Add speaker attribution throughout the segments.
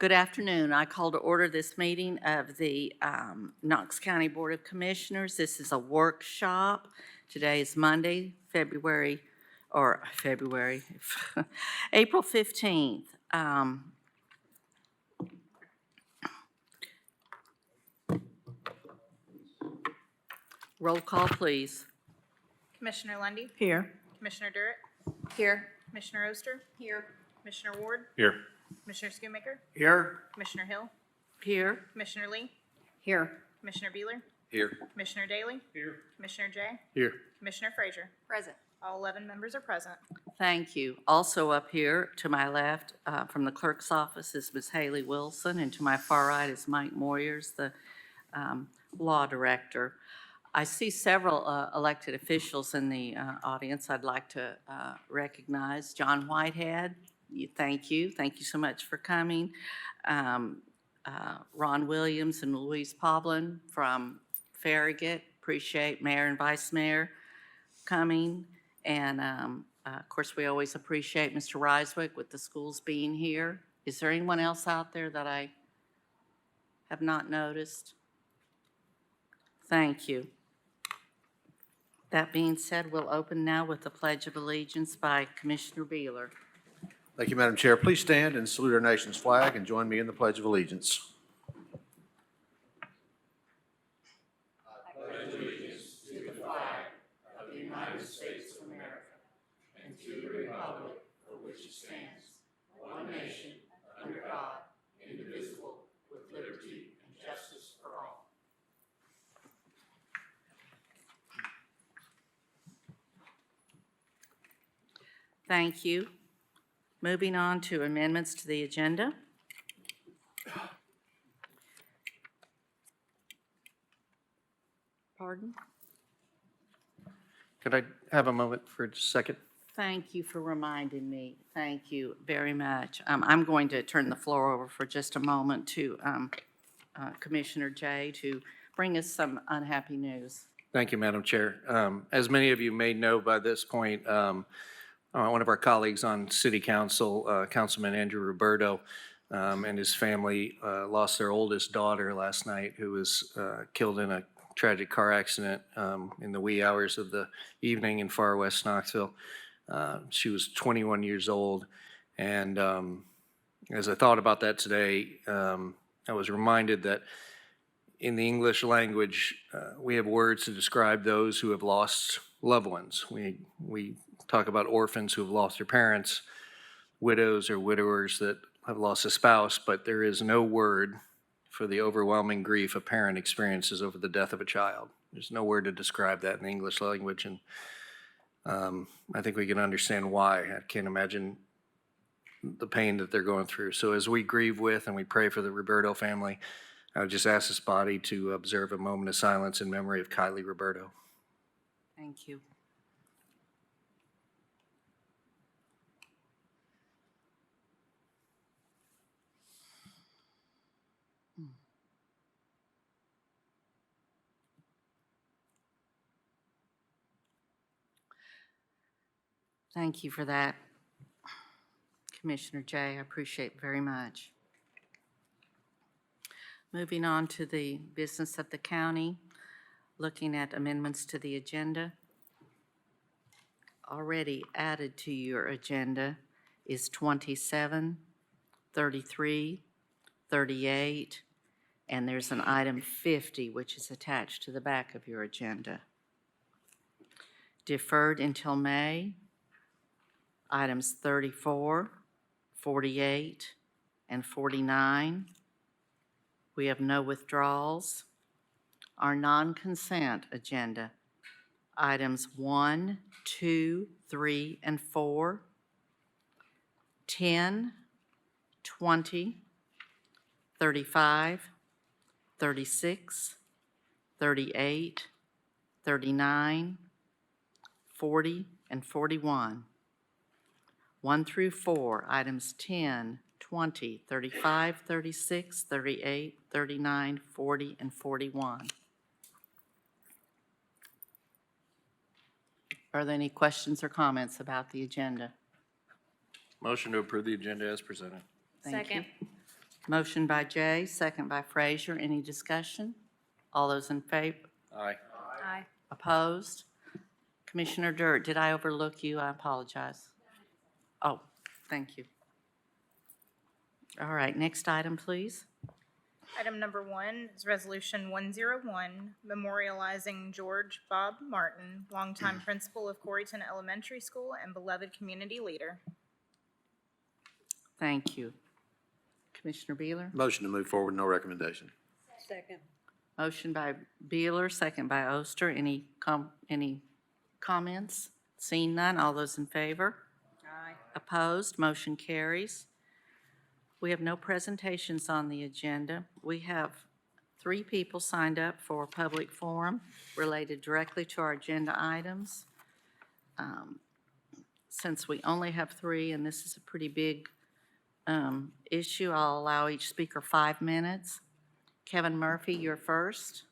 Speaker 1: Good afternoon. I call to order this meeting of the Knox County Board of Commissioners. This is a workshop. Today is Monday, April 15th. Roll call, please.
Speaker 2: Commissioner Lundy,
Speaker 1: Here.
Speaker 2: Commissioner Durrett,
Speaker 1: Here.
Speaker 2: Commissioner Oster,
Speaker 1: Here.
Speaker 2: Commissioner Ward,
Speaker 3: Here.
Speaker 2: Commissioner Schoonmaker,
Speaker 3: Here.
Speaker 2: Commissioner Hill,
Speaker 1: Here.
Speaker 2: Commissioner Lee,
Speaker 1: Here.
Speaker 2: Commissioner Beeler,
Speaker 3: Here.
Speaker 2: Commissioner Daly,
Speaker 3: Here.
Speaker 2: Commissioner Jay,
Speaker 3: Here.
Speaker 2: Commissioner Frazier.
Speaker 4: Present.
Speaker 2: All 11 members are present.
Speaker 1: Thank you. Also up here to my left from the clerk's office is Ms. Haley Wilson, and to my far right is Mike Moyers, the law director. I see several elected officials in the audience I'd like to recognize. John Whitehead, thank you. Thank you so much for coming. Ron Williams and Louise Povlin from Farragut, appreciate Mayor and Vice Mayor coming. And of course, we always appreciate Mr. Ryswick with the schools being here. Is there anyone else out there that I have not noticed? Thank you. That being said, we'll open now with the Pledge of Allegiance by Commissioner Beeler.
Speaker 3: Thank you, Madam Chair. Please stand and salute our nation's flag and join me in the Pledge of Allegiance.
Speaker 1: Thank you. Moving on to amendments to the agenda. Pardon?
Speaker 5: Could I have a moment for just a second?
Speaker 1: Thank you for reminding me. Thank you very much. I'm going to turn the floor over for just a moment to Commissioner Jay to bring us some unhappy news.
Speaker 5: Thank you, Madam Chair. As many of you may know by this point, one of our colleagues on City Council, Councilman Andrew Roberto, and his family lost their oldest daughter last night, who was killed in a tragic car accident in the wee hours of the evening in far west Knoxville. She was 21 years old, and as I thought about that today, I was reminded that in the English language, we have words to describe those who have lost loved ones. We talk about orphans who have lost their parents, widows or widowers that have lost a spouse, but there is no word for the overwhelming grief a parent experiences over the death of a child. There's no word to describe that in the English language, and I think we can understand why. I can't imagine the pain that they're going through. So as we grieve with and we pray for the Roberto family, I would just ask this body to observe a moment of silence in memory of Kylie Roberto.
Speaker 1: Thank you. Thank you for that, Commissioner Jay. I appreciate it very much. Moving on to the business of the county, looking at amendments to the agenda. Already added to your agenda is 27, 33, 38, and there's an item 50, which is attached to the back of your agenda. Deferred until May, items 34, 48, and 49. We have no withdrawals. Our non-consent agenda, items 1, 2, 3, and 4, 10, 20, 35, 36, 38, 39, 40, and 41. 1 through 4, items 10, 20, 35, 36, 38, 39, 40, and 41. Are there any questions or comments about the agenda?
Speaker 5: Motion to approve the agenda as presented.
Speaker 1: Thank you.
Speaker 4: Second.
Speaker 1: Motion by Jay, second by Frazier. Any discussion? All those in favor?
Speaker 5: Aye.
Speaker 2: Aye.
Speaker 1: Opposed? Commissioner Dirt, did I overlook you? I apologize. Oh, thank you. All right, next item, please.
Speaker 2: Item number 1 is Resolution 101, memorializing George Bob Martin, longtime principal of Coreyton Elementary School and beloved community leader.
Speaker 1: Thank you. Commissioner Beeler?
Speaker 3: Motion to move forward, no recommendation.
Speaker 1: Motion by Beeler, second by Oster. Any comments? Seeing none, all those in favor?
Speaker 2: Aye.
Speaker 1: Opposed? Motion carries. We have no presentations on the agenda. We have 3 people signed up for public forum related directly to our agenda items. Since we only have 3, and this is a pretty big issue, I'll allow each speaker 5 minutes. Kevin Murphy, you're first.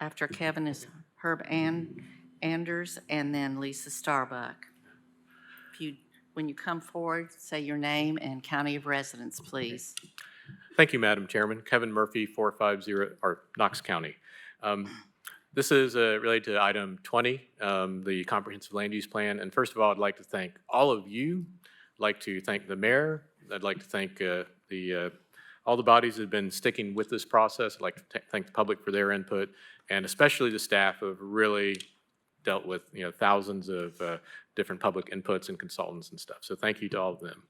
Speaker 1: After Kevin is Herb Anders, and then Lisa Starbuck. When you come forward, say your name and county of residence, please.
Speaker 4: Thank you, Madam Chairman. Kevin Murphy, 450, or Knox County. This is related to item 20, the comprehensive land use plan. And first of all, I'd like to thank all of you. I'd like to thank the mayor. I'd like to thank all the bodies that have been sticking with this process. I'd like to thank the public for their input, and especially the staff who have really dealt with thousands of different public inputs and consultants and stuff. So thank you to all of them.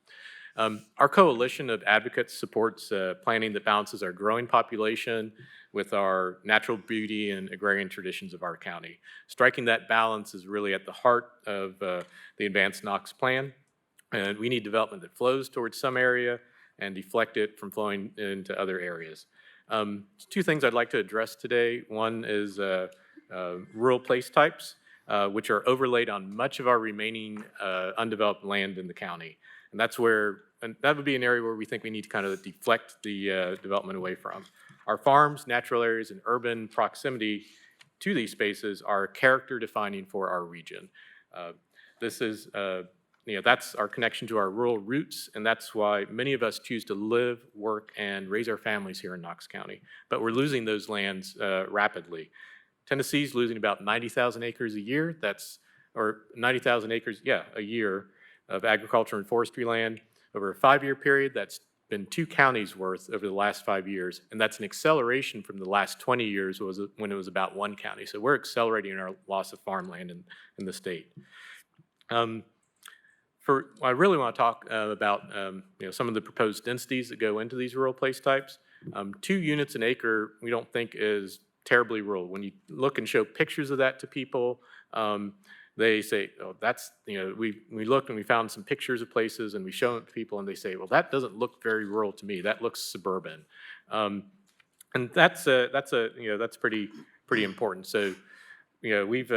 Speaker 4: Our coalition of advocates supports planning that balances our growing population with our natural beauty and agrarian traditions of our county. Striking that balance is really at the heart of the Advanced Knox Plan. And we need development that flows towards some area and deflect it from flowing into other areas. 2 things I'd like to address today. One is rural place types, which are overlaid on much of our remaining undeveloped land in the county. And that would be an area where we think we need to kind of deflect the development away from. Our farms, natural areas, and urban proximity to these spaces are character defining for our region. This is, that's our connection to our rural roots, and that's why many of us choose to live, work, and raise our families here in Knox County. But we're losing those lands rapidly. Tennessee's losing about 90,000 acres a year. Or 90,000 acres, a year of agriculture and forestry land. Over a 5-year period, that's been 2 counties worth over the last 5 years. And that's an acceleration from the last 20 years when it was about 1 county. So we're accelerating our loss of farmland in the state. I really want to talk about some of the proposed densities that go into these rural place types. 2 units an acre we don't think is terribly rural. When you look and show pictures of that to people, they say, oh, that's, we looked and we found some pictures of places and we show it to people and they say, well, that doesn't look very rural to me. That looks suburban. And that's pretty important. So, we've,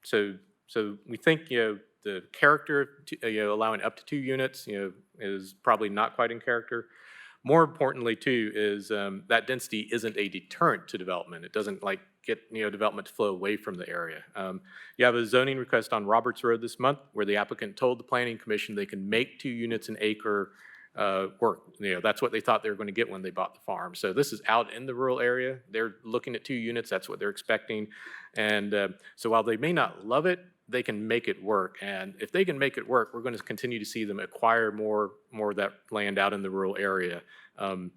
Speaker 4: so we think, the character, allowing up to 2 units, is probably not quite in character. More importantly, too, is that density isn't a deterrent to development. It doesn't get development to flow away from the area. You have a zoning request on Roberts Road this month where the applicant told the Planning Commission they can make 2 units an acre work. That's what they thought they were going to get when they bought the farm. So this is out in the rural area. They're looking at 2 units. That's what they're expecting. And so while they may not love it, they can make it work. And if they can make it work, we're going to continue to see them acquire more of that land out in the rural area to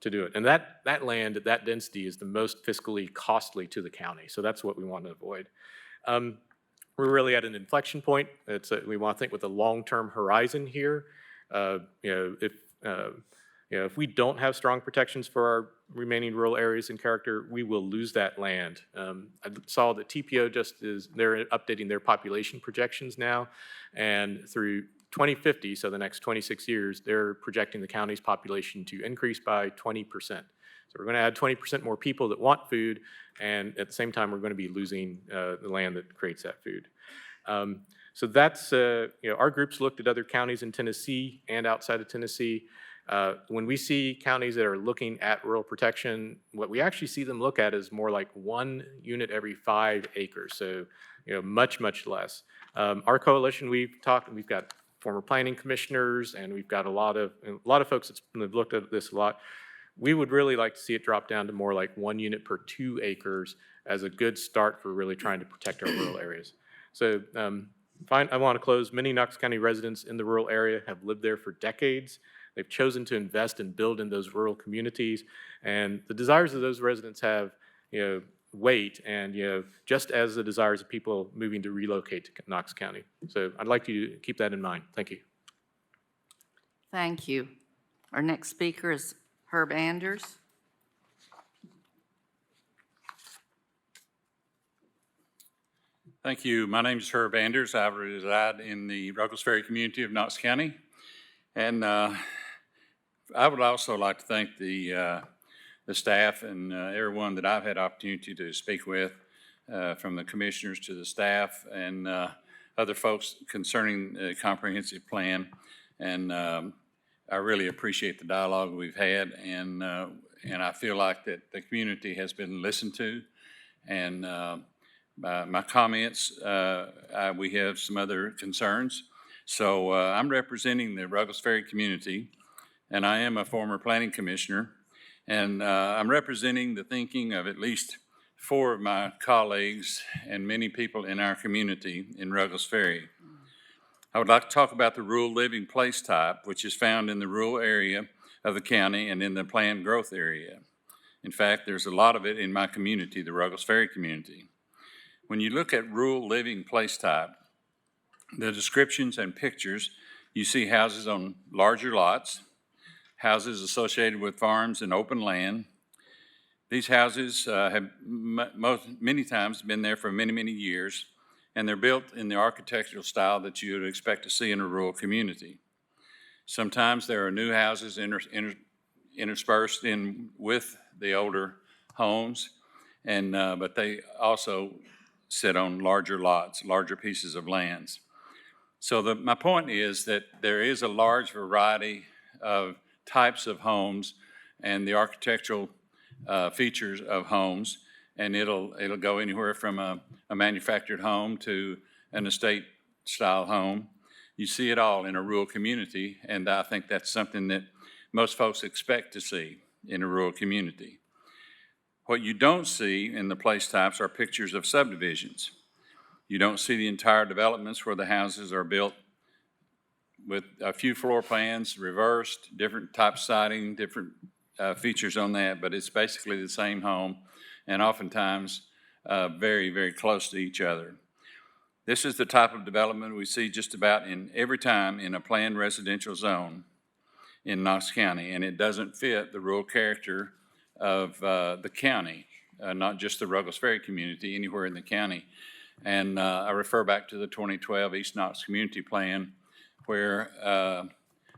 Speaker 4: do it. And that land at that density is the most fiscally costly to the county. So that's what we want to avoid. We're really at an inflection point. We want to think with a long-term horizon here. If we don't have strong protections for our remaining rural areas in character, we will lose that land. I saw that TPO they're updating their population projections now, and through 2050, so the next 26 years, they're projecting the county's population to increase by 20%. So we're going to add 20% more people that want food, and at the same time, we're going to be losing the land that creates that food. So that's, our groups looked at other counties in Tennessee and outside of Tennessee. When we see counties that are looking at rural protection, what we actually see them look at is more like 1 unit every 5 acres, so much, much less. Our coalition, we've got former planning commissioners, and we've got a lot of folks that have looked at this a lot. We would really like to see it drop down to more like 1 unit per 2 acres as a good start for really trying to protect our rural areas. So I want to close. Many Knox County residents in the rural area have lived there for decades. They've chosen to invest and build in those rural communities, and the desires of those residents have, weight, and just as the desires of people moving to relocate to Knox County. So I'd like you to keep that in mind. Thank you.
Speaker 1: Thank you. Our next speaker is Herb Anders.
Speaker 6: Thank you. My name is Herb Anders. I reside in the Ruggles Ferry community of Knox County. And I would also like to thank the staff and everyone that I've had opportunity to speak with, from the commissioners to the staff and other folks concerning the comprehensive plan. And I really appreciate the dialogue we've had, and I feel like that the community has been listened to. And my comments, we have some other concerns. So I'm representing the Ruggles Ferry community, and I am a former planning commissioner. And I'm representing the thinking of at least 4 of my colleagues and many people in our community in Ruggles Ferry. I would like to talk about the rural living place type, which is found in the rural area of the county and in the planned growth area. In fact, there's a lot of it in my community, the Ruggles Ferry community. When you look at rural living place type, the descriptions and pictures, you see houses on larger lots, houses associated with farms and open land. These houses have many times been there for many, many years, and they're built in the architectural style that you would expect to see in a rural community. Sometimes there are new houses interspersed in with the older homes, and but they also sit on larger lots, larger pieces of lands. So my point is that there is a large variety of types of homes and the architectural features of homes, and it'll go anywhere from a manufactured home to an estate style home. You see it all in a rural community, and I think that's something that most folks expect to see in a rural community. What you don't see in the place types are pictures of subdivisions. You don't see the entire developments where the houses are built with a few floor plans, reversed, different type siding, different features on that, but it's basically the same home, and oftentimes very, very close to each other. This is the type of development we see just about in every time in a planned residential zone in Knox County, and it doesn't fit the rural character of the county, not just the Ruggles Ferry community, anywhere in the county. And I refer back to the 2012 East Knox Community Plan, where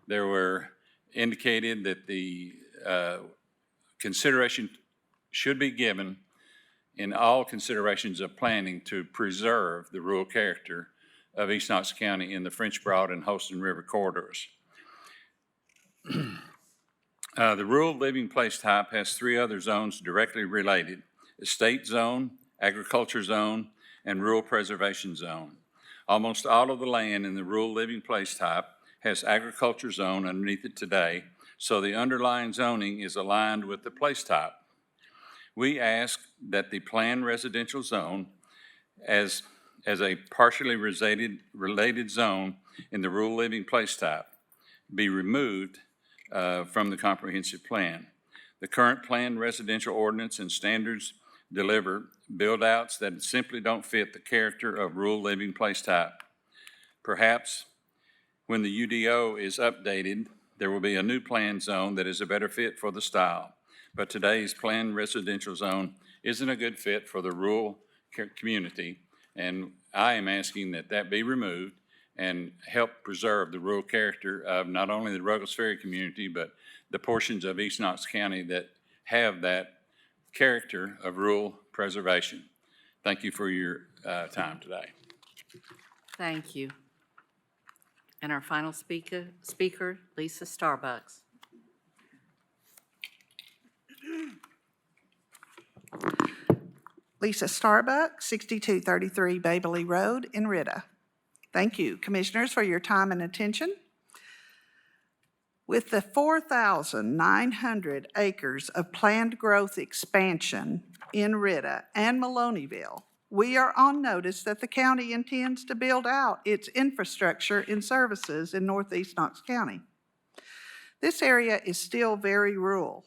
Speaker 6: there were indicated that the consideration should be given in all considerations of planning to preserve the rural character of East Knox County in the French Broad and Holston River corridors. The rural living place type has 3 other zones directly related: estate zone, agriculture zone, and rural preservation zone. Almost all of the land in the rural living place type has agriculture zone underneath it today, so the underlying zoning is aligned with the place type. We ask that the planned residential zone as a partially related zone in the rural living place type be removed from the comprehensive plan. The current planned residential ordinance and standards deliver build-outs that simply don't fit the character of rural living place type. Perhaps when the UDO is updated, there will be a new planned zone that is a better fit for the style. But today's planned residential zone isn't a good fit for the rural community, and I am asking that that be removed and help preserve the rural character of not only the Ruggles Ferry community, but the portions of East Knox County that have that character of rural preservation. Thank you for your time today.
Speaker 1: Thank you. And our final speaker, Lisa Starbucks.
Speaker 7: Lisa Starbuck, 6233 Babley Road in Ritta. Thank you, Commissioners, for your time and attention. With the 4,900 acres of planned growth expansion in Ritta and Maloneyville, we are on notice that the county intends to build out its infrastructure and services in northeast Knox County. This area is still very rural.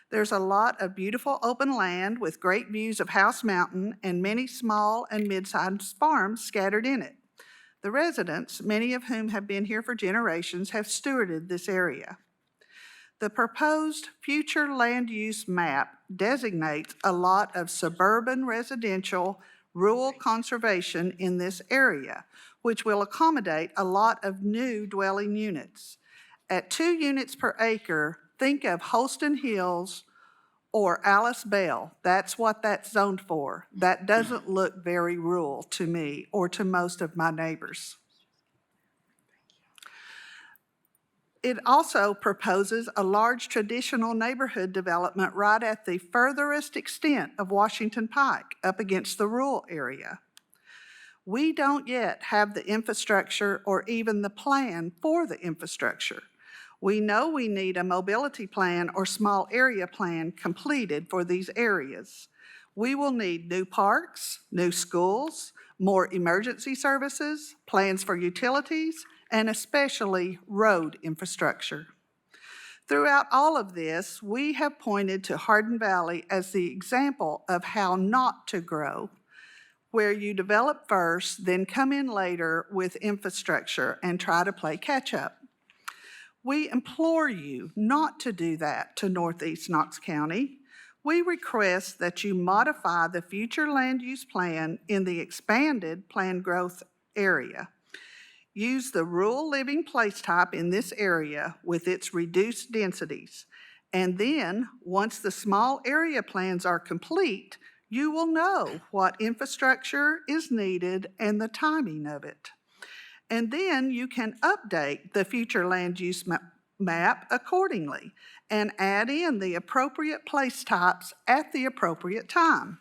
Speaker 7: There's a lot of beautiful open land with great views of House Mountain and many small and mid-sized farms scattered in it. The residents, many of whom have been here for generations, have stewarded this area. The proposed future land use map designates a lot of suburban residential rural conservation in this area, which will accommodate a lot of new dwelling units. At 2 units per acre, think of Holston Hills or Alice Bell. That's what that's zoned for. That doesn't look very rural to me or to most of my neighbors. It also proposes a large traditional neighborhood development right at the furthest extent of Washington Pike, up against the rural area. We don't yet have the infrastructure or even the plan for the infrastructure. We know we need a mobility plan or small area plan completed for these areas. We will need new parks, new schools, more emergency services, plans for utilities, and especially road infrastructure. Throughout all of this, we have pointed to Hardin Valley as the example of how not to grow, where you develop first, then come in later with infrastructure and try to play catch up. We implore you not to do that to northeast Knox County. We request that you modify the future land use plan in the expanded planned growth area. Use the rural living place type in this area with its reduced densities. And then, once the small area plans are complete, you will know what infrastructure is needed and the timing of it. And then you can update the future land use map accordingly and add in the appropriate place types at the appropriate time.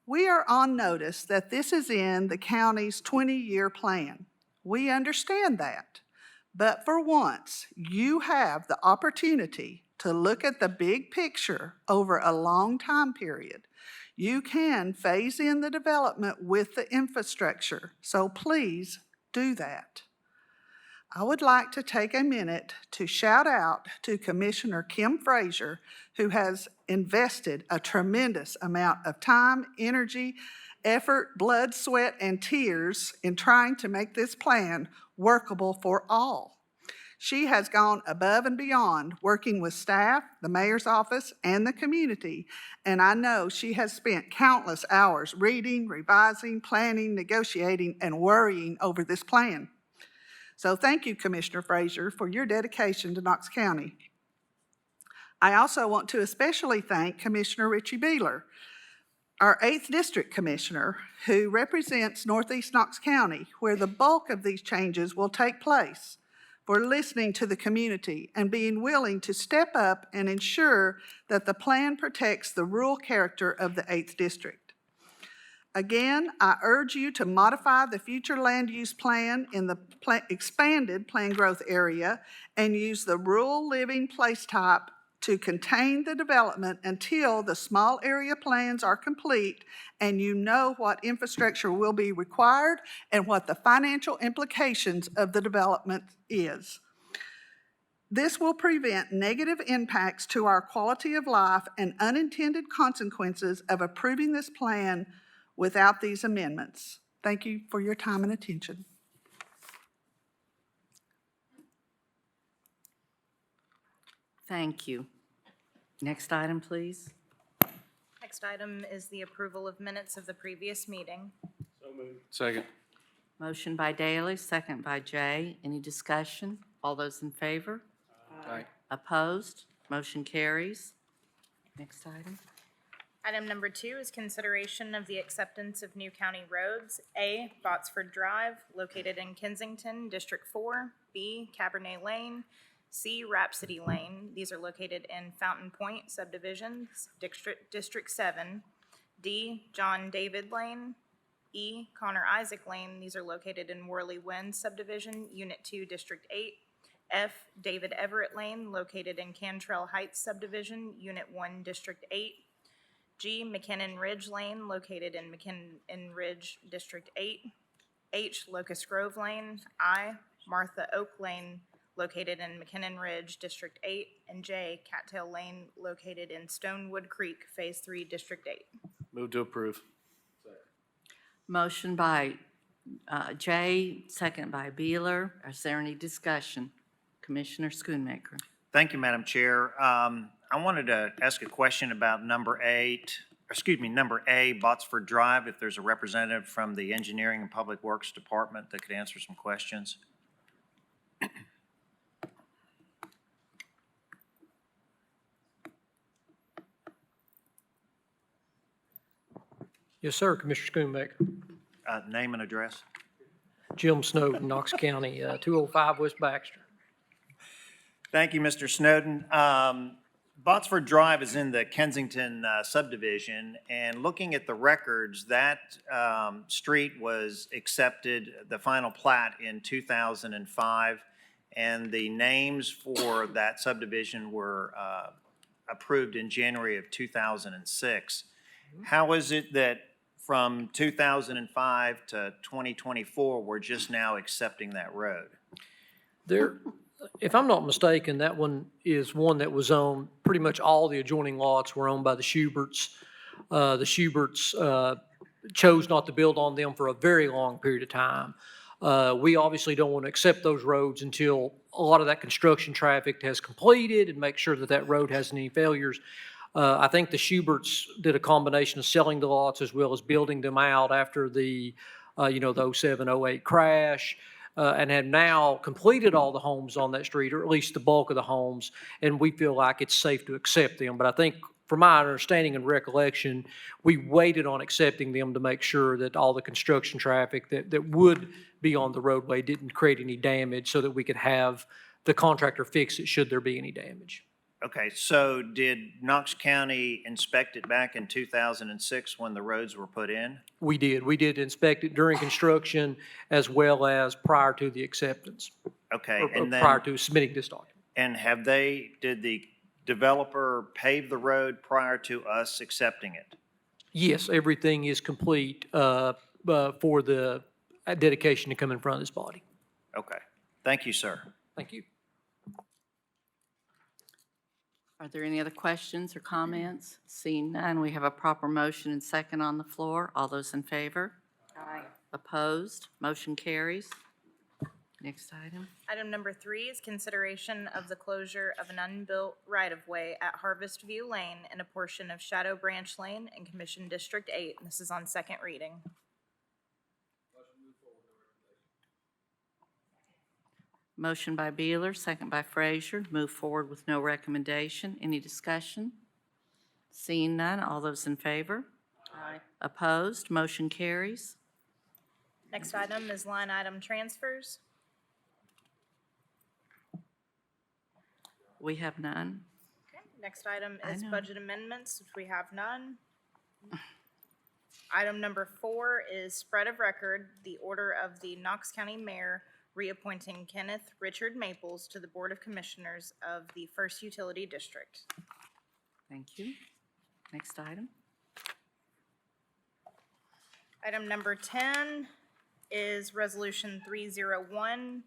Speaker 7: We are on notice that this is in the county's 20-year plan. We understand that. But for once, you have the opportunity to look at the big picture over a long time period. You can phase in the development with the infrastructure, so please do that. I would like to take a minute to shout out to Commissioner Kim Frazier, who has invested a tremendous amount of time, energy, effort, blood, sweat, and tears in trying to make this plan workable for all. She has gone above and beyond working with staff, the mayor's office, and the community, and I know she has spent countless hours reading, revising, planning, negotiating, and worrying over this plan. So thank you, Commissioner Frazier, for your dedication to Knox County. I also want to especially thank Commissioner Richie Beeler, our 8th District Commissioner, who represents Northeast Knox County, where the bulk of these changes will take place, for listening to the community and being willing to step up and ensure that the plan protects the rural character of the 8th District. Again, I urge you to modify the future land use plan in the expanded planned growth area and use the rural living place type to contain the development until the small area plans are complete and you know what infrastructure will be required and what the financial implications of the development is. This will prevent negative impacts to our quality of life and unintended consequences of approving this plan without these amendments. Thank you for your time and attention.
Speaker 1: Thank you. Next item, please.
Speaker 2: Next item is the approval of minutes of the previous meeting.
Speaker 5: Second.
Speaker 1: Motion by Daley, second by Jay. Any discussion? All those in favor?
Speaker 5: Aye.
Speaker 1: Opposed? Motion carries. Next item.
Speaker 2: Item number 2 is consideration of the acceptance of new county roads. A, Botsford Drive, located in Kensington, District 4. B, Cabernet Lane. C, Rhapsody Lane. These are located in Fountain Point subdivisions, District 7. D, John David Lane. E. Connor Isaac Lane. These are located in Worley Wind subdivision, Unit 2, District 8. F. David Everett Lane, located in Cantrell Heights subdivision, Unit 1, District 8. G. McKinnon Ridge Lane, located in McKinnon Ridge, District 8. H. Locust Grove Lane. I. Martha Oak Lane, located in McKinnon Ridge, District 8. And J. Cattail Lane, located in Stonewood Creek, Phase 3, District 8.
Speaker 5: Move to approve.
Speaker 1: Motion by Jay, second by Beeler. Is there any discussion? Commissioner Schoonmaker.
Speaker 8: Thank you, Madam Chair. I wanted to ask a question about number A, Botsford Drive, if there's a representative from the Engineering and Public Works Department that could answer some questions.
Speaker 9: Yes, sir, Commissioner Schoonmaker.
Speaker 8: Name and address.
Speaker 9: Jim Snowden, Knox County, 205 West Baxter.
Speaker 8: Thank you, Mr. Snowden. Botsford Drive is in the Kensington subdivision, and looking at the records, that street was accepted, the final plat, in 2005, and the names for that subdivision were approved in January of 2006. How is it that from 2005 to 2024, we're just now accepting that road?
Speaker 9: There, if I'm not mistaken, that one is one that was owned, pretty much all the adjoining lots were owned by the Schuberts. The Schuberts chose not to build on them for a very long period of time. We obviously don't want to accept those roads until a lot of that construction traffic has completed and make sure that that road hasn't any failures. I think the Schuberts did a combination of selling the lots as well as building them out after the 07, 08 crash. And have now completed all the homes on that street, or at least the bulk of the homes, and we feel like it's safe to accept them. But I think, from my understanding and recollection, we waited on accepting them to make sure that all the construction traffic that would be on the roadway didn't create any damage, so that we could have the contractor fix it should there be any damage.
Speaker 8: Okay, so did Knox County inspect it back in 2006 when the roads were put in?
Speaker 9: We did. We did inspect it during construction as well as prior to the acceptance,
Speaker 8: Okay,
Speaker 9: or
Speaker 8: and
Speaker 9: prior
Speaker 8: then,
Speaker 9: to submitting this document.
Speaker 8: and did the developer pave the road prior to us accepting it?
Speaker 9: Yes, everything is complete for the dedication to come in front of this body.
Speaker 8: Okay, thank you, sir.
Speaker 9: Thank you.
Speaker 1: Are there any other questions or comments? Seeing none, we have a proper motion and second on the floor. All those in favor? Aye. Opposed? Motion carries. Next item.
Speaker 2: Item number 3 is consideration of the closure of an unbuilt right-of-way at Harvest View Lane and a portion of Shadow Branch Lane in Commission District 8. This is on second reading.
Speaker 1: Motion by Beeler, second by Frazier. Move forward with no recommendation. Any discussion? Seeing none, all those in favor? Aye. Opposed? Motion carries.
Speaker 2: Next item is line item transfers.
Speaker 1: We have none.
Speaker 2: Okay. Next item
Speaker 1: I
Speaker 2: is
Speaker 1: know.
Speaker 2: budget amendments, which we have none. Item number 4 is spread of record, the order of the Knox County Mayor reappointing Kenneth Richard Maples to the Board of Commissioners of the First Utility District.
Speaker 1: Thank you. Next item.
Speaker 2: Item number 10 is Resolution 301,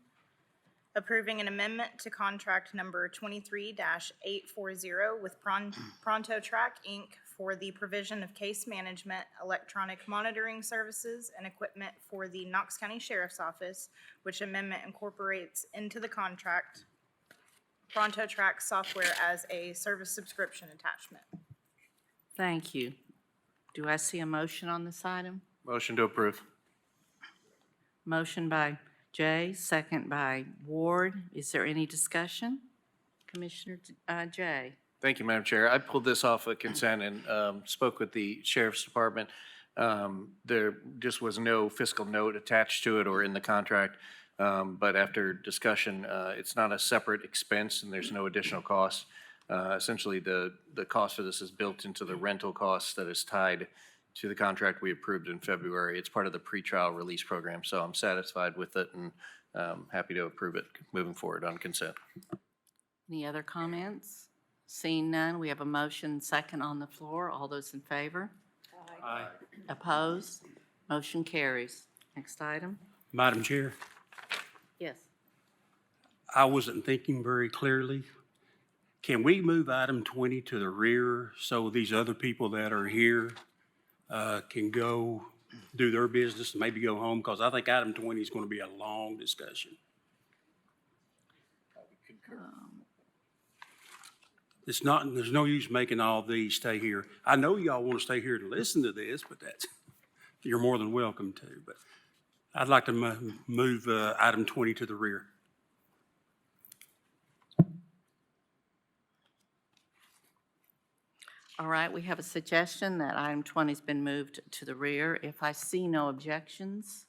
Speaker 2: approving an amendment to contract number 23-840 with Pronto Track, Inc. for the provision of case management, electronic monitoring services, and equipment for the Knox County Sheriff's Office, which amendment incorporates into the contract Pronto Track software as a service subscription attachment.
Speaker 1: Thank you. Do I see a motion on this item?
Speaker 5: Motion to approve.
Speaker 1: Motion by Jay, second by Ward. Is there any discussion? Commissioner Jay?
Speaker 5: Thank you, Madam Chair. I pulled this off of consent and spoke with the Sheriff's Department. There just was no fiscal note attached to it or in the contract, but after discussion, it's not a separate expense and there's no additional cost. Essentially, the cost for this is built into the rental cost that is tied to the contract we approved in February. It's part of the pretrial release program, so I'm satisfied with it and happy to approve it moving forward on consent.
Speaker 1: Any other comments? Seeing none, we have a motion second on the floor. All those in favor?
Speaker 10: Aye.
Speaker 1: Opposed? Motion carries. Next item?
Speaker 10: Madam Chair,
Speaker 1: Yes.
Speaker 10: I wasn't thinking very clearly. Can we move item 20 to the rear so these other people that are here can go do their business and maybe go home? Because I think item 20 is going to be a long discussion. It's not, there's no use making all these stay here. I know y'all want to stay here to listen to this, but that's, you're more than welcome to. But I'd like to move item 20 to the rear.
Speaker 1: All right, we have a suggestion that item 20 has been moved to the rear. If I see no objections,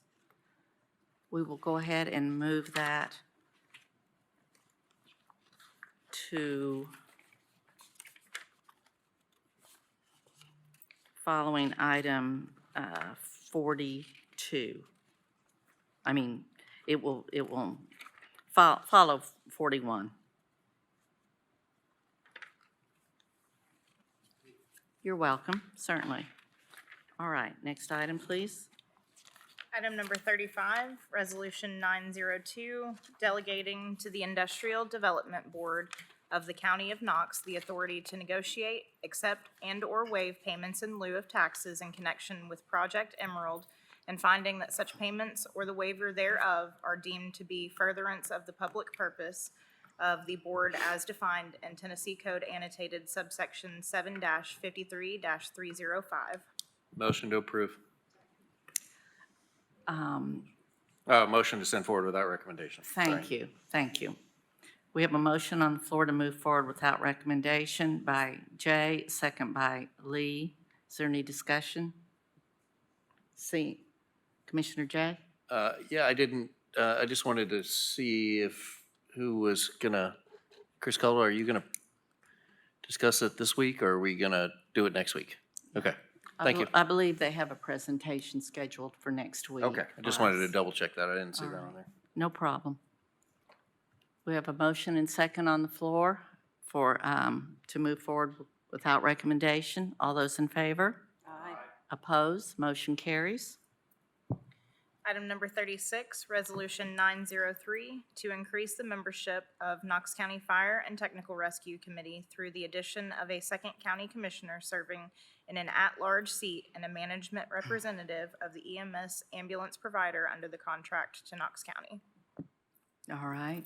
Speaker 1: we will go ahead and move that to following item 42. I mean, it will follow 41. You're welcome, certainly. All right, next item, please.
Speaker 2: Item number 35, Resolution 902, delegating to the Industrial Development Board of the County of Knox the authority to negotiate, accept, and/or waive payments in lieu of taxes in connection with Project Emerald, and finding that such payments or the waiver thereof are deemed to be furtherance of the public purpose of the board as defined in Tennessee Code annotated subsection 7-53-305.
Speaker 5: Motion to approve.
Speaker 1: Um,
Speaker 5: Motion to send forward without recommendation.
Speaker 1: Thank you, thank you. We have a motion on the floor to move forward without recommendation by Jay, second by Lee. Is there any discussion? See, Commissioner Jay?
Speaker 5: Yeah, I didn't, I just wanted to see who was gonna, Chris Caldwell, are you gonna discuss it this week or are we gonna do it next week? Okay, thank you.
Speaker 1: I believe they have a presentation scheduled for next week.
Speaker 5: Okay, I just
Speaker 1: for
Speaker 5: wanted to
Speaker 1: us.
Speaker 5: double check that. I didn't see
Speaker 1: All
Speaker 5: that on
Speaker 1: right.
Speaker 5: there.
Speaker 1: No problem. We have a motion and second on the floor for, to move forward without recommendation. All those in favor? Aye. Opposed? Motion carries.
Speaker 2: Item number 36, Resolution 903, to increase the membership of Knox County Fire and Technical Rescue Committee through the addition of a second county commissioner serving in an at-large seat and a management representative of the EMS ambulance provider under the contract to Knox County.
Speaker 1: All right.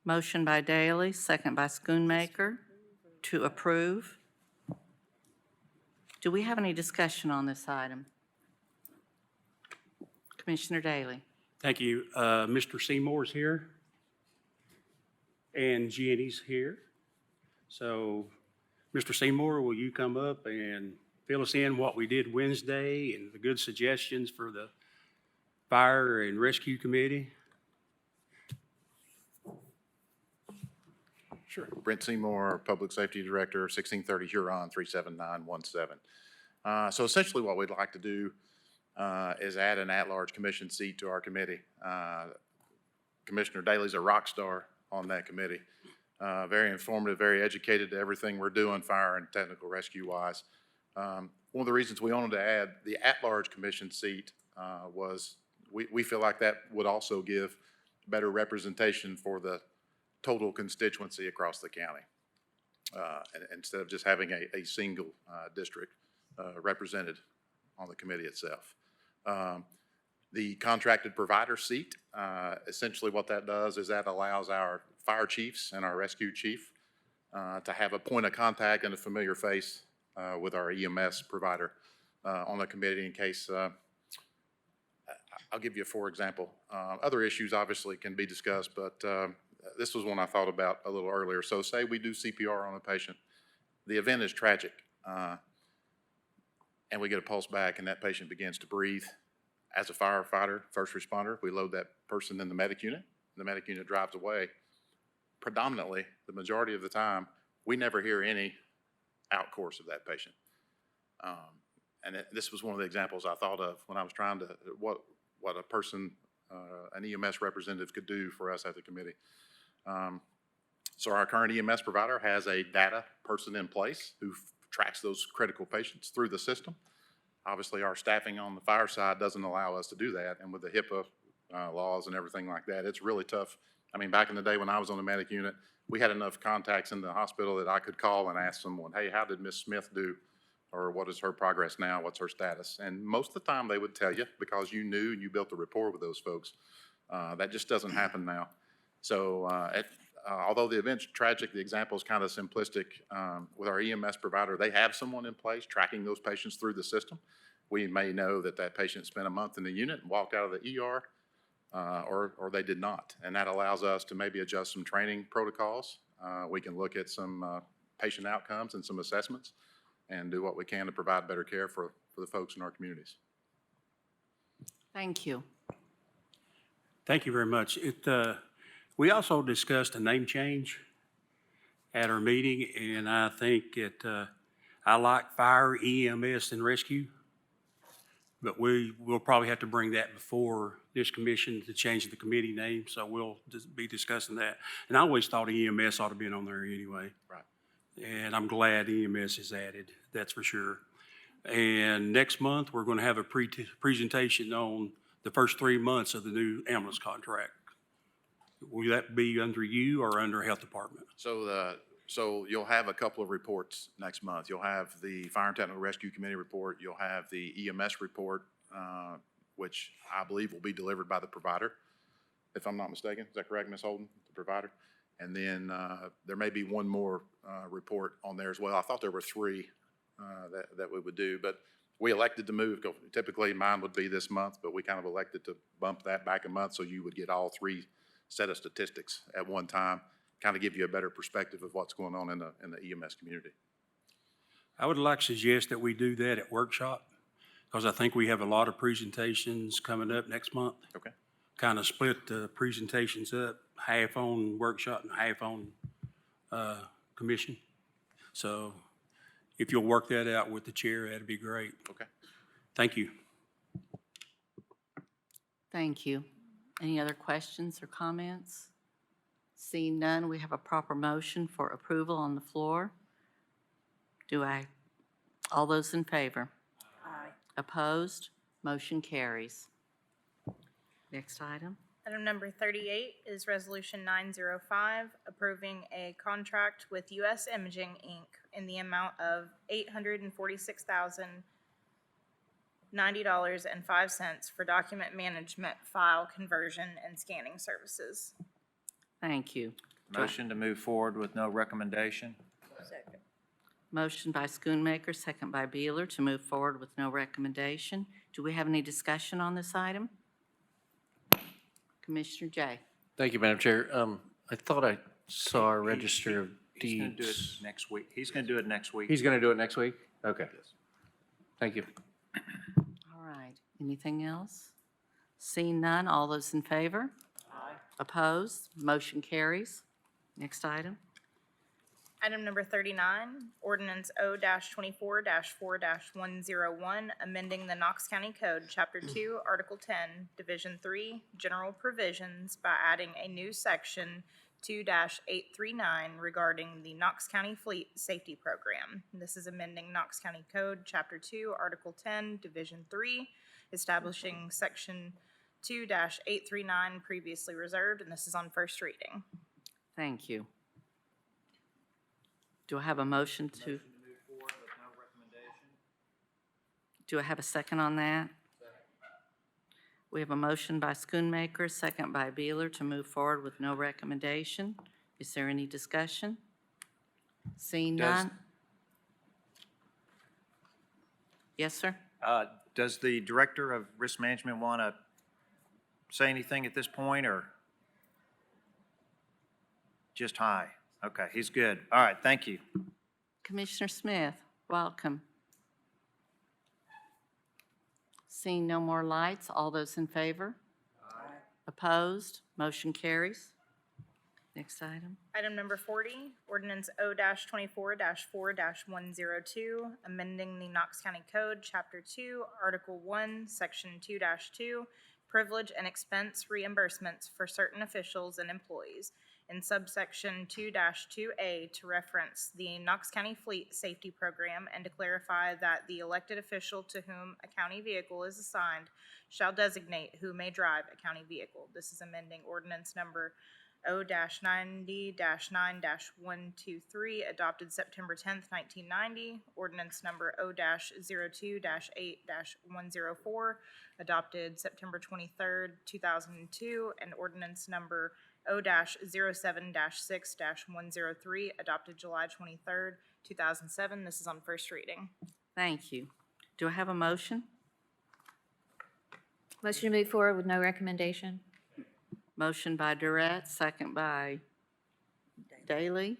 Speaker 1: Motion by Daley, second by Schoonmaker to approve. Do we have any discussion on this item? Commissioner Daley?
Speaker 10: Thank you. Mr. Seymour's here. And Jenny's here. So, Mr. Seymour, will you come up and fill us in what we did Wednesday and the good suggestions for the Fire and Rescue Committee?
Speaker 11: Sure. Brent Seymour, Public Safety Director, 1630 Huron, 37917. So essentially what we'd like to do is add an at-large commission seat to our committee. Commissioner Daley's a rock star on that committee. Very informative, very educated to everything we're doing fire and technical rescue wise. One of the reasons we wanted to add the at-large commission seat was we feel like that would also give better representation for the total constituency across the county, instead of just having a single district represented on the committee itself. The contracted provider seat, essentially what that does is that allows our fire chiefs and our rescue chief to have a point of contact and a familiar face with our EMS provider on the committee in case, I'll give you for example. Other issues obviously can be discussed, but this was one I thought about a little earlier. So say we do CPR on a patient. The event is tragic, and we get a pulse back and that patient begins to breathe. As a firefighter, first responder, we load that person in the medic unit. The medic unit drives away. Predominantly, the majority of the time, we never hear any out course of that patient. This was one of the examples I thought of when I was trying to, what a person, an EMS representative could do for us at the committee. So our current EMS provider has a data person in place who tracks those critical patients through the system. Obviously, our staffing on the fire side doesn't allow us to do that, and with the HIPAA laws and everything like that, it's really tough. I mean, back in the day when I was on the medic unit, we had enough contacts in the hospital that I could call and ask someone, hey, how did Miss Smith do? Or what is her progress now? What's her status? And most of the time they would tell you because you knew and you built a rapport with those folks. That just doesn't happen now. So although the event's tragic, the example is kind of simplistic. With our EMS provider, they have someone in place tracking those patients through the system. We may know that that patient spent a month in the unit and walked out of the ER, or they did not. And that allows us to maybe adjust some training protocols. We can look at some patient outcomes and some assessments and do what we can to provide better care for the folks in our communities.
Speaker 1: Thank you.
Speaker 10: Thank you very much. We also discussed a name change at our meeting, and I think I like fire, EMS, and rescue, but we'll probably have to bring that before this commission to change the committee name, so we'll be discussing that. And I always thought EMS ought to be on there anyway.
Speaker 11: Right.
Speaker 10: And I'm glad EMS is added, that's for sure. And next month, we're going to have a presentation on the first 3 months of the new ambulance contract. Will that be under you or under Health Department?
Speaker 11: So you'll have a couple of reports next month. You'll have the Fire and Technical Rescue Committee report. You'll have the EMS report, which I believe will be delivered by the provider, if I'm not mistaken. Is that correct, Ms. Holden, the provider? And then there may be one more report on there as well. I thought there were 3 that we would do, but we elected to move. Typically, mine would be this month, but we kind of elected to bump that back a month so you would get all 3 set of statistics at one time, kind of give you a better perspective of what's going on in the EMS community.
Speaker 10: I would like to suggest that we do that at workshop, because I think we have a lot of presentations coming up next month.
Speaker 11: Okay.
Speaker 10: Kind of split the presentations up, half on workshop and half on commission. So if you'll work that out with the chair, that'd be great.
Speaker 11: Okay.
Speaker 10: Thank you.
Speaker 1: Thank you. Any other questions or comments? Seeing none, we have a proper motion for approval on the floor. All those in favor? Aye. Opposed? Motion carries. Next item.
Speaker 2: Item number 38 is Resolution 905, approving a contract with U.S. Imaging, Inc. in the amount of $846,090.05 for document management, file conversion, and scanning services.
Speaker 1: Thank you.
Speaker 8: Motion to move forward with no recommendation.
Speaker 1: Motion by Schoonmaker, second by Beeler, to move forward with no recommendation. Do we have any discussion on this item? Commissioner Jay.
Speaker 5: Thank you, Madam Chair. I thought I saw a register of
Speaker 8: He's going to do it
Speaker 5: deeds.
Speaker 8: next week. He's going to do it next week.
Speaker 5: He's going to do it next week? Okay. Thank you.
Speaker 1: All right. Anything else? Seeing none, all those in favor? Aye. Opposed? Motion carries. Next item.
Speaker 2: Item number 39, ordinance O-24-4-101, amending the Knox County Code, Chapter 2, Article 10, Division 3, General Provisions by adding a new section 2-839 regarding the Knox County Fleet Safety Program. This is amending Knox County Code, Chapter 2, Article 10, Division 3, establishing Section 2-839 previously reserved, and this is on first reading.
Speaker 1: Thank you. Do I have a motion to?
Speaker 8: Motion to move forward with no recommendation.
Speaker 1: Do I have a second on that? We have a motion by Schoonmaker, second by Beeler, to move forward with no recommendation. Is there any discussion? Seeing none? Yes, sir?
Speaker 8: Does the Director of Risk Management want to say anything at this point, or just hi? Okay, he's good. All right, thank you.
Speaker 1: Commissioner Smith, welcome. Seeing no more lights, all those in favor? Aye. Opposed? Motion carries. Next item.
Speaker 2: Item number 40, ordinance O-24-4-102, amending the Knox County Code, Chapter 2, Article 1, Section 2-2, privilege and expense reimbursements for certain officials and employees, in subsection 2-2A to reference the Knox County Fleet Safety Program and to clarify that the elected official to whom a county vehicle is assigned shall designate who may drive a county vehicle. This is amending ordinance number O-90-9-123, adopted September 10th, 1990. Ordinance number O-02-8-104, adopted September 23rd, 2002. And ordinance number O-07-6-103, adopted July 23rd, 2007. This is on first reading.
Speaker 1: Thank you. Do I have a motion?
Speaker 12: Motion to move forward with no recommendation.
Speaker 1: Motion by Durrett, second by Daly.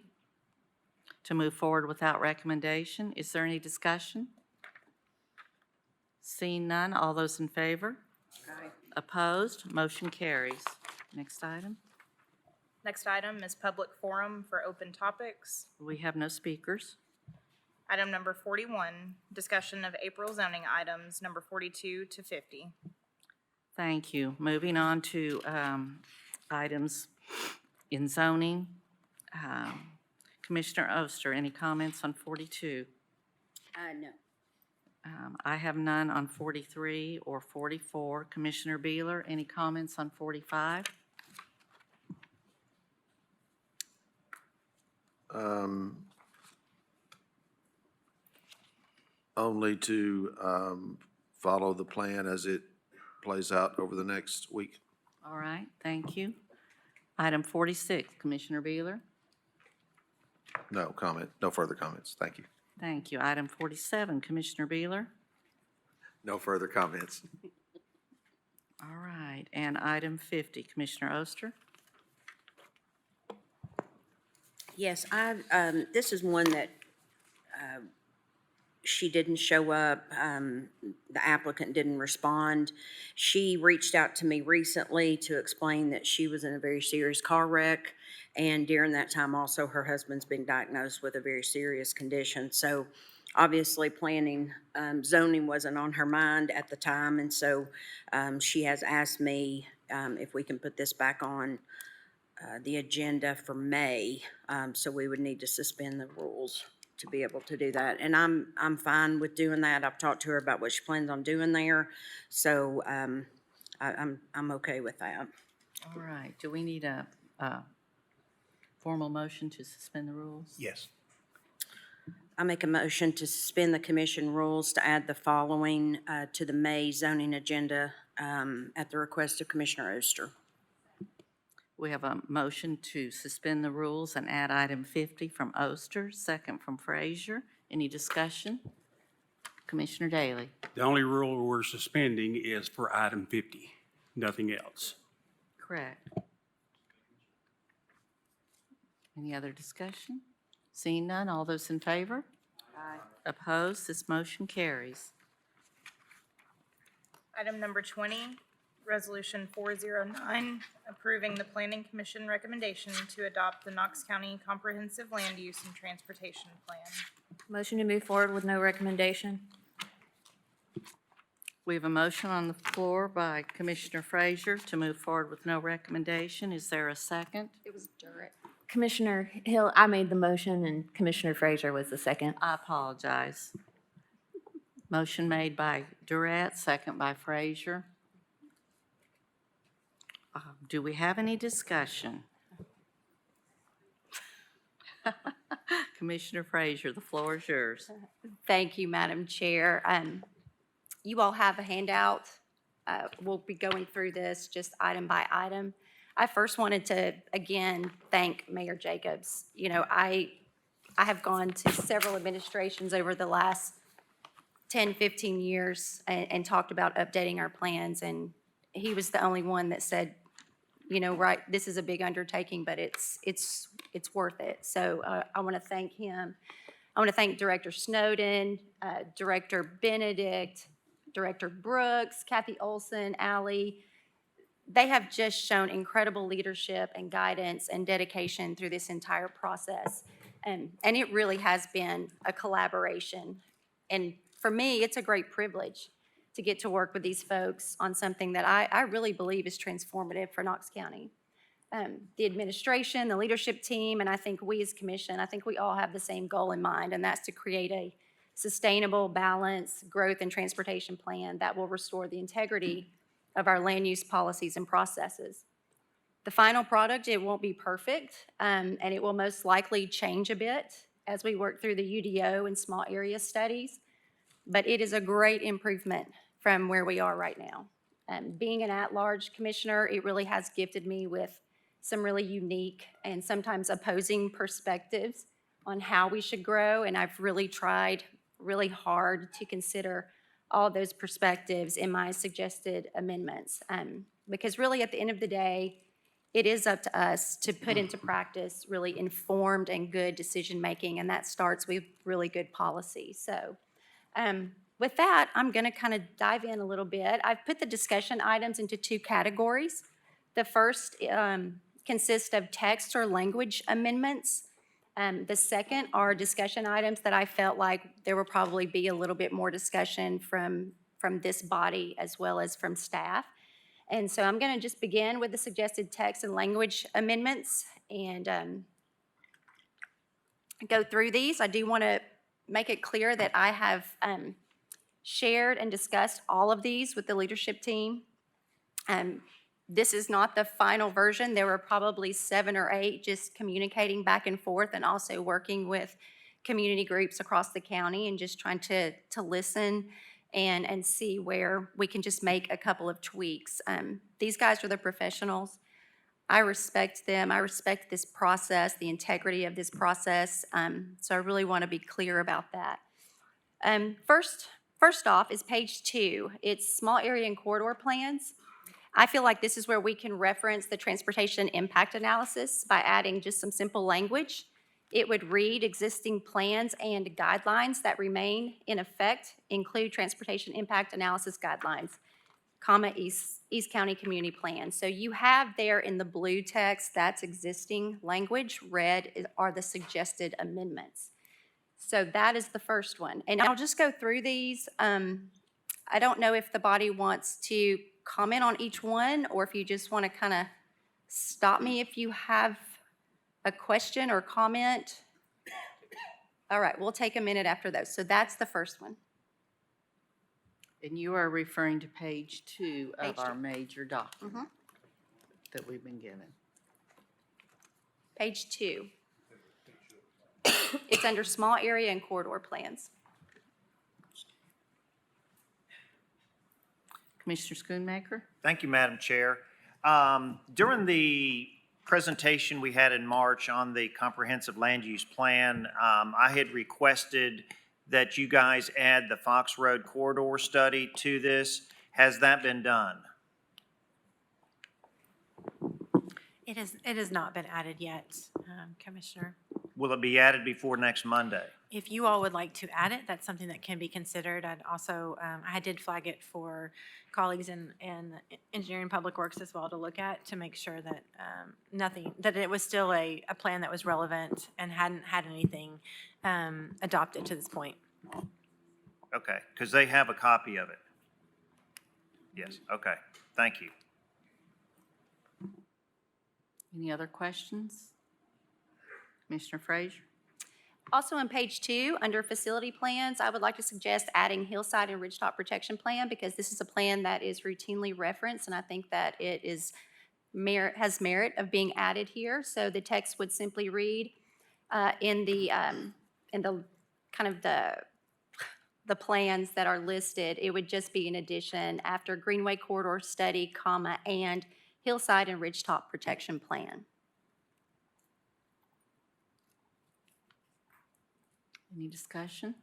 Speaker 1: To move forward without recommendation. Is there any discussion? Seeing none, all those in favor? Aye. Opposed? Motion carries. Next item.
Speaker 2: Next item is public forum for open topics.
Speaker 1: We have no speakers.
Speaker 2: Item number 41, discussion of April zoning items, number 42 to 50.
Speaker 1: Thank you. Moving on to items in zoning. Commissioner Oster, any comments on 42?
Speaker 12: No.
Speaker 1: I have none on 43 or 44. Commissioner Beeler, any comments on 45?
Speaker 3: Only to follow the plan as it plays out over the next week.
Speaker 1: All right, thank you. Item 46, Commissioner Beeler.
Speaker 3: No comment, no further comments. Thank you.
Speaker 1: Thank you. Item 47, Commissioner Beeler.
Speaker 3: No further comments.
Speaker 1: All right, and item 50, Commissioner Oster.
Speaker 13: Yes, this is one that she didn't show up, the applicant didn't respond. She reached out to me recently to explain that she was in a very serious car wreck, and during that time also her husband's been diagnosed with a very serious condition. So obviously planning, zoning wasn't on her mind at the time, and so she has asked me if we can put this back on the agenda for May, so we would need to suspend the rules to be able to do that. And I'm fine with doing that. I've talked to her about what she plans on doing there, so I'm okay with that.
Speaker 1: All right, do we need a formal motion to suspend the rules?
Speaker 8: Yes.
Speaker 13: I make a motion to suspend the commission rules to add the following to the May zoning agenda at the request of Commissioner Oster.
Speaker 1: We have a motion to suspend the rules and add item 50 from Oster, second from Frazier. Any discussion? Commissioner Daly.
Speaker 10: The only rule we're suspending is for item 50, nothing else.
Speaker 1: Correct. Any other discussion? Seeing none, all those in favor? Aye. Opposed? This motion carries.
Speaker 2: Item number 20, Resolution 409, approving the Planning Commission recommendation to adopt the Knox County Comprehensive Land Use and Transportation Plan.
Speaker 12: Motion to move forward with no recommendation.
Speaker 1: We have a motion on the floor by Commissioner Frazier to move forward with no recommendation. Is there a second?
Speaker 12: It was Durrett. Commissioner Hill, I made the motion and Commissioner Frazier was the second.
Speaker 1: I apologize. Motion made by Durrett, second by Frazier. Do we have any discussion? Commissioner Frazier, the floor is yours.
Speaker 14: Thank you, Madam Chair. You all have a handout. We'll be going through this just item by item. I first wanted to, again, thank Mayor Jacobs. You know, I have gone to several administrations over the last 10, 15 years and talked about updating our plans, and he was the only one that said, you know, right, this is a big undertaking, but it's worth it. So I want to thank him. I want to thank Director Snowden, Director Benedict, Director Brooks, Kathy Olson, Allie. they have just shown incredible leadership and guidance and dedication through this entire process. And it really has been a collaboration. And for me, it's a great privilege to get to work with these folks on something that I really believe is transformative for Knox County. The administration, the leadership team, and I think we as commission, I think we all have the same goal in mind, and that's to create a sustainable, balanced growth and transportation plan that will restore the integrity of our land use policies and processes. The final product, it won't be perfect, and it will most likely change a bit as we work through the UDO and small area studies, but it is a great improvement from where we are right now. Being an at-large commissioner, it really has gifted me with some really unique and sometimes opposing perspectives on how we should grow, and I've really tried really hard to consider all those perspectives in my suggested amendments. Because really, at the end of the day, it is up to us to put into practice really informed and good decision-making, and that starts with really good policy. So with that, I'm going to kind of dive in a little bit. I've put the discussion items into two categories. The first consists of text or language amendments. The second are discussion items that I felt like there will probably be a little bit more discussion from this body as well as from staff. And so I'm going to just begin with the suggested text and language amendments and go through these. I do want to make it clear that I have shared and discussed all of these with the leadership team. This is not the final version. There were probably 7 or 8 just communicating back and forth and also working with community groups across the county and just trying to listen and see where we can just make a couple of tweaks. These guys are the professionals. I respect them. I respect this process, the integrity of this process. So I really want to be clear about that. First off is page 2. It's small area and corridor plans. I feel like this is where we can reference the transportation impact analysis by adding just some simple language. It would read existing plans and guidelines that remain in effect include transportation impact analysis guidelines, comma, East County Community Plan. So you have there in the blue text, that's existing language. Red are the suggested amendments. So that is the first one. And I'll just go through these. I don't know if the body wants to comment on each one or if you just want to kind of stop me if you have a question or comment. All right, we'll take a minute after those. So that's the first one.
Speaker 1: And you are referring to page 2
Speaker 14: Page
Speaker 1: of our
Speaker 14: 2.
Speaker 1: major document that we've been given.
Speaker 14: Page 2. It's under small area and corridor plans.
Speaker 1: Commissioner Schoonmaker?
Speaker 8: Thank you, Madam Chair. During the presentation we had in March on the comprehensive land use plan, I had requested that you guys add the Fox Road corridor study to this. Has that been done?
Speaker 15: It has not been added yet, Commissioner.
Speaker 8: Will it be added before next Monday?
Speaker 15: If you all would like to add it, that's something that can be considered. I'd also, I did flag it for colleagues in engineering public works as well to look at to make sure that that it was still a plan that was relevant and hadn't had anything adopted to this point.
Speaker 8: Okay, because they have a copy of it. Yes, okay, thank you.
Speaker 1: Any other questions? Commissioner Frazier?
Speaker 14: Also on page 2, under facility plans, I would like to suggest adding hillside and ridgetop protection plan because this is a plan that is routinely referenced and I think that it is has merit of being added here. So the text would simply read in the kind of the plans that are listed, it would just be in addition after Greenway Corridor Study, comma, and hillside and ridgetop protection plan.
Speaker 1: Any discussion?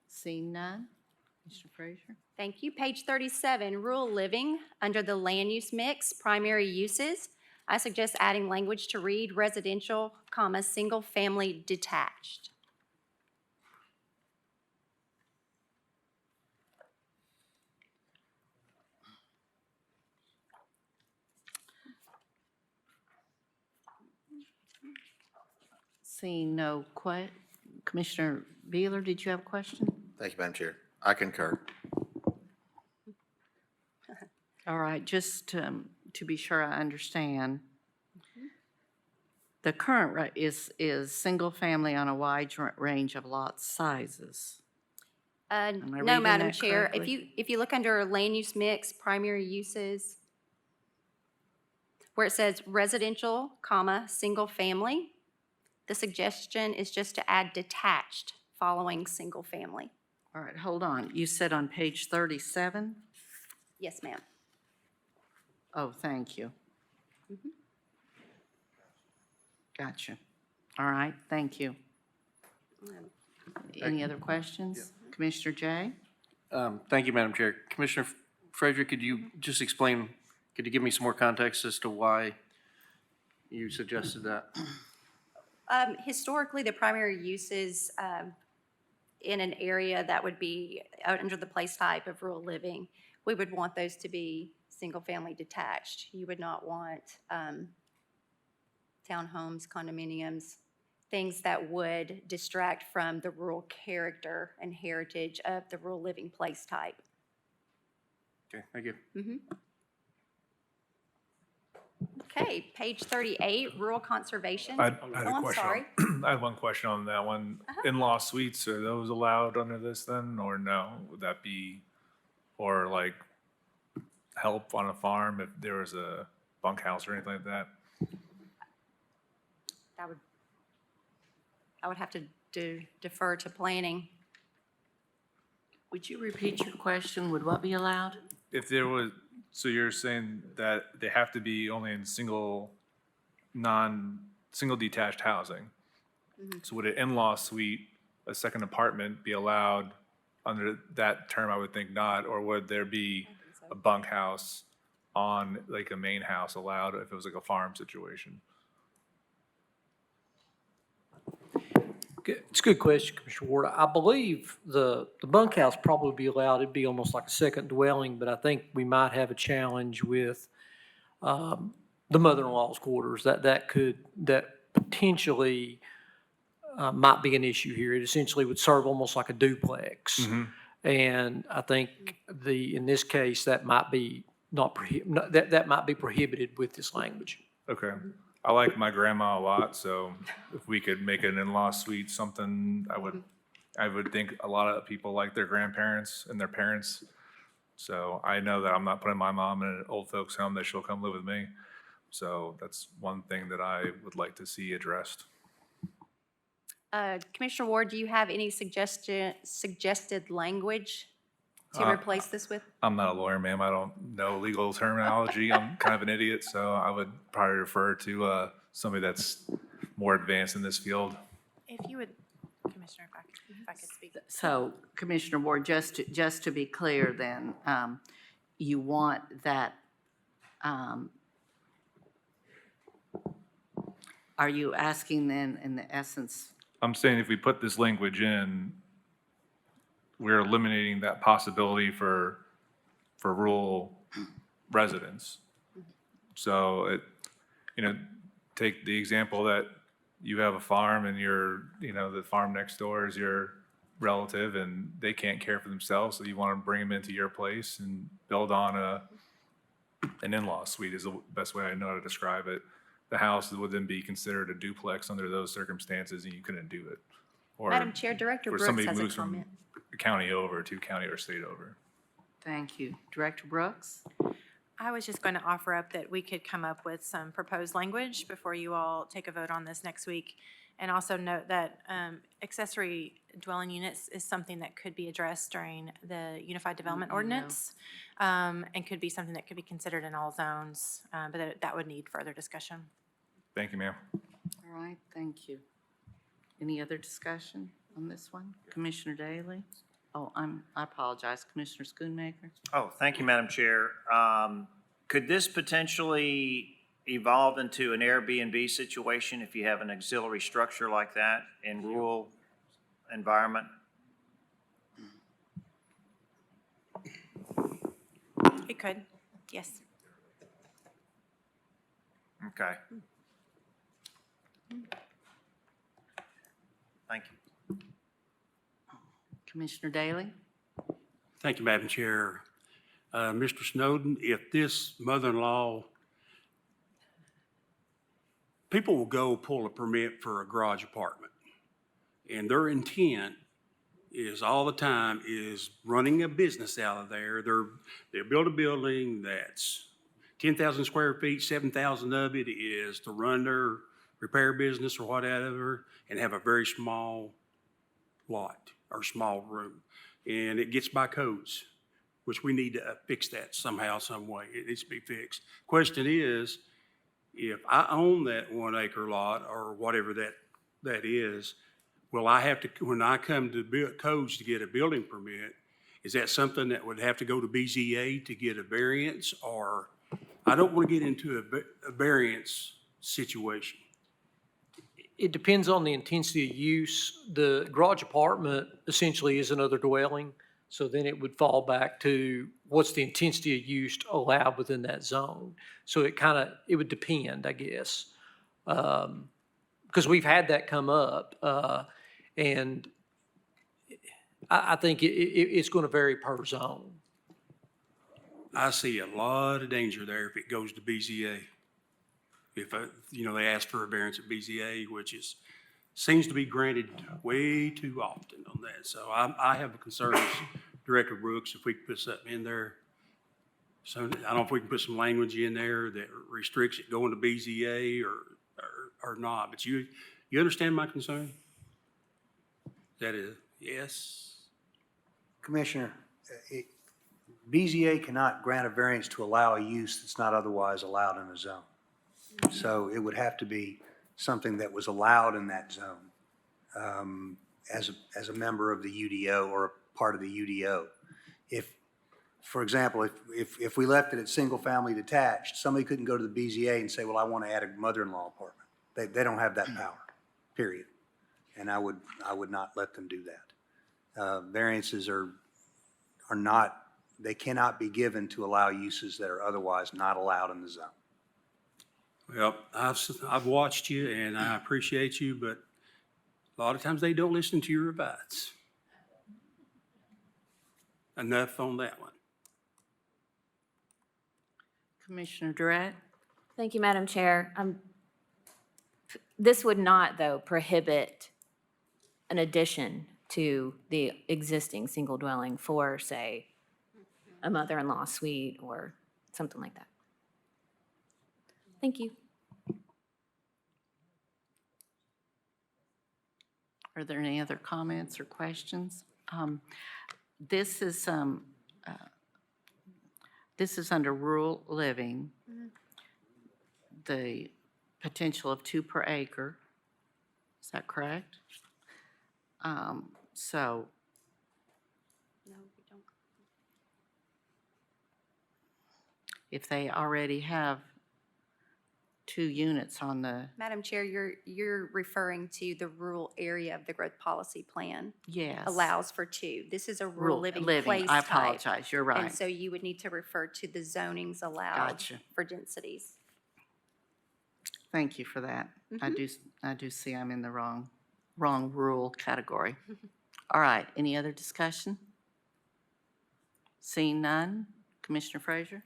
Speaker 1: Seeing none. Commissioner Frazier?
Speaker 14: Thank you. Page 37, rural living, under the land use mix, primary uses. I suggest adding language to read residential, comma, single family detached.
Speaker 1: Seeing no Commissioner Beeler, did you have a question?
Speaker 3: Thank you, Madam Chair. I concur.
Speaker 1: All right, just to be sure I understand, the current is single family on a wide range of lot sizes. Am I
Speaker 14: No,
Speaker 1: reading
Speaker 14: Madam
Speaker 1: that
Speaker 14: Chair,
Speaker 1: correctly?
Speaker 14: if you look under land use mix, primary uses, where it says residential, comma, single family, the suggestion is just to add detached following single family.
Speaker 1: All right, hold on. You said on page 37?
Speaker 14: Yes, ma'am.
Speaker 1: Oh, thank you. Gotcha. All right, thank you. Any other questions? Commissioner Jay?
Speaker 5: Thank you, Madam Chair. Commissioner Frederick, could you just explain, could you give me some more context as to why you suggested that?
Speaker 14: Historically, the primary uses in an area that would be under the place type of rural living, we would want those to be single-family detached. You would not want townhomes, condominiums, things that would distract from the rural character and heritage of the rural living place type.
Speaker 5: Okay, thank you.
Speaker 14: Okay, page 38, rural conservation.
Speaker 16: I had
Speaker 14: Oh,
Speaker 16: a
Speaker 14: I'm
Speaker 16: question.
Speaker 14: sorry.
Speaker 16: I had one question on that one.
Speaker 14: Uh-huh.
Speaker 16: In-law suites, are those allowed under this then, or no? Would that be, or like help on a farm if there was a bunkhouse or anything like that?
Speaker 14: I would have to defer to planning.
Speaker 1: Would you repeat your question? Would what be allowed?
Speaker 16: If there was, so you're saying that they have to be only in single detached housing? So would an in-law suite, a second apartment, be allowed under that term? I would think not. Or would there be a bunkhouse on like a main house allowed if it was like a farm situation?
Speaker 9: It's a good question, Commissioner Ward. I believe the bunkhouse probably would be allowed. It'd be almost like a second dwelling, but I think we might have a challenge with the mother-in-law's quarters. That potentially might be an issue here. It essentially would serve almost like a duplex. And I think in this case, that might be that might be prohibited with this language.
Speaker 16: Okay. I like my grandma a lot, so if we could make an in-law suite something, I would think a lot of people like their grandparents and their parents. So I know that I'm not putting my mom in an old folks home, that she'll come live with me. So that's one thing that I would like to see addressed.
Speaker 14: Commissioner Ward, do you have any suggested language to replace this with?
Speaker 16: I'm not a lawyer, ma'am. I don't know legal terminology. I'm kind of an idiot, so I would probably refer to somebody that's more advanced in this field.
Speaker 15: If you would, Commissioner, if I could speak.
Speaker 1: So Commissioner Ward, just to be clear then, you want that, are you asking then in the essence?
Speaker 16: I'm saying if we put this language in, we're eliminating that possibility for rural residents. So take the example that you have a farm and the farm next door is your relative and they can't care for themselves, so you want to bring them into your place and build on an in-law suite is the best way I know how to describe it. The house would then be considered a duplex under those circumstances and you couldn't do it. Or
Speaker 14: Madam Chair, Director
Speaker 1: Brooks
Speaker 14: has a
Speaker 1: comment.
Speaker 14: comment.
Speaker 16: somebody moves from a county over to county or state over.
Speaker 1: Thank you. Director Brooks?
Speaker 15: I was just going to offer up that we could come up with some proposed language before you all take a vote on this next week. And also note that accessory dwelling units is something that could be addressed during the Unified Development Ordinance, and could be something that could be considered in all zones, but that would need further discussion.
Speaker 16: Thank you, ma'am.
Speaker 1: All right, thank you. Any other discussion on this one? Commissioner Daly? Oh, I apologize, Commissioner Schoonmaker?
Speaker 8: Oh, thank you, Madam Chair. Could this potentially evolve into an Airbnb situation if you have an auxiliary structure like that in rural environment?
Speaker 15: It could, yes.
Speaker 8: Okay. Thank you.
Speaker 1: Commissioner Daly?
Speaker 10: Thank you, Madam Chair. Mr. Snowden, if this mother-in-law, people will go pull a permit for a garage apartment, and their intent is all the time is running a business out of there. They build a building that's 10,000 square feet, 7,000 of it is to run their repair business or whatever, and have a very small lot or small room. And it gets by codes, which we need to fix that somehow, some way. It needs to be fixed. Question is, if I own that 1 acre lot or whatever that is, will I have to, when I come to codes to get a building permit, is that something that would have to go to BZA to get a variance? Or I don't want to get into a variance situation.
Speaker 9: It depends on the intensity of use. The garage apartment essentially is another dwelling, so then it would fall back to what's the intensity of use allowed within that zone. So it would depend, I guess. Because we've had that come up, and I think it's going to vary per zone.
Speaker 10: I see a lot of danger there if it goes to BZA. If, they ask for a variance at BZA, which seems to be granted way too often on that. So I have concerns, Director Brooks, if we could put something in there. So I don't know if we can put some language in there that restricts it going to BZA or not. But you understand my concern? That is, yes?
Speaker 17: Commissioner, BZA cannot grant a variance to allow a use that's not otherwise allowed in a zone. So it would have to be something that was allowed in that zone as a member of the UDO or a part of the UDO. If, for example, if we left it at single-family detached, somebody couldn't go to the BZA and say, well, I want to add a mother-in-law apartment. They don't have that power, period. And I would not let them do that. Variances are not, they cannot be given to allow uses that are otherwise not allowed in the zone.
Speaker 10: Well, I've watched you and I appreciate you, but a lot of times they don't listen to your advice. Enough on that one.
Speaker 1: Commissioner Durrett?
Speaker 12: Thank you, Madam Chair. This would not, though, prohibit an addition to the existing single dwelling for, say, a mother-in-law suite or something like that. Thank you.
Speaker 1: Are there any other comments or questions? This is under rural living, the potential of 2 per acre. Is that correct? So
Speaker 14: No, we don't.
Speaker 1: if they already have 2 units on the,
Speaker 14: Madam Chair, you're referring to the rural area of the growth policy plan.
Speaker 1: yes.
Speaker 14: Allows for 2. This is a rural living place
Speaker 1: I
Speaker 14: type.
Speaker 1: apologize, you're right.
Speaker 14: And so you would need to refer to the zonings allowed
Speaker 1: Gotcha.
Speaker 14: for densities.
Speaker 1: Thank you for that.
Speaker 14: Mm-hmm.
Speaker 1: I do see I'm in the wrong rural category. All right, any other discussion? Seeing none, Commissioner Frazier?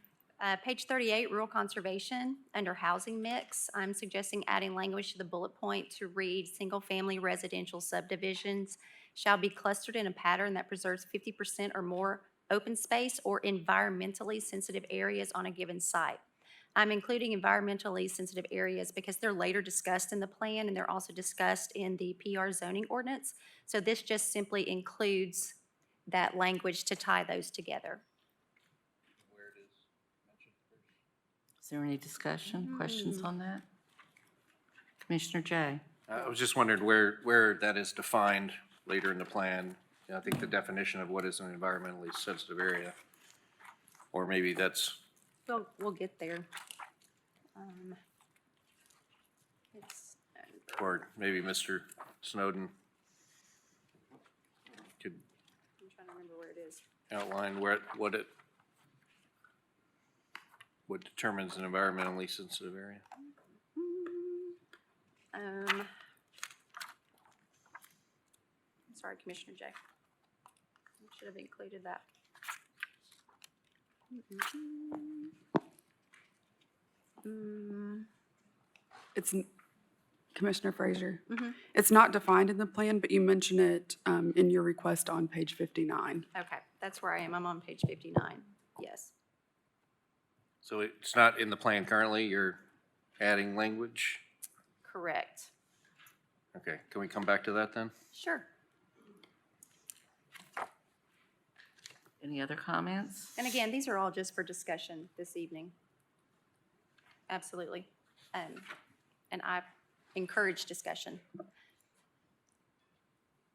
Speaker 14: Page 38, rural conservation, under housing mix, I'm suggesting adding language to the bullet point to read, single-family residential subdivisions shall be clustered in a pattern that preserves 50% or more open space or environmentally sensitive areas on a given site. I'm including environmentally sensitive areas because they're later discussed in the plan and they're also discussed in the PR zoning ordinance. So this just simply includes that language to tie those together.
Speaker 1: Is there any discussion, questions on that? Commissioner Jay?
Speaker 5: I was just wondering where that is defined later in the plan. I think the definition of what is an environmentally sensitive area, or maybe that's.
Speaker 14: We'll get there.
Speaker 5: Or maybe Mr. Snowden could
Speaker 14: I'm trying to remember where it is.
Speaker 5: outline what determines an environmentally sensitive area.
Speaker 14: sorry, Commissioner J. Should have included that.
Speaker 18: It's, Commissioner Frazier,
Speaker 14: Mhm.
Speaker 18: it's not defined in the plan, but you mention it in your request on page 59.
Speaker 14: Okay, that's where I am. I'm on page 59. Yes.
Speaker 5: So it's not in the plan currently, you're adding language?
Speaker 14: Correct.
Speaker 5: Okay, can we come back to that then?
Speaker 14: Sure.
Speaker 1: Any other comments?
Speaker 14: And again, these are all just for discussion this evening. Absolutely. And I encourage discussion.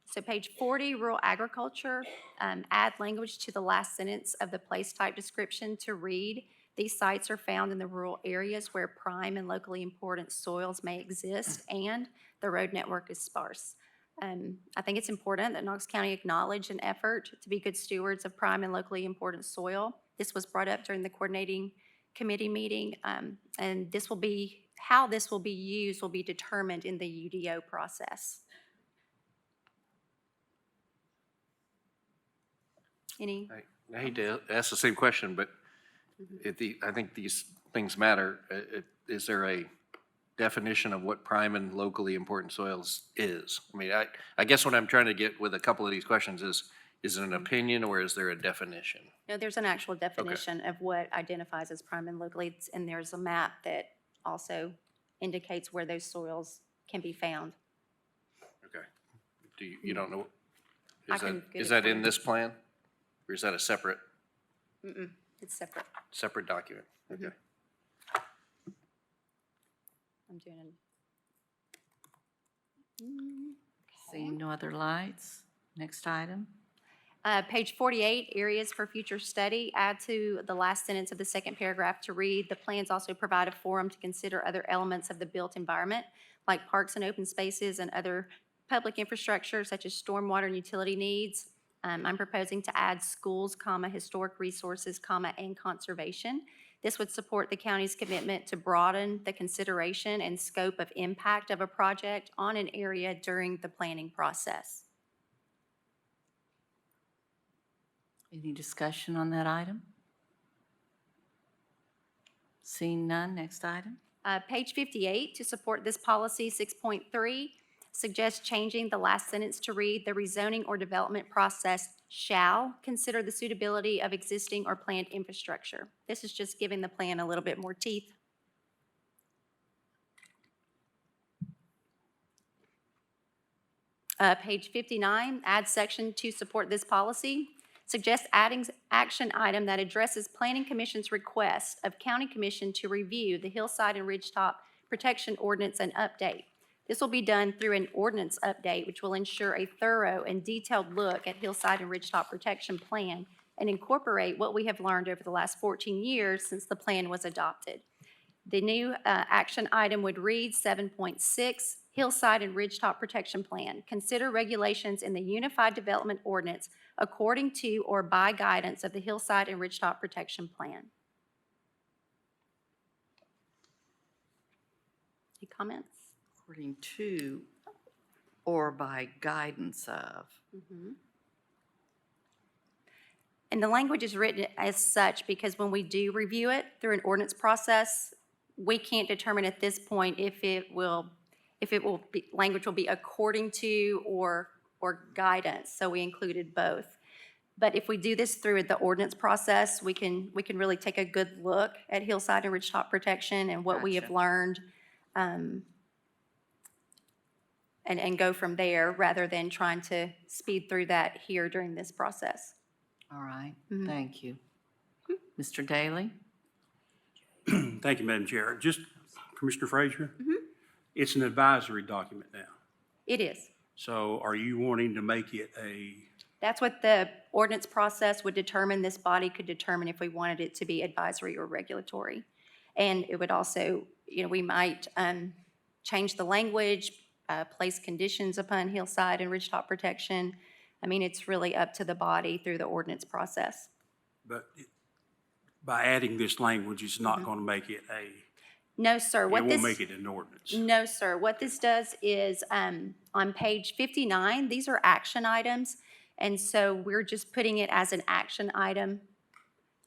Speaker 14: So page 40, rural agriculture, add language to the last sentence of the place type description to read, these sites are found in the rural areas where prime and locally important soils may exist and the road network is sparse. I think it's important that Knox County acknowledge an effort to be good stewards of prime and locally important soil. This was brought up during the coordinating committee meeting, and this will be, how this will be used will be determined in the UDO process. Any?
Speaker 5: I hate to ask the same question, but I think these things matter. Is there a definition of what prime and locally important soils is? I mean, I guess what I'm trying to get with a couple of these questions is it an opinion or is there a definition?
Speaker 14: No, there's an actual definition of what identifies as prime and locally, and there's a map that also indicates where those soils can be found.
Speaker 5: Okay. You don't know?
Speaker 14: I can get
Speaker 5: Is
Speaker 14: it
Speaker 5: that
Speaker 14: for
Speaker 5: in
Speaker 14: you.
Speaker 5: this plan? Or is that a separate
Speaker 14: It's separate.
Speaker 5: document? Okay.
Speaker 14: I'm doing
Speaker 1: Seeing no other lights. Next item.
Speaker 14: Page 48, areas for future study. Add to the last sentence of the second paragraph to read, the plans also provide a forum to consider other elements of the built environment, like parks and open spaces and other public infrastructure such as stormwater and utility needs. I'm proposing to add schools, historic resources, and conservation. This would support the county's commitment to broaden the consideration and scope of impact of a project on an area during the planning process.
Speaker 1: Any discussion on that item? Seeing none, next item.
Speaker 14: Page 58, to support this policy, 6.3, suggests changing the last sentence to read, the rezoning or development process shall consider the suitability of existing or planned infrastructure. This is just giving the plan a little bit more teeth. Page 59, add section to support this policy. Suggests adding action item that addresses Planning Commission's request of County Commission to review the hillside and ridgetop protection ordinance and update. This will be done through an ordinance update, which will ensure a thorough and detailed look at hillside and ridgetop protection plan and incorporate what we have learned over the last 14 years since the plan was adopted. The new action item would read 7.6, Hillside and Ridgetop Protection Plan. Consider regulations in the Unified Development Ordinance according to or by guidance of the Hillside and Ridgetop Protection Plan. Any comments?
Speaker 1: According to or by guidance of.
Speaker 14: And the language is written as such because when we do review it through an ordinance process, we can't determine at this point if language will be according to or guidance. So we included both. But if we do this through the ordinance process, we can really take a good look at hillside and ridgetop protection and what we have
Speaker 1: Gotcha.
Speaker 14: learned, and go from there rather than trying to speed through that here during this process.
Speaker 1: All right, thank you. Mr. Daly?
Speaker 10: Thank you, Madam Chair. Just, Commissioner Frazier, it's an advisory document now.
Speaker 14: It is.
Speaker 10: So are you wanting to make it
Speaker 14: That's what the ordinance process would determine. This body could determine if we wanted it to be advisory or regulatory. And it would also, we might change the language, place conditions upon hillside and ridgetop protection. I mean, it's really up to the body through the ordinance process.
Speaker 10: but by adding this language, it's not going to make it
Speaker 14: No, sir.
Speaker 10: It
Speaker 14: What
Speaker 10: won't
Speaker 14: this,
Speaker 10: make it an ordinance.
Speaker 14: no, sir. What this does is, on page 59, these are action items. And so we're just putting it as an action item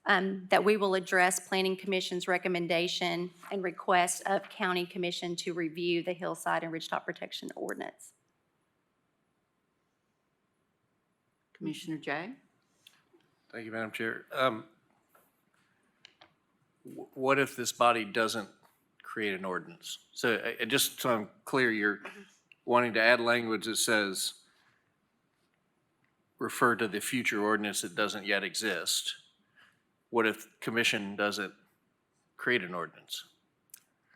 Speaker 14: that we will address Planning Commission's recommendation and request of County Commission to review the hillside and ridgetop protection ordinance.
Speaker 1: Commissioner Jay?
Speaker 5: Thank you, Madam Chair. What if this body doesn't create an ordinance? So just so I'm clear, you're wanting to add language that says refer to the future ordinance that doesn't yet exist. What if commission doesn't create an ordinance?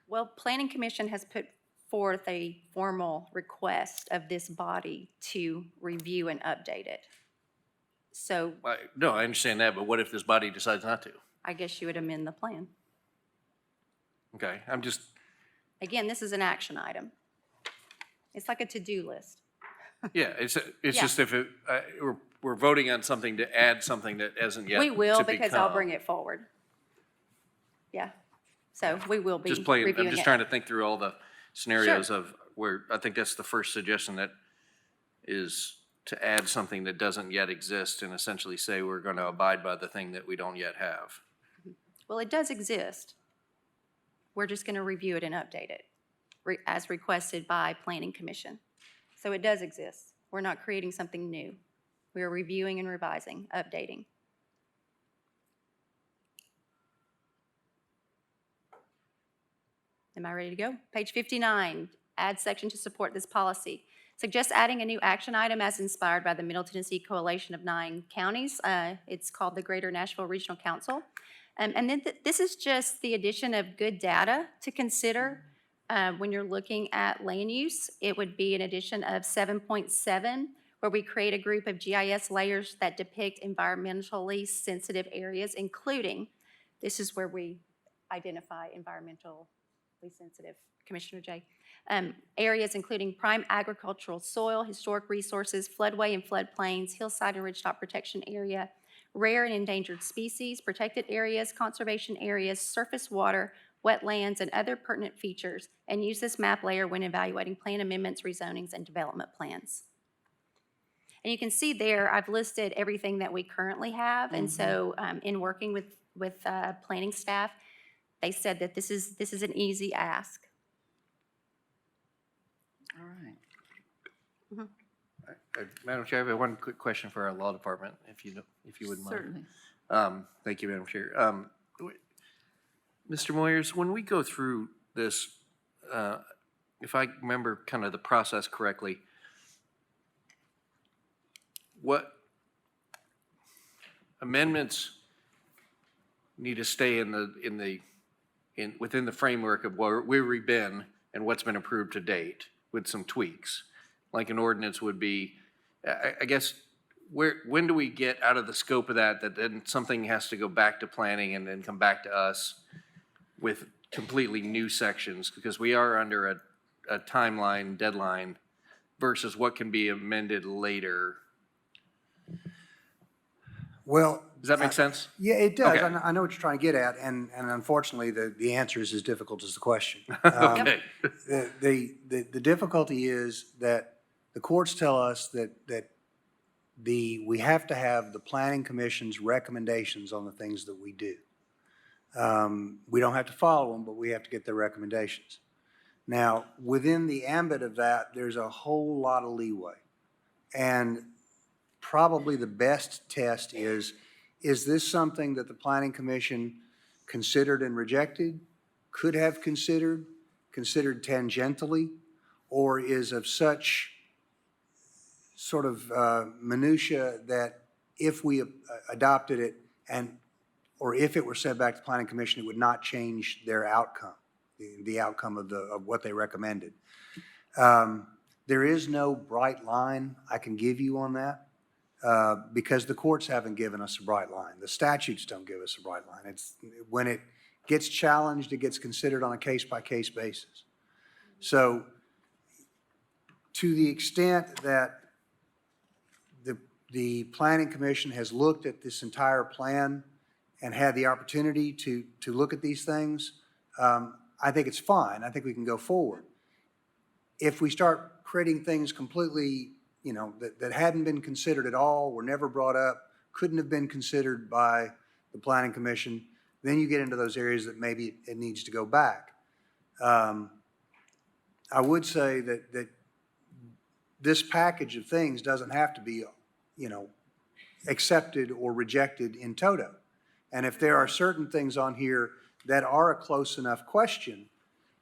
Speaker 14: Well, Planning Commission has put forth a formal request of this body to review and update it. So
Speaker 5: No, I understand that, but what if this body decides not to?
Speaker 14: I guess you would amend the plan.
Speaker 5: Okay, I'm just,
Speaker 14: Again, this is an action item. It's like a to-do list.
Speaker 5: yeah, it's
Speaker 14: Yeah.
Speaker 5: just if it, we're voting on something to add something that hasn't yet
Speaker 14: We will,
Speaker 5: to
Speaker 14: because I'll
Speaker 5: become.
Speaker 14: bring it forward. Yeah, so we will be
Speaker 5: Just playing, I'm
Speaker 14: reviewing
Speaker 5: just
Speaker 14: it.
Speaker 5: trying to think through all the scenarios of where, I think that's the first suggestion, that is to add something that doesn't yet exist and essentially say we're going to abide by the thing that we don't yet have.
Speaker 14: Well, it does exist. We're just going to review it and update it as requested by Planning Commission. So it does exist. We're not creating something new. We are reviewing and revising, updating. Am I ready to go? Page 59, add section to support this policy. Suggest adding a new action item as inspired by the Middle Tennessee Coalition of 9 counties. It's called the Greater Nashville Regional Council. And then this is just the addition of good data to consider when you're looking at land use. It would be an addition of 7.7, where we create a group of GIS layers that depict environmentally sensitive areas, including, this is where we identify environmentally sensitive, Commissioner Jay, areas including prime agricultural soil, historic resources, floodway and floodplains, hillside and ridgetop protection area, rare and endangered species, protected areas, conservation areas, surface water, wetlands, and other pertinent features, and use this map layer when evaluating plan amendments, rezonings, and development plans. And you can see there, I've listed everything that we currently have, and so in working with planning staff, they said that this is an easy ask.
Speaker 1: All right.
Speaker 5: Madam Chair, I have one quick question for our law department, if you wouldn't mind.
Speaker 1: Certainly.
Speaker 5: Thank you, Madam Chair. Mr. Moyers, when we go through this, if I remember kind of the process correctly, what amendments need to stay within the framework of where we've been and what's been approved to date with some tweaks? Like an ordinance would be, I guess, when do we get out of the scope of that then something has to go back to planning and then come back to us with completely new sections? Because we are under a timeline, deadline, versus what can be amended later.
Speaker 17: Well.
Speaker 5: Does that make sense?
Speaker 17: Yeah, it does.
Speaker 5: Okay.
Speaker 17: I know what you're trying to get at, and unfortunately, the answer is as difficult as the question.
Speaker 5: Okay.
Speaker 17: The difficulty is that the courts tell us that we have to have the Planning Commission's recommendations on the things that we do. We don't have to follow them, but we have to get their recommendations. Now, within the ambit of that, there's a whole lot of leeway. And probably the best test is this something that the Planning Commission considered and rejected, could have considered tangentially, or is of such sort of minutia that if we adopted it or if it were sent back to the Planning Commission, it would not change their outcome, the outcome of what they recommended. There is no bright line I can give you on that. Because the courts haven't given us a bright line. The statutes don't give us a bright line. It's when it gets challenged, it gets considered on a case-by-case basis. So to the extent that the Planning Commission has looked at this entire plan and had the opportunity to look at these things, I think it's fine. I think we can go forward. If we start creating things completely, that hadn't been considered at all, were never brought up, couldn't have been considered by the Planning Commission, then you get into those areas that maybe it needs to go back. I would say that this package of things doesn't have to be, accepted or rejected in toto. And if there are certain things on here that are a close enough question,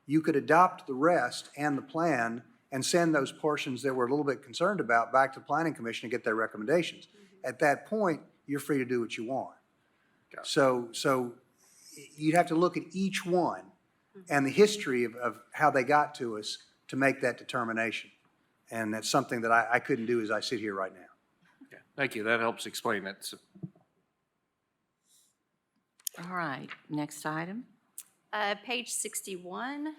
Speaker 17: you could adopt the rest and the plan and send those portions that we're a little bit concerned about back to the Planning Commission and get their recommendations. At that point, you're free to do what you want. So you'd have to look at each one and the history of how they got to us to make that determination. And that's something that I couldn't do as I sit here right now.
Speaker 5: Okay, thank you. That helps explain it.
Speaker 1: All right, next item.
Speaker 14: Page 61,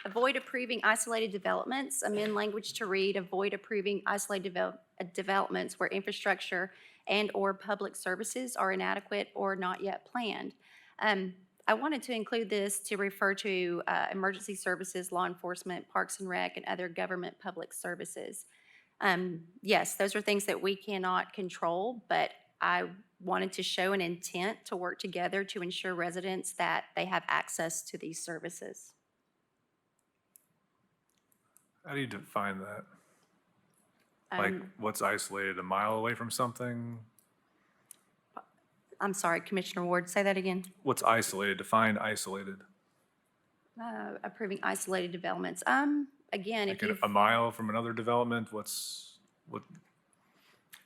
Speaker 14: avoid approving isolated developments. Amend language to read, avoid approving isolated developments where infrastructure and/or public services are inadequate or not yet planned. I wanted to include this to refer to emergency services, law enforcement, parks and rec, and other government public services. Yes, those are things that we cannot control, but I wanted to show an intent to work together to ensure residents that they have access to these services.
Speaker 16: How do you define that? Like, what's isolated, a mile away from something?
Speaker 14: I'm sorry, Commissioner Ward, say that again.
Speaker 16: What's isolated? Define isolated.
Speaker 14: Approving isolated developments. Again,
Speaker 16: Like
Speaker 14: if you
Speaker 16: a mile from another development, what?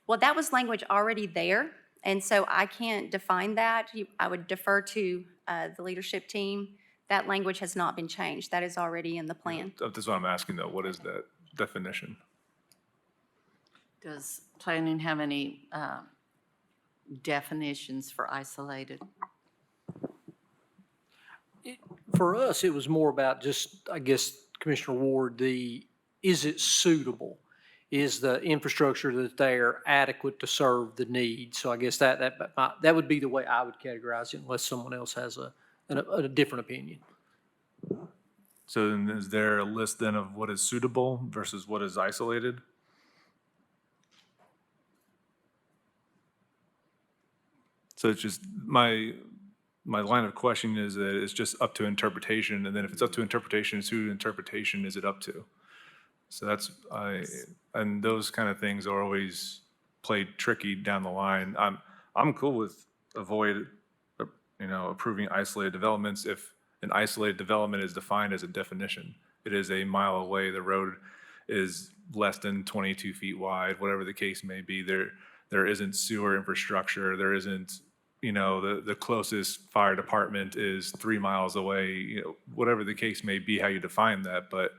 Speaker 14: well, that was language already there, and so I can't define that. I would defer to the leadership team. That language has not been changed. That is already in the plan.
Speaker 16: That's what I'm asking though. What is that definition?
Speaker 1: Does planning have any definitions for isolated?
Speaker 9: For us, it was more about just, I guess, Commissioner Ward, is it suitable? Is the infrastructure that's there adequate to serve the need? So I guess that would be the way I would categorize it, unless someone else has a different opinion.
Speaker 16: So then is there a list then of what is suitable versus what is isolated? So it's just my line of questioning is that it's just up to interpretation, and then if it's up to interpretation, it's whose interpretation is it up to? So and those kind of things are always played tricky down the line. I'm cool with approving isolated developments if an isolated development is defined as a definition. It is a mile away, the road is less than 22 feet wide, whatever the case may be. There isn't sewer infrastructure, there isn't, the closest fire department is 3 miles away, whatever the case may be, how you define that. But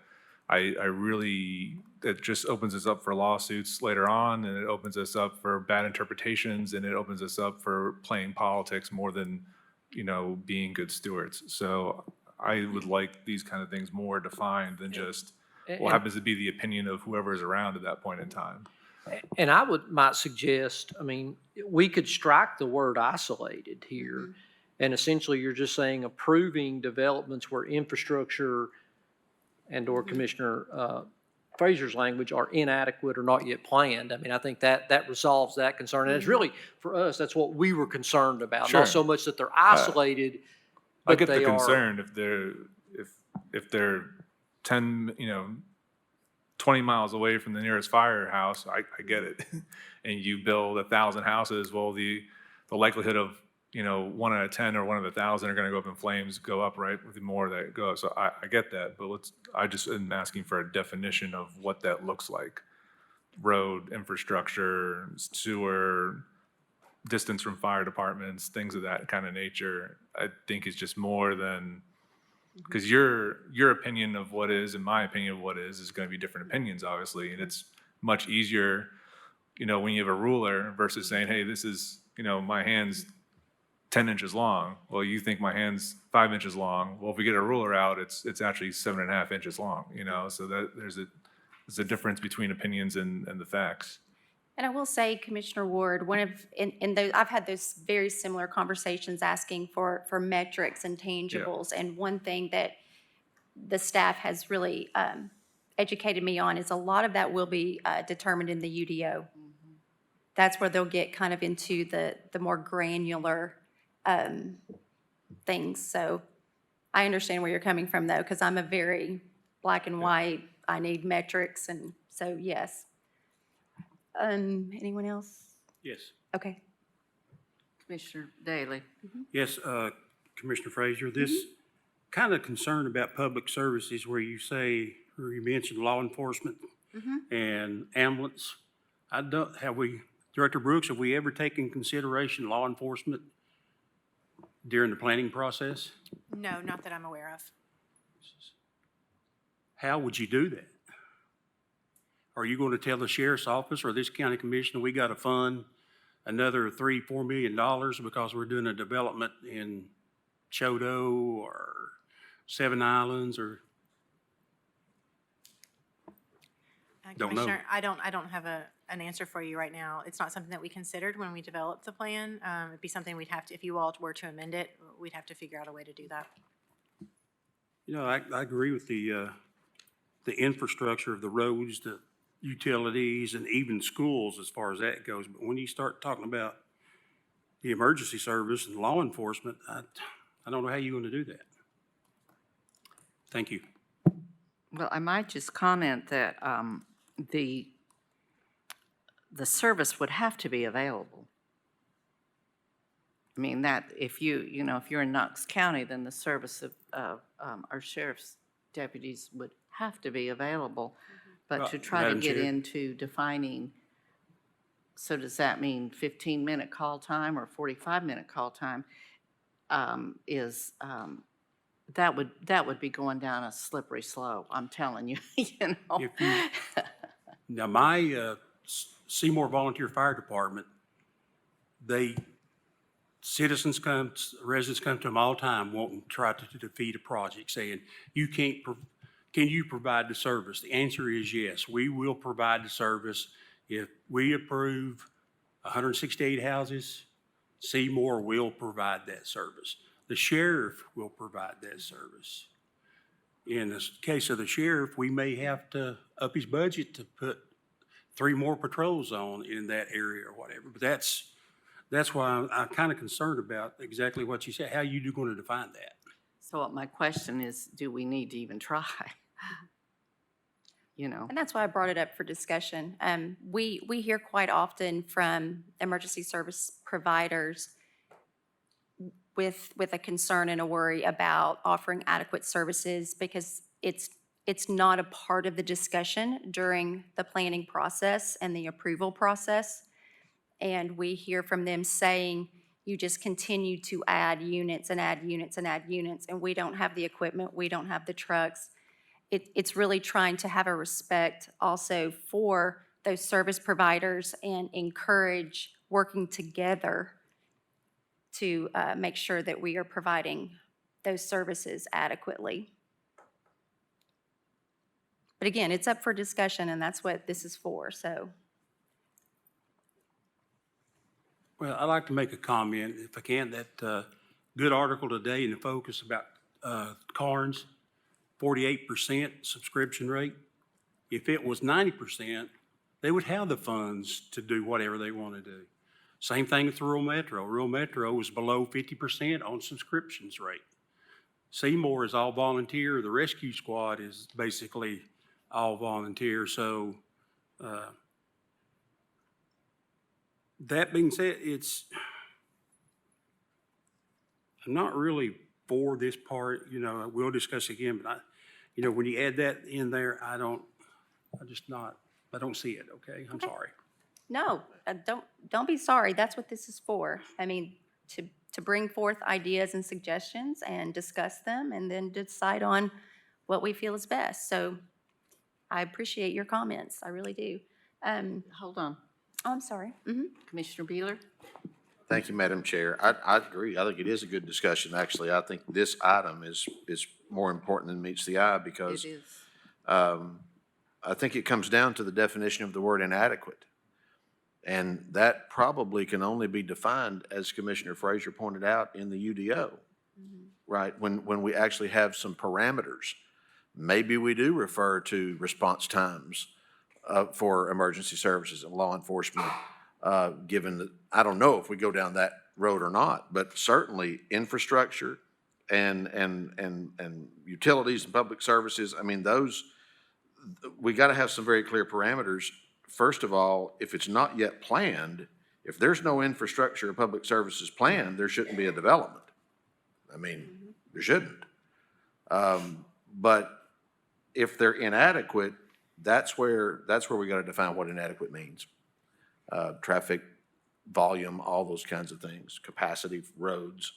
Speaker 16: it just opens us up for lawsuits later on, and it opens us up for bad interpretations, and it opens us up for playing politics more than, being good stewards. So I would like these kind of things more defined than just what happens to be the opinion of whoever's around at that point in time.
Speaker 9: And I might suggest, we could strike the word isolated here. And essentially you're just saying approving developments where infrastructure and/or Commissioner Fraser's language are inadequate or not yet planned. I think that resolves that concern. And it's really, for us, that's what we were concerned about.
Speaker 16: Sure.
Speaker 9: Not so much that they're isolated,
Speaker 16: I
Speaker 9: but
Speaker 16: get the
Speaker 9: they are.
Speaker 16: concern if they're 20 miles away from the nearest firehouse, I get it. And you build 1,000 houses, well, the likelihood of 1 out of 10 or 1 out of 1,000 are going to go up in flames, go up, right, with the more that go up. So I get that, but I just am asking for a definition of what that looks like. Road, infrastructure, sewer, distance from fire departments, things of that kind of nature, I think is just more than, because your opinion of what is and my opinion of what is going to be different opinions, obviously, and it's much easier, when you have a ruler versus saying, hey, this is, my hand's 10 inches long. Well, you think my hand's 5 inches long. Well, if we get a ruler out, it's actually 7.5 inches long, so that there's a difference between opinions and the facts.
Speaker 14: And I will say, Commissioner Ward, I've had those very similar conversations asking for metrics and tangibles. And one thing that the staff has really educated me on is a lot of that will be determined in the UDO. That's where they'll get kind of into the more granular things. So I understand where you're coming from, though, because I'm a very black and white, I need metrics, and so, yes. Anyone else?
Speaker 10: Yes.
Speaker 14: Okay.
Speaker 1: Commissioner Daly.
Speaker 10: Yes, Commissioner Frazier, this kind of concern about public services where you say, or you mentioned law enforcement and ambulance. Director Brooks, have we ever taken consideration law enforcement during the planning process?
Speaker 15: No, not that I'm aware of.
Speaker 10: How would you do that? Are you going to tell the sheriff's office or this county commissioner, we got to fund another $3-4 million because we're doing a development in Choteau or Seven Islands or? Don't know.
Speaker 15: Commissioner, I don't have an answer for you right now. It's not something that we considered when we developed the plan. It'd be something we'd have to, if you all were to amend it, we'd have to figure out a way to do that.
Speaker 10: You know, I agree with the infrastructure of the roads, the utilities, and even schools as far as that goes. But when you start talking about the emergency service and law enforcement, I don't know how you're going to do that. Thank you.
Speaker 1: Well, I might just comment that the service would have to be available. I mean, that if if you're in Knox County, then the service of our sheriff's deputies would have to be available. But to try to
Speaker 10: Madam
Speaker 1: get
Speaker 10: Chair.
Speaker 1: into defining, so does that mean 15-minute call time or 45-minute call time? That would be going down a slippery slope, I'm telling you, you know.
Speaker 10: Now, my Seymour Volunteer Fire Department, residents come to them all the time wanting to try to defeat a project, saying, can you provide the service? The answer is yes, we will provide the service. If we approve 168 houses, Seymour will provide that service. The sheriff will provide that service. In the case of the sheriff, we may have to up his budget to put 3 more patrols on in that area or whatever. But that's why I'm kind of concerned about exactly what you said. How are you going to define that?
Speaker 1: So my question is, do we need to even try? You know?
Speaker 14: And that's why I brought it up for discussion. We hear quite often from emergency service providers with a concern and a worry about offering adequate services because it's not a part of the discussion during the planning process and the approval process. And we hear from them saying, you just continue to add units and add units and add units, and we don't have the equipment, we don't have the trucks. It's really trying to have a respect also for those service providers and encourage working together to make sure that we are providing those services adequately. But again, it's up for discussion, and that's what this is for, so.
Speaker 10: Well, I'd like to make a comment, if I can, that good article today in the Focus about Carnes, 48% subscription rate. If it was 90%, they would have the funds to do whatever they want to do. Same thing with Rural Metro. Rural Metro was below 50% on subscriptions rate. Seymour is all volunteer. The rescue squad is basically all volunteer. So that being said, I'm not really for this part. You know, we'll discuss again, but when you add that in there, I don't see it, okay? I'm sorry.
Speaker 14: No, don't be sorry. That's what this is for. I mean, to bring forth ideas and suggestions and discuss them and then decide on what we feel is best. So I appreciate your comments. I really do.
Speaker 1: Hold on.
Speaker 14: Oh, I'm sorry.
Speaker 1: Commissioner Beeler?
Speaker 3: Thank you, Madam Chair. I agree. I think it is a good discussion, actually. I think this item is more important than meets the eye because
Speaker 1: It is.
Speaker 3: I think it comes down to the definition of the word inadequate. And that probably can only be defined, as Commissioner Frazier pointed out, in the UDO, right? When we actually have some parameters. maybe we do refer to response times for emergency services and law enforcement, given that, I don't know if we go down that road or not, but certainly infrastructure and utilities and public services, I mean, those, we got to have some very clear parameters. First of all, if it's not yet planned, if there's no infrastructure or public services planned, there shouldn't be a development. I mean, there shouldn't. But if they're inadequate, that's where we got to define what inadequate means. Traffic, volume, all those kinds of things, capacity, roads,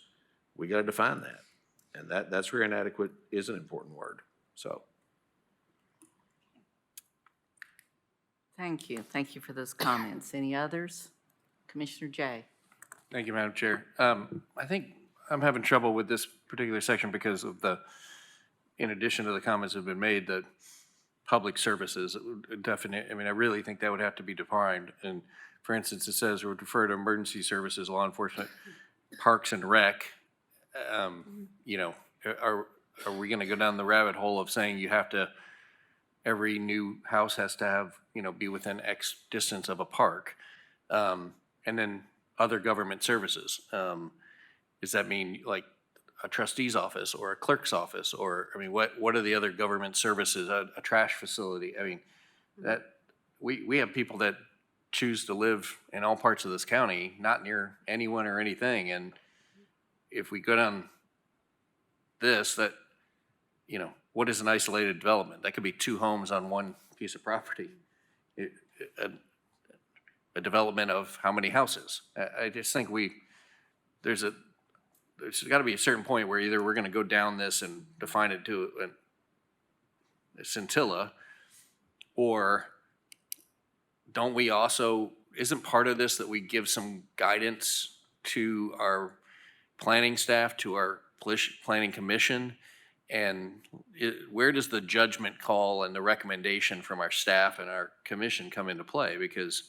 Speaker 3: we got to define that. And that's where inadequate is an important word, so.
Speaker 1: Thank you. Thank you for those comments. Any others? Commissioner Jay?
Speaker 5: Thank you, Madam Chair. I think I'm having trouble with this particular section because of in addition to the comments that have been made, the public services definite, I mean, I really think that would have to be defined. And for instance, it says we would refer to emergency services, law enforcement, parks and rec. You know, are we going to go down the rabbit hole of saying you have to, every new house has to have, you know, be within X distance of a park? And then other government services. Does that mean like a trustee's office or a clerk's office? Or, I mean, what are the other government services? A trash facility? I mean, that we have people that choose to live in all parts of this county, not near anyone or anything. And if we go down this, that, you know, what is an isolated development? That could be 2 homes on one piece of property. A development of how many houses? I just think there's got to be a certain point where either we're going to go down this and define it to a scintilla, or don't we also, isn't part of this that we give some guidance to our planning staff, to our planning commission? And where does the judgment call and the recommendation from our staff and our commission come into play? Because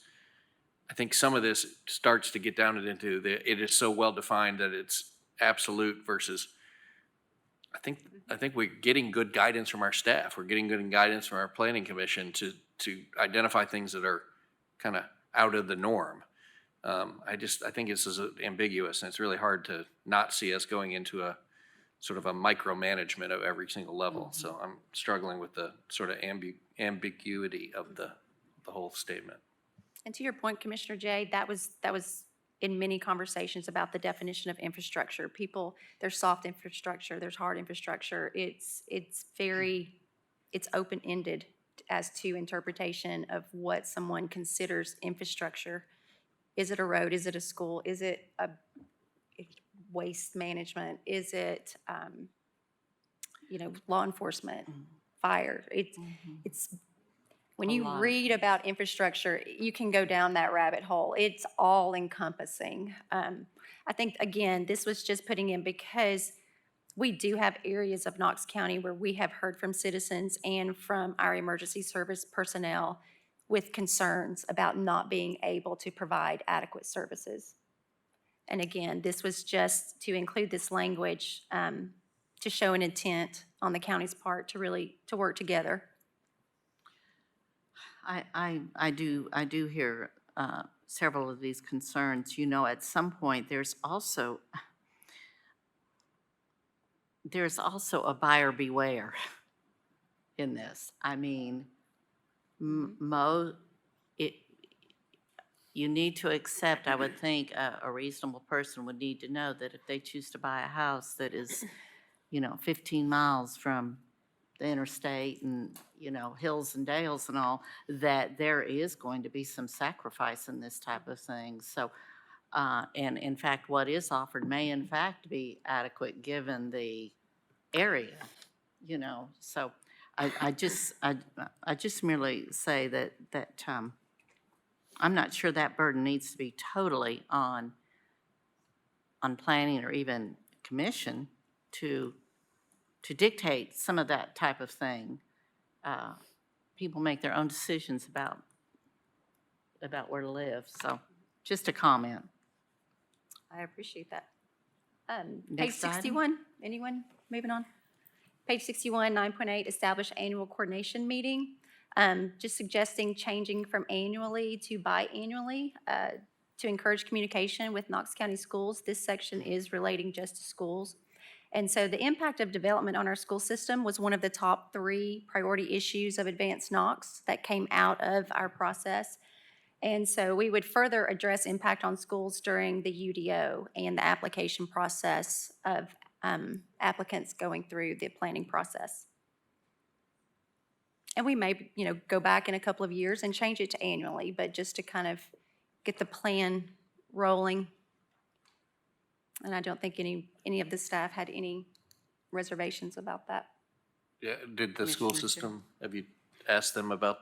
Speaker 5: I think some of this starts to get down into it is so well defined that it's absolute versus, I think we're getting good guidance from our staff. We're getting good guidance from our planning commission to identify things that are kind of out of the norm. I think this is ambiguous, and it's really hard to not see us going into a sort of a micromanagement of every single level. So I'm struggling with the sort of ambiguity of the whole statement.
Speaker 14: And to your point, Commissioner Jay, that was in many conversations about the definition of infrastructure. People, there's soft infrastructure, there's hard infrastructure. It's open-ended as to interpretation of what someone considers infrastructure. Is it a road? Is it a school? Is it a waste management? Is it, law enforcement, fire? It's when you read about infrastructure, you can go down that rabbit hole. It's all encompassing. I think, again, this was just putting in because we do have areas of Knox County where we have heard from citizens and from our emergency service personnel with concerns about not being able to provide adequate services. And again, this was just to include this language to show an intent on the county's part to work together.
Speaker 1: I do hear several of these concerns. You know, at some point, there's also a buyer beware in this. I mean, you need to accept, I would think, a reasonable person would need to know that if they choose to buy a house that is, 15 miles from the interstate and, hills and dales and all, that there is going to be some sacrifice in this type of thing. So, and in fact, what is offered may in fact be adequate given the area, So I just merely say that I'm not sure that burden needs to be totally on planning or even commission to dictate some of that type of thing. People make their own decisions about where to live. So just a comment.
Speaker 14: I appreciate that. Page
Speaker 1: Next item.
Speaker 14: 61, anyone moving on? Page 61, 9.8, establish annual coordination meeting. Just suggesting changing from annually to biannually to encourage communication with Knox County schools. This section is relating just to schools. And so the impact of development on our school system was one of the top 3 priority issues of Advanced Knox that came out of our process. And so we would further address impact on schools during the UDO and the application process of applicants going through the planning process. And we may, go back in a couple of years and change it to annually, but just to kind of get the plan rolling. And I don't think any of the staff had any reservations about that.
Speaker 5: Yeah, did the school
Speaker 1: Commissioner Chair.
Speaker 5: system, have you asked them about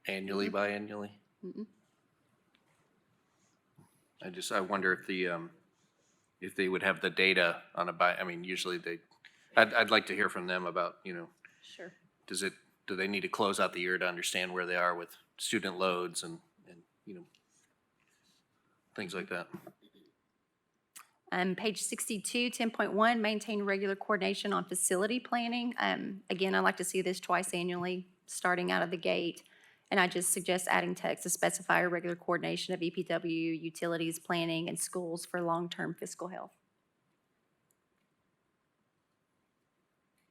Speaker 5: annually, biannually?
Speaker 14: Mm-mm.
Speaker 5: I wonder if they would have the data on usually I'd like to hear from them about,
Speaker 14: Sure.
Speaker 5: do they need to close out the year to understand where they are with student loads and things like that?
Speaker 14: Page 62, 10.1, maintain regular coordination on facility planning. Again, I like to see this twice annually, starting out of the gate. And I just suggest adding text to specify a regular coordination of EPW, utilities, planning, and schools for long-term fiscal health.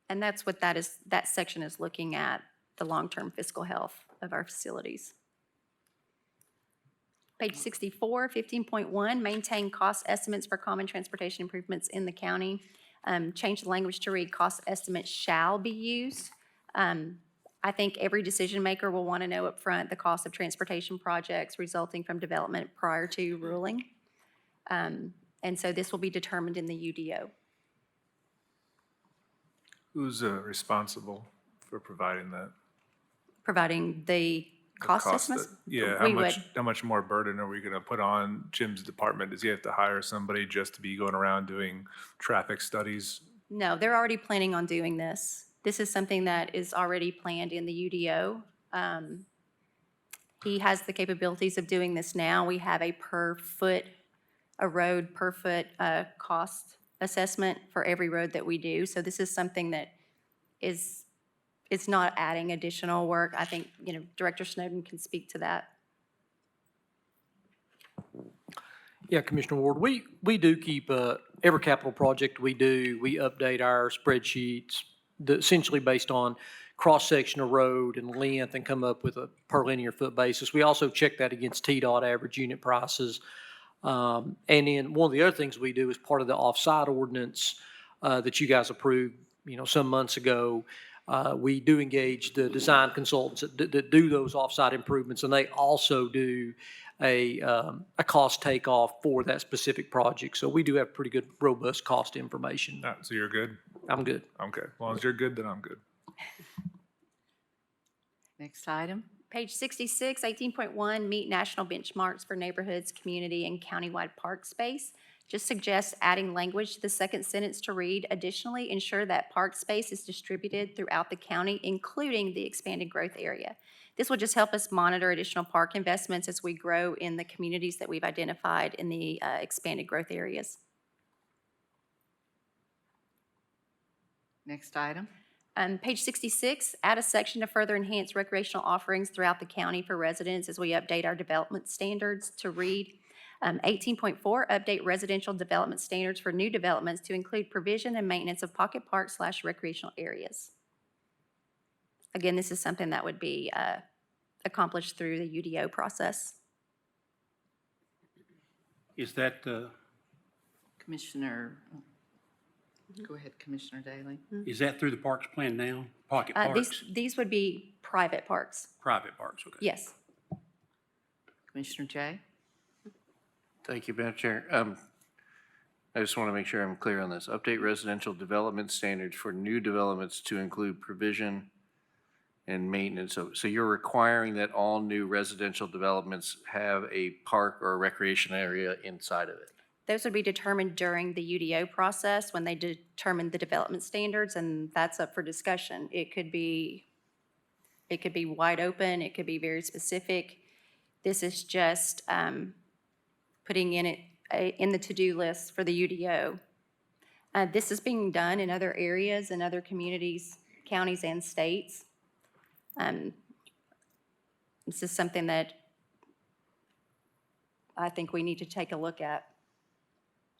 Speaker 14: And that's what that section is looking at, the long-term fiscal health of our facilities. Page 64, 15.1, maintain cost estimates for common transportation improvements in the county. Change the language to read cost estimates shall be used. I think every decision maker will want to know upfront the cost of transportation projects resulting from development prior to ruling. And so this will be determined in the UDO.
Speaker 16: Who's responsible for providing that?
Speaker 14: Providing the cost estimates?
Speaker 16: Yeah, how much more burden are we gonna put on Jim's department? Does he have to hire somebody just to be going around doing traffic studies?
Speaker 14: No, they're already planning on doing this. This is something that is already planned in the UDO. He has the capabilities of doing this now. We have a road per foot cost assessment for every road that we do. So this is something that it's not adding additional work. I think, Director Snowden can speak to that.
Speaker 9: Yeah, Commissioner Ward, we do keep, every capital project we do, we update our spreadsheets essentially based on cross-section of road and length and come up with a per linear foot basis. We also check that against TDOT average unit prices. And then one of the other things we do as part of the off-site ordinance that you guys approved, some months ago, we do engage the design consultants that do those off-site improvements, and they also do a cost takeoff for that specific project. So we do have pretty good, robust cost information.
Speaker 16: So you're good?
Speaker 9: I'm good.
Speaker 16: Okay, as long as you're good, then I'm good.
Speaker 1: Next item.
Speaker 14: Page 66, 18.1, meet national benchmarks for neighborhoods, community, and countywide park space. Just suggest adding language to the second sentence to read, additionally, ensure that park space is distributed throughout the county, including the expanded growth area. This will just help us monitor additional park investments as we grow in the communities that we've identified in the expanded growth areas.
Speaker 1: Next item.
Speaker 14: Page 66, add a section to further enhance recreational offerings throughout the county for residents as we update our development standards to read. 18.4, update residential development standards for new developments to include provision and maintenance of pocket parks / recreational areas. Again, this is something that would be accomplished through the UDO process.
Speaker 10: Is that,
Speaker 1: Commissioner, go ahead, Commissioner Daly.
Speaker 10: is that through the parks plan now? Pocket parks?
Speaker 14: These would be private parks.
Speaker 10: Private parks, okay.
Speaker 14: Yes.
Speaker 1: Commissioner Jay?
Speaker 5: Thank you, Madam Chair. I just want to make sure I'm clear on this. Update residential development standards for new developments to include provision and maintenance. So you're requiring that all new residential developments have a park or a recreation area inside of it?
Speaker 14: Those would be determined during the UDO process when they determine the development standards, and that's up for discussion. It could be wide open, it could be very specific. This is just putting in the to-do list for the UDO. This is being done in other areas, in other communities, counties, and states. This is something that I think we need to take a look at.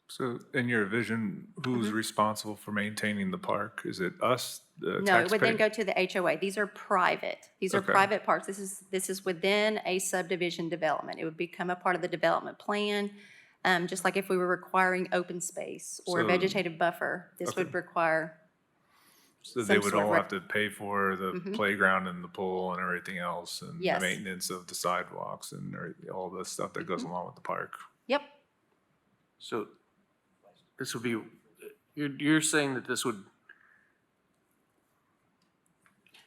Speaker 16: So in your vision, who's responsible for maintaining the park? Is it us, the
Speaker 14: No, it would then
Speaker 16: taxpayer?
Speaker 14: go to the HOA. These are private. These are
Speaker 16: Okay.
Speaker 14: private parks. This is within a subdivision development. It would become a part of the development plan, just like if we were requiring open space or a
Speaker 16: So-
Speaker 14: vegetative buffer. This
Speaker 16: Okay.
Speaker 14: would require,
Speaker 16: So they
Speaker 14: some
Speaker 16: would
Speaker 14: sort of
Speaker 16: all
Speaker 14: rec-
Speaker 16: have to pay for the playground and the pool and everything else, and the
Speaker 14: Yes.
Speaker 16: maintenance of the sidewalks and all the stuff that goes along with the park.
Speaker 14: yep,
Speaker 5: So this would be, you're saying that this would,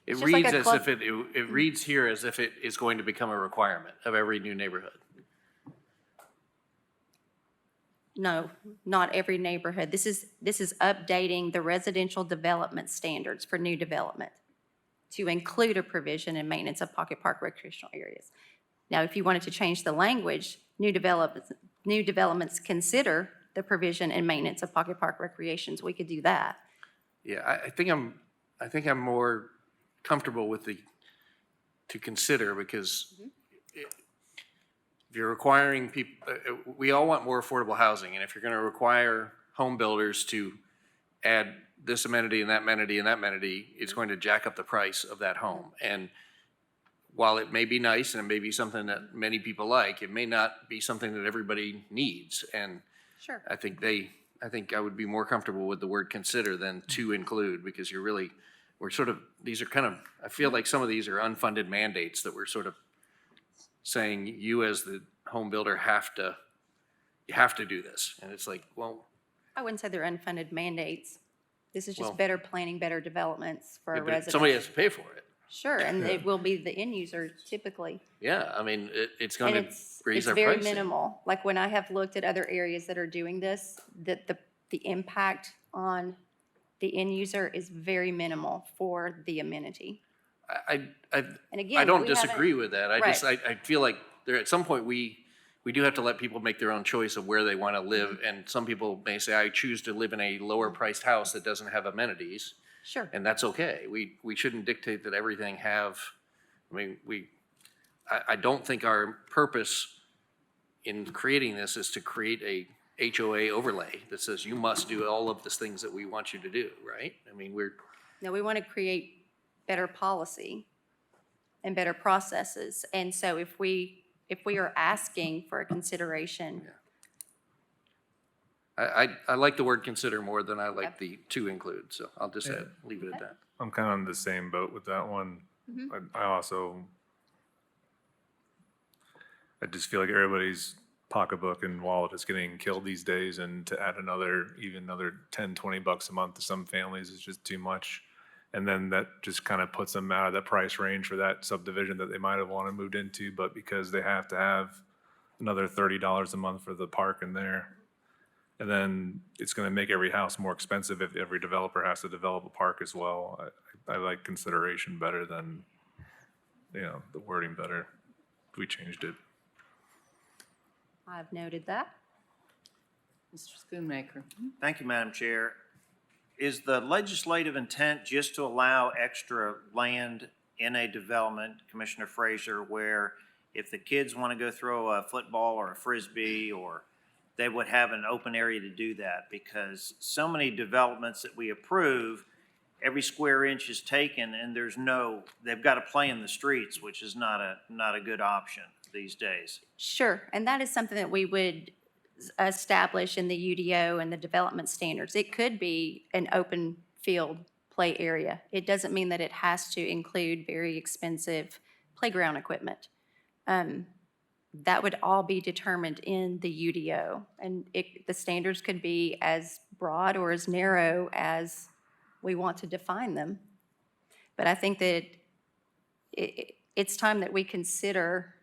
Speaker 5: it
Speaker 14: It's just like
Speaker 5: reads
Speaker 14: a
Speaker 5: as
Speaker 14: club-
Speaker 5: if it reads here as if it is going to become a requirement of every new neighborhood.
Speaker 14: no, not every neighborhood. This is updating the residential development standards for new development to include a provision and maintenance of pocket park recreational areas. Now, if you wanted to change the language, new developments consider the provision and maintenance of pocket park recreations, we could do that.
Speaker 5: Yeah, I think I'm more comfortable with to consider, because if you're requiring people, we all want more affordable housing, and if you're gonna require home builders to add this amenity and that amenity and that amenity, it's going to jack up the price of that home. And while it may be nice and it may be something that many people like, it may not be something that everybody needs. And
Speaker 14: Sure.
Speaker 5: I think I would be more comfortable with the word consider than to include, because these are kind of, I feel like some of these are unfunded mandates that we're sort of saying, you as the home builder you have to do this. And it's like, well,
Speaker 14: I wouldn't say they're unfunded mandates. This is just
Speaker 5: Well-
Speaker 14: better planning, better developments for
Speaker 5: yeah,
Speaker 14: our
Speaker 5: but
Speaker 14: residents.
Speaker 5: somebody has to pay for it.
Speaker 14: Sure, and it will be the end user typically.
Speaker 5: Yeah, I mean, it's
Speaker 14: And
Speaker 5: going to raise our
Speaker 14: it's very
Speaker 5: pricing.
Speaker 14: minimal. Like when I have looked at other areas that are doing this, that the impact on the end user is very minimal for the amenity.
Speaker 5: And
Speaker 14: again,
Speaker 5: I don't
Speaker 14: we haven't-
Speaker 5: disagree with that. I just,
Speaker 14: Right.
Speaker 5: I feel like at some point, we do have to let people make their own choice of where they want to live.
Speaker 14: Mm-hmm.
Speaker 5: And some people may say, I choose to live in a lower priced house that doesn't have amenities.
Speaker 14: Sure.
Speaker 5: And that's okay. We shouldn't dictate that everything I don't think our purpose in creating this is to create a HOA overlay that says you must do all of the things that we want you to do, right? I mean,
Speaker 14: No, we want to create better policy and better processes. And so if we are asking for a consideration,
Speaker 5: I like the word consider more than I like the to include, so I'll just leave it at that.
Speaker 16: I'm kind of on the same boat with that one. I just feel like everybody's pocketbook and wallet is getting killed these days, and to add even another 10, 20 bucks a month to some families is just too much. And then that just kind of puts them out of that price range for that subdivision that they might have wanted moved into, but because they have to have another $30 a month for the park in there. And then it's gonna make every house more expensive if every developer has to develop a park as well. I like consideration better than, the wording better. We changed it.
Speaker 14: I've noted that.
Speaker 1: Mr. Schoonmaker.
Speaker 8: Thank you, Madam Chair. Is the legislative intent just to allow extra land in a development, Commissioner Frazier, where if the kids want to go throw a football or a frisbee, or they would have an open area to do that? Because so many developments that we approve, every square inch is taken and they've got to play in the streets, which is not a good option these days.
Speaker 14: Sure, and that is something that we would establish in the UDO and the development standards. It could be an open field play area. It doesn't mean that it has to include very expensive playground equipment. That would all be determined in the UDO, and the standards could be as broad or as narrow as we want to define them. But I think that it's time that we consider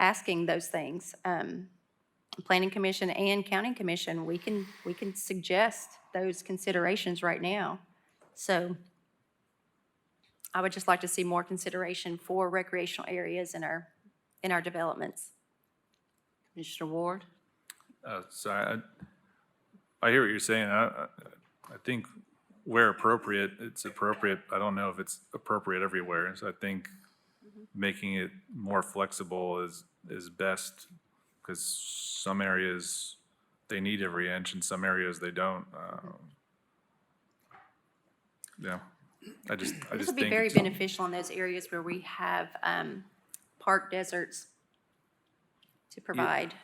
Speaker 14: asking those things. Planning Commission and County Commission, we can suggest those considerations right now. So I would just like to see more consideration for recreational areas in our developments.
Speaker 1: Commissioner Ward?
Speaker 16: So I hear what you're saying. I think where appropriate, it's appropriate. I don't know if it's appropriate everywhere. So I think making it more flexible is best, because some areas, they need every inch, and some areas they don't. Yeah, I just
Speaker 14: This would be
Speaker 16: think
Speaker 14: very
Speaker 16: it's-
Speaker 14: beneficial in those areas where we have park deserts to provide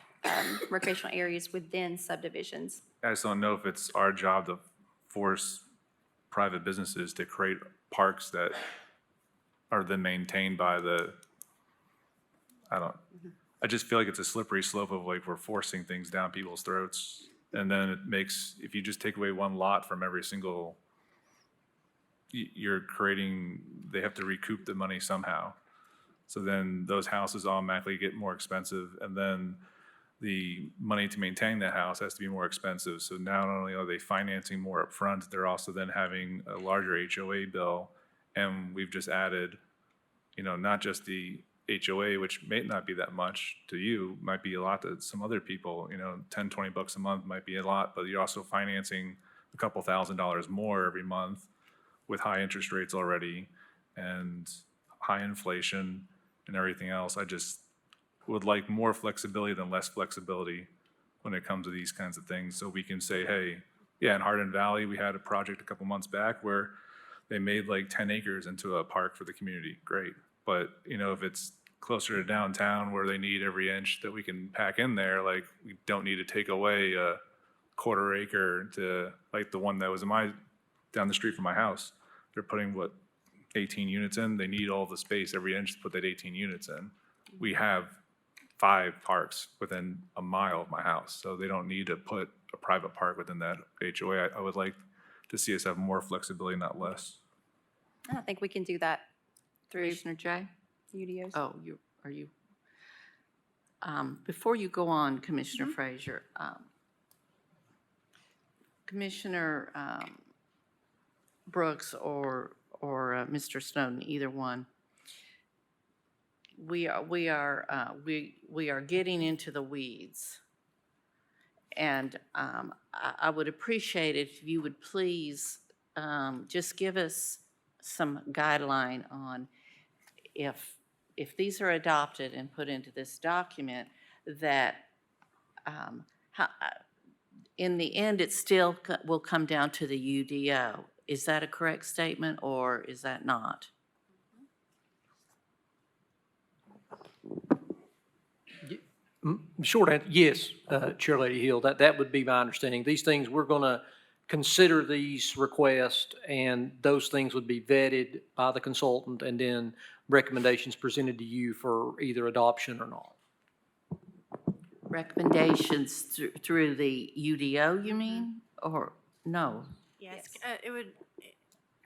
Speaker 14: recreational areas within subdivisions.
Speaker 16: I just don't know if it's our job to force private businesses to create parks that are then maintained by I just feel like it's a slippery slope of like we're forcing things down people's throats. And then it makes, if you just take away one lot from every single, you're creating, they have to recoup the money somehow. So then those houses automatically get more expensive, and then the money to maintain that house has to be more expensive. So not only are they financing more upfront, they're also then having a larger HOA bill. And we've just added, not just the HOA, which may not be that much to you, might be a lot to some other people, 10, 20 bucks a month might be a lot, but you're also financing a couple $1,000s more every month with high interest rates already and high inflation and everything else. I just would like more flexibility than less flexibility when it comes to these kinds of things. So we can say, hey, yeah, in Hardin Valley, we had a project a couple months back where they made like 10 acres into a park for the community. Great. But, if it's closer to downtown where they need every inch that we can pack in there, like we don't need to take away a quarter acre to like the one that was down the street from my house. They're putting 18 units in. They need all the space, every inch to put that 18 units in. We have 5 parks within a mile of my house, so they don't need to put a private park within that HOA. I would like to see us have more flexibility, not less.
Speaker 14: I think we can do that through
Speaker 1: Commissioner Jay?
Speaker 14: UDOs.
Speaker 1: Oh, are you? Before you go on, Commissioner Frazier, Commissioner Brooks or Mr. Snowden, either one, we are getting into the weeds. And I would appreciate it if you would please just give us some guideline on if these are adopted and put into this document, that in the end, it still will come down to the UDO. Is that a correct statement, or is that not?
Speaker 9: Short answer, yes, Chair Lady Hill, that would be my understanding. These things, we're going to consider these requests, and those things would be vetted by the consultant, and then recommendations presented to you for either adoption or not.
Speaker 1: Recommendations through the UDO, you mean, or no?
Speaker 15: Yes, it would,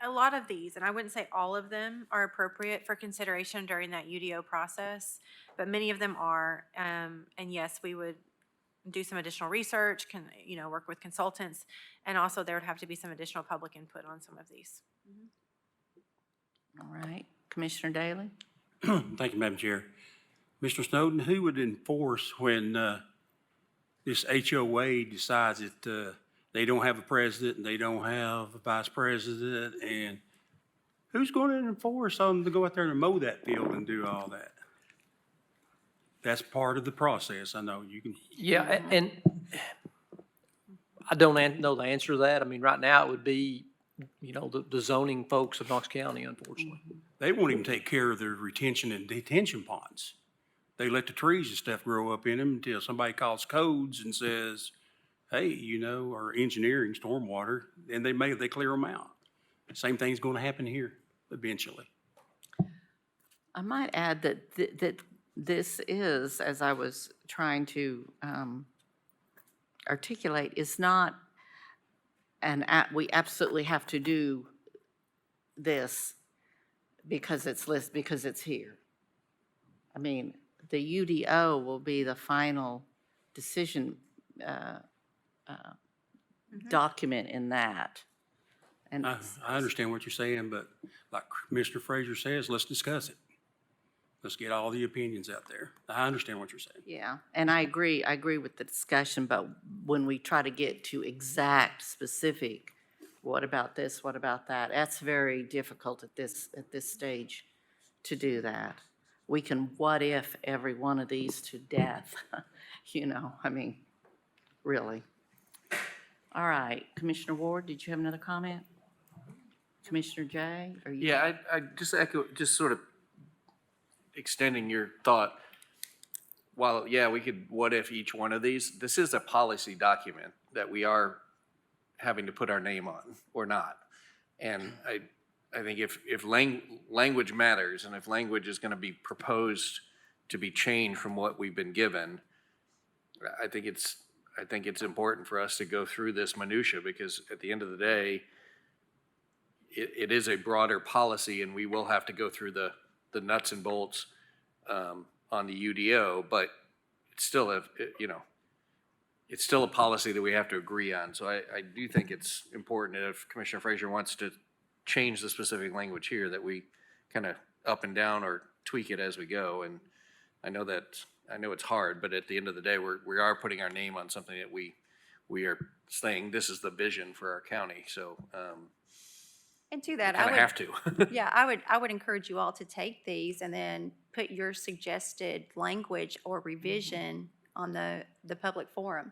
Speaker 15: a lot of these, and I wouldn't say all of them are appropriate for consideration during that UDO process, but many of them are. And yes, we would do some additional research, work with consultants, and also there would have to be some additional public input on some of these.
Speaker 1: All right, Commissioner Daly?
Speaker 10: Thank you, Madam Chair. Mr. Snowden, who would enforce when this HOA decides that they don't have a president and they don't have a vice president, and who's going to enforce on them to go out there and mow that field and do all that? That's part of the process. I know you can.
Speaker 9: Yeah, and I don't know the answer to that. I mean, right now it would be, the zoning folks of Knox County, unfortunately.
Speaker 10: They won't even take care of their retention and detention ponds. They let the trees and stuff grow up in them until somebody calls codes and says, hey, or engineering, stormwater, and they clear them out. Same thing's going to happen here eventually.
Speaker 1: I might add that this is, as I was trying to articulate, is not we absolutely have to do this because it's here. I mean, the UDO will be the final decision document in that. And
Speaker 10: I understand what you're saying, but like Mr. Frazier says, let's discuss it. Let's get all the opinions out there. I understand what you're saying.
Speaker 1: Yeah, and I agree with the discussion, but when we try to get to exact, specific, what about this, what about that, that's very difficult at this stage to do that. We can what if every one of these to death, I mean, really. All right, Commissioner Ward, did you have another comment? Commissioner Jay, are you?
Speaker 5: Yeah, I just echo, just sort of extending your thought. While, yeah, we could what if each one of these, this is a policy document that we are having to put our name on or not. And I think if language matters, and if language is going to be proposed to be changed from what we've been given, I think it's important for us to go through this minutia, because at the end of the day, it is a broader policy, and we will have to go through the nuts and bolts on the UDO, but it's still it's still a policy that we have to agree on. So I do think it's important that if Commissioner Frazier wants to change the specific language here, that we kind of up and down or tweak it as we go. And I know it's hard, but at the end of the day, we are putting our name on something that we are saying this is the vision for our county. So
Speaker 14: And to that,
Speaker 5: kind of have to.
Speaker 14: yeah, I would encourage you all to take these and then put your suggested language or revision on the public forum.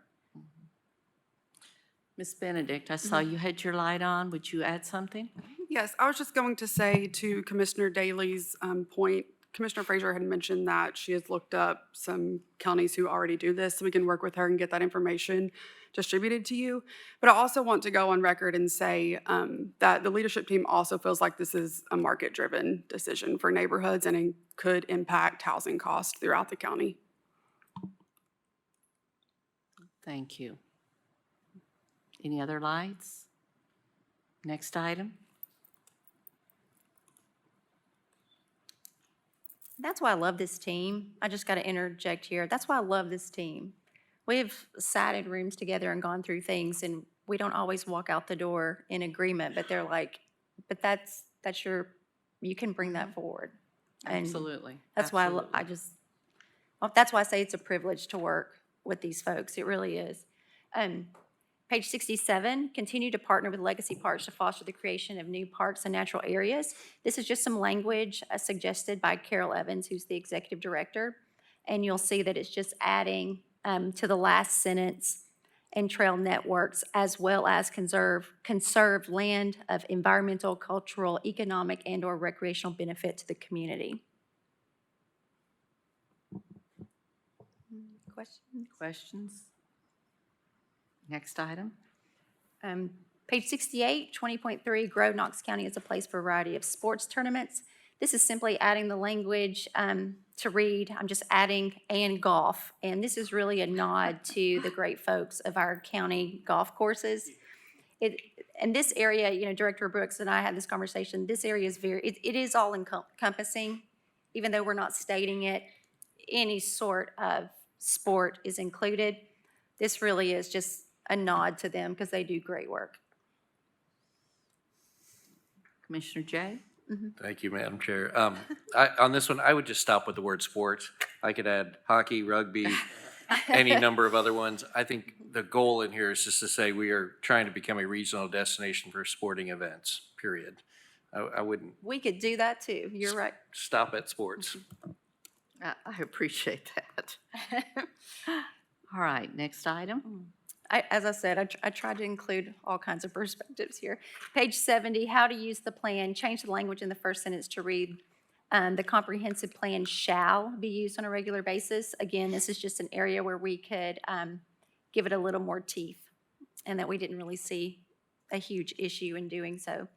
Speaker 1: Ms. Benedict, I saw you had your light on. Would you add something?
Speaker 18: Yes, I was just going to say to Commissioner Daly's point, Commissioner Frazier had mentioned that she has looked up some counties who already do this, so we can work with her and get that information distributed to you. But I also want to go on record and say that the leadership team also feels like this is a market-driven decision for neighborhoods, and it could impact housing costs throughout the county.
Speaker 1: Thank you. Any other lights? Next item.
Speaker 14: That's why I love this team. I just got to interject here. That's why I love this team. We've sat in rooms together and gone through things, and we don't always walk out the door in agreement, but they're like, but that's you can bring that forward. And
Speaker 1: Absolutely.
Speaker 14: that's why that's why I say it's a privilege to work with these folks. It really is. Page 67, continue to partner with Legacy Parks to foster the creation of new parks and natural areas. This is just some language suggested by Carol Evans, who's the executive director. And you'll see that it's just adding to the last sentence, and trail networks, as well as conserved land of environmental, cultural, economic, and/or recreational benefit to the community. Questions?
Speaker 1: Questions? Next item.
Speaker 14: Page 68, 20.3, grow Knox County as a place for a variety of sports tournaments. This is simply adding the language to read. I'm just adding "and golf." And this is really a nod to the great folks of our county golf courses. And this area, Director Brooks and I had this conversation, this area is it is all encompassing, even though we're not stating it. Any sort of sport is included. This really is just a nod to them because they do great work.
Speaker 1: Commissioner Jay?
Speaker 5: Thank you, Madam Chair. On this one, I would just stop with the word sports. I could add hockey, rugby, any number of other ones. I think the goal in here is just to say we are trying to become a regional destination for sporting events, period. I wouldn't
Speaker 14: We could do that too. You're right.
Speaker 5: stop at sports.
Speaker 1: I appreciate that. All right, next item.
Speaker 14: As I said, I tried to include all kinds of perspectives here. Page 70, how to use the plan. Change the language in the first sentence to read, the comprehensive plan shall be used on a regular basis. Again, this is just an area where we could give it a little more teeth, and that we didn't really see a huge issue in doing so.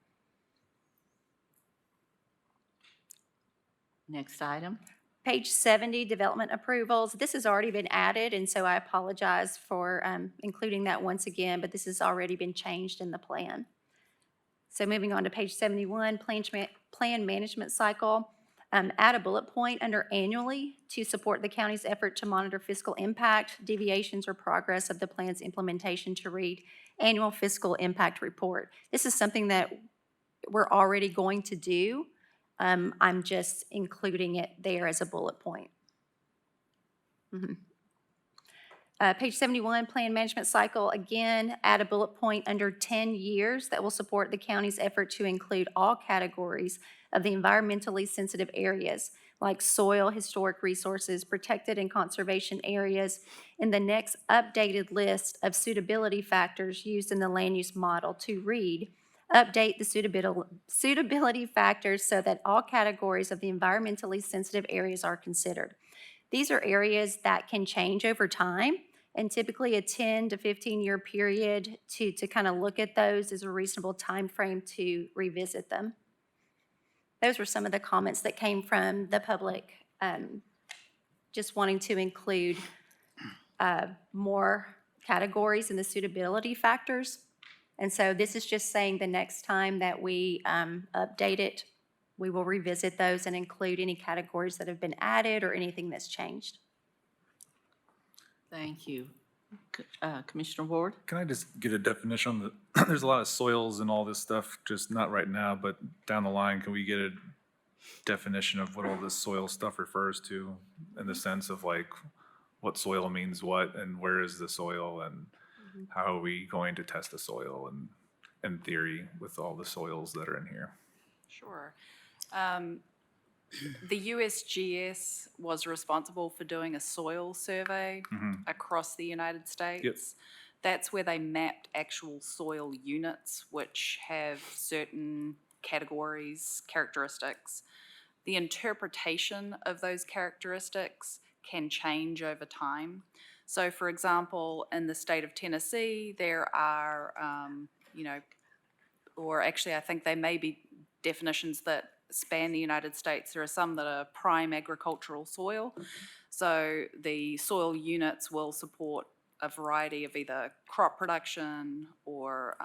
Speaker 1: Next item.
Speaker 14: Page 70, development approvals. This has already been added, and so I apologize for including that once again, but this has already been changed in the plan. So moving on to page 71, plan management cycle. Add a bullet point under annually to support the county's effort to monitor fiscal impact, deviations, or progress of the plan's implementation to read annual fiscal impact report. This is something that we're already going to do. I'm just including it there as a bullet point. Page 71, plan management cycle, again, add a bullet point under 10 years that will support the county's effort to include all categories of the environmentally sensitive areas, like soil, historic resources, protected and conservation areas, in the next updated list of suitability factors used in the land use model to read, update the suitability factors so that all categories of the environmentally sensitive areas are considered. These are areas that can change over time, and typically a 10 to 15-year period to kind of look at those is a reasonable time frame to revisit them. Those were some of the comments that came from the public, just wanting to include more categories in the suitability factors. And so this is just saying the next time that we update it, we will revisit those and include any categories that have been added or anything that's changed.
Speaker 1: Thank you. Commissioner Ward?
Speaker 16: Can I just get a definition on the, there's a lot of soils and all this stuff, just not right now, but down the line, can we get a definition of what all this soil stuff refers to in the sense of like what soil means what and where is the soil and how are we going to test the soil and in theory with all the soils that are in here?
Speaker 19: Sure. The USGS was responsible for doing a soil survey across the United States.
Speaker 16: Yep.
Speaker 19: That's where they mapped actual soil units, which have certain categories, characteristics. The interpretation of those characteristics can change over time. So, for example, in the state of Tennessee, there are, or actually I think they may be definitions that span the United States. There are some that are prime agricultural soil. So the soil units will support a variety of either crop production or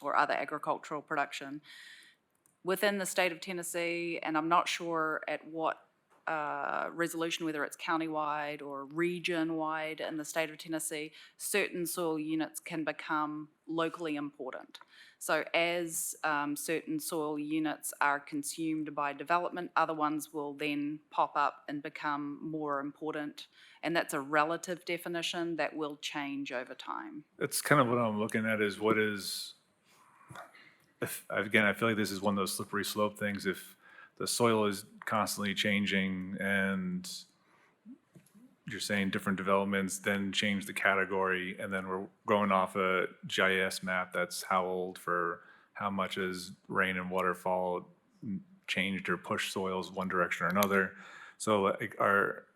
Speaker 19: other agricultural production. Within the state of Tennessee, and I'm not sure at what resolution, whether it's countywide or region-wide in the state of Tennessee, certain soil units can become locally important. So as certain soil units are consumed by development, other ones will then pop up and become more important. And that's a relative definition that will change over time.
Speaker 16: That's kind of what I'm looking at is what is, again, I feel like this is one of those slippery slope things. If the soil is constantly changing and you're saying different developments then change the category, and then we're going off a GIS map that's how old for how much has rain and waterfall changed or pushed soils one direction or another. So like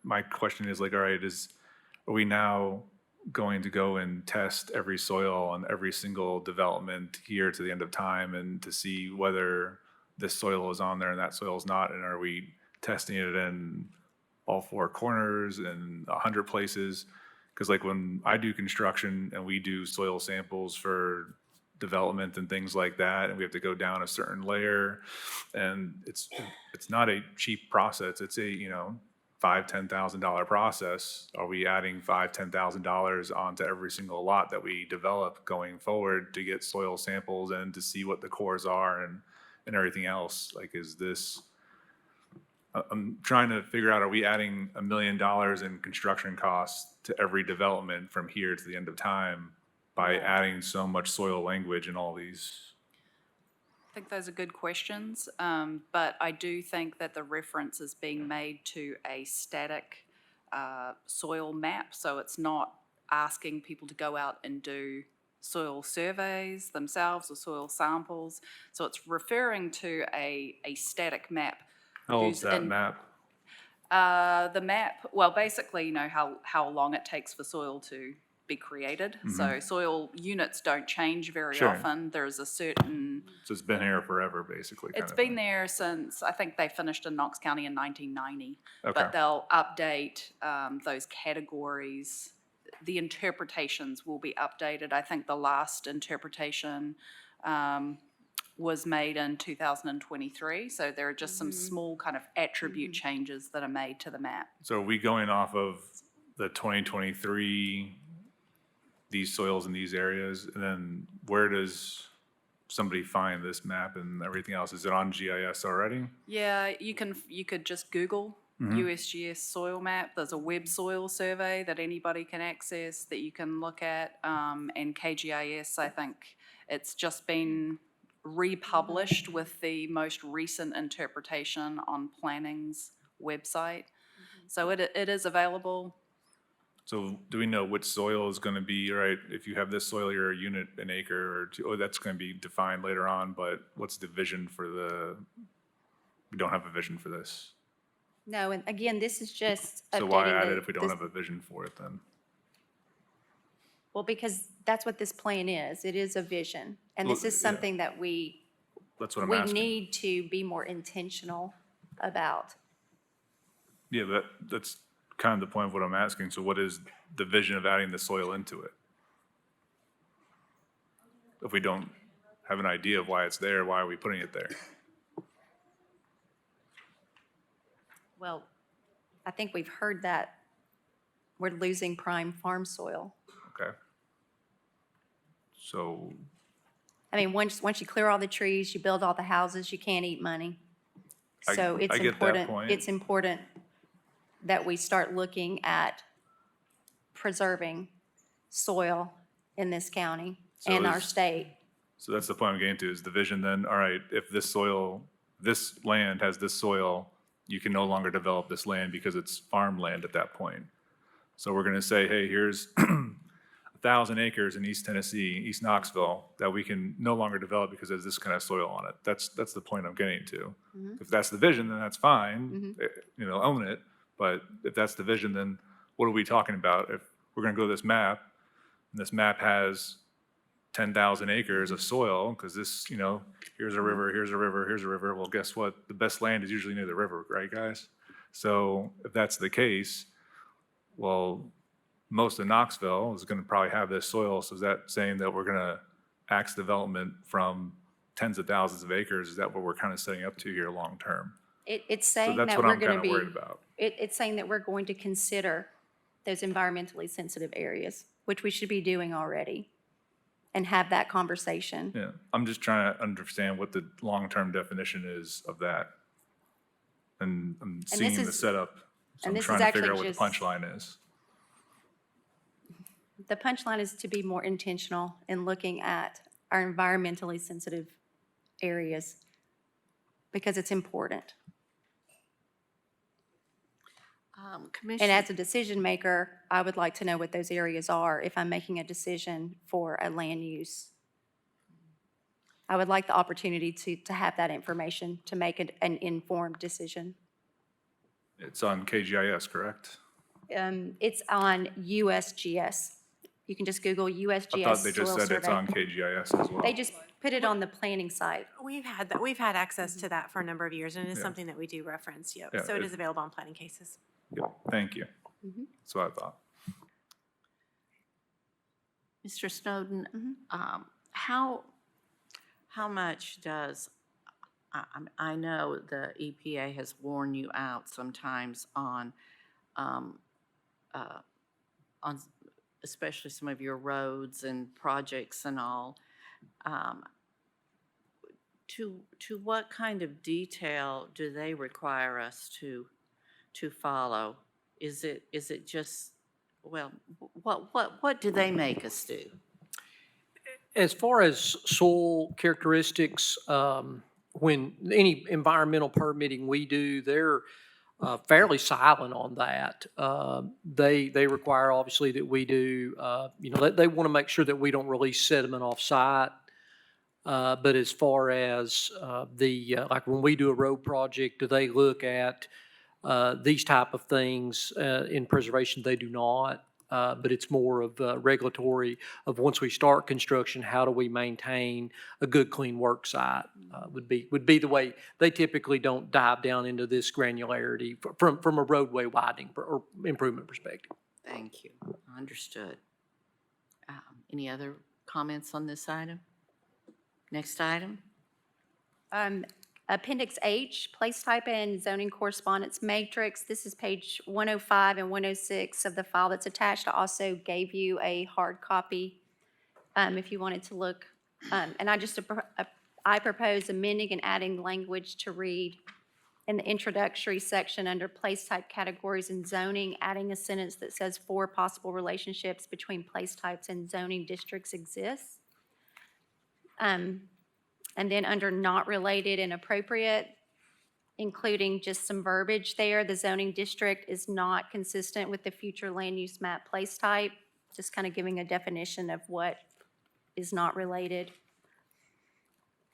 Speaker 16: my question is like, all right, are we now going to go and test every soil on every single development here to the end of time and to see whether this soil is on there and that soil is not, and are we testing it in all four corners and 100 places? Because like when I do construction and we do soil samples for development and things like that, and we have to go down a certain layer, and it's not a cheap process. It's a $5,000-$10,000 process. Are we adding $5,000-$10,000 onto every single lot that we develop going forward to get soil samples and to see what the cores are and everything else? Like, is this? I'm trying to figure out, are we adding $1 million in construction costs to every development from here to the end of time by adding so much soil language in all these?
Speaker 19: I think those are good questions, but I do think that the reference is being made to a static soil map, so it's not asking people to go out and do soil surveys themselves or soil samples. So it's referring to a static map.
Speaker 16: How old's that map?
Speaker 19: The map, well, basically, how long it takes for soil to be created. So soil units don't change very often. There's a certain...
Speaker 16: So it's been here forever, basically.
Speaker 19: It's been there since, I think they finished in Knox County in 1990.
Speaker 16: Okay.
Speaker 19: But they'll update those categories. The interpretations will be updated. I think the last interpretation was made in 2023. So there are just some small kind of attribute changes that are made to the map.
Speaker 16: So are we going off of the 2023, these soils in these areas, and then where does somebody find this map and everything else? Is it on GIS already?
Speaker 19: Yeah, you could just Google USGS soil map. There's a web soil survey that anybody can access that you can look at. And KGIS, I think it's just been republished with the most recent interpretation on planning's website. So it is available.
Speaker 16: So do we know which soil is going to be, right? If you have this soil, you're a unit, an acre, or two, oh, that's going to be defined later on, but what's the vision for we don't have a vision for this.
Speaker 14: No, and again, this is just
Speaker 16: So why
Speaker 14: updating
Speaker 16: add
Speaker 14: the-
Speaker 16: it if we don't
Speaker 14: this-
Speaker 16: have a vision for it then?
Speaker 14: Well, because that's what this plan is. It is a vision. And this
Speaker 16: Well,
Speaker 14: is
Speaker 16: yeah.
Speaker 14: something that we
Speaker 16: That's what I'm
Speaker 14: we
Speaker 16: asking.
Speaker 14: need to be more intentional about.
Speaker 16: Yeah, that's kind of the point of what I'm asking. So what is the vision of adding the soil into it? If we don't have an idea of why it's there, why are we putting it there?
Speaker 14: Well, I think we've heard that we're losing prime farm soil.
Speaker 16: Okay. So,
Speaker 14: I mean, once you clear all the trees, you build all the houses, you can't eat money. So it's
Speaker 16: I get that
Speaker 14: important,
Speaker 16: point.
Speaker 14: it's important that we start looking at preserving soil in this county
Speaker 16: So
Speaker 14: and our
Speaker 16: is-
Speaker 14: state.
Speaker 16: so that's the point I'm getting to, is the vision then, all right, if this land has this soil, you can no longer develop this land because it's farmland at that point. So we're gonna say, hey, here's 1,000 acres in East Tennessee, East Knoxville, that we can no longer develop because there's this kind of soil on it. That's the point I'm getting to. If that's the vision, then that's fine, own it. But if that's the vision, then what are we talking about? If we're gonna go to this map, and this map has 10,000 acres of soil, because this, here's a river, here's a river, here's a river. Well, guess what? The best land is usually near the river, right, guys? So if that's the case, well, most of Knoxville is going to probably have this soil. So is that saying that we're going to axe development from tens of thousands of acres? Is that what we're kind of setting up to here long-term?
Speaker 14: It's
Speaker 16: So
Speaker 14: saying
Speaker 16: that's
Speaker 14: that
Speaker 16: what
Speaker 14: we're
Speaker 16: I'm
Speaker 14: going
Speaker 16: kind
Speaker 14: to
Speaker 16: of
Speaker 14: be,
Speaker 16: worried about.
Speaker 14: it's saying that we're going to consider those environmentally sensitive areas, which we should be doing already, and have that conversation.
Speaker 16: Yeah, I'm just trying to understand what the long-term definition is of that. And I'm seeing the
Speaker 14: is-
Speaker 16: setup, so
Speaker 14: and
Speaker 16: I'm
Speaker 14: this is
Speaker 16: trying to figure
Speaker 14: actually
Speaker 16: out what the
Speaker 14: just-
Speaker 16: punchline is.
Speaker 14: The punchline is to be more intentional in looking at our environmentally sensitive areas because it's important. And
Speaker 1: Commissioner,
Speaker 14: as a decision maker, I would like to know what those areas are if I'm making a decision for a land use. I would like the opportunity to have that information to make an informed decision.
Speaker 16: It's on KGIS, correct?
Speaker 14: It's on USGS. You can just Google USGS
Speaker 16: I thought they just
Speaker 14: soil
Speaker 16: said it's
Speaker 14: survey.
Speaker 16: on KGIS as well.
Speaker 14: They just put it on the planning site.
Speaker 15: We've had that, we've had access to that for a number of years, and it's
Speaker 16: Yeah.
Speaker 15: something that we do reference, yep.
Speaker 16: Yeah,
Speaker 15: So it
Speaker 16: it-
Speaker 15: is available on planning cases.
Speaker 16: Yep, thank you.
Speaker 14: Mhm.
Speaker 16: That's what I thought.
Speaker 1: Mr. Snowden,
Speaker 14: Mm-hmm.
Speaker 1: how much does, I know the EPA has worn you out sometimes on especially some of your roads and projects and all. To what kind of detail do they require us to follow? Is it just, well, what do they make us do?
Speaker 9: As far as soil characteristics, when any environmental permitting we do, they're fairly silent on that. They require obviously that we do, they want to make sure that we don't release sediment off site. But as far as like when we do a road project, do they look at these type of things in preservation? They do not. But it's more of regulatory of once we start construction, how do we maintain a good, clean work site would be the way. They typically don't dive down into this granularity from a roadway widening or improvement perspective.
Speaker 1: Thank you. Understood. Any other comments on this item? Next item?
Speaker 14: Appendix H, place type and zoning correspondence matrix. This is page 105 and 106 of the file that's attached. I also gave you a hard copy if you wanted to look And I propose amending and adding language to read in the introductory section under place type categories and zoning, adding a sentence that says 4 possible relationships between place types and zoning districts exist. And then under not related and appropriate, including just some verbiage there. The zoning district is not consistent with the future land use map place type, just kind of giving a definition of what is not related.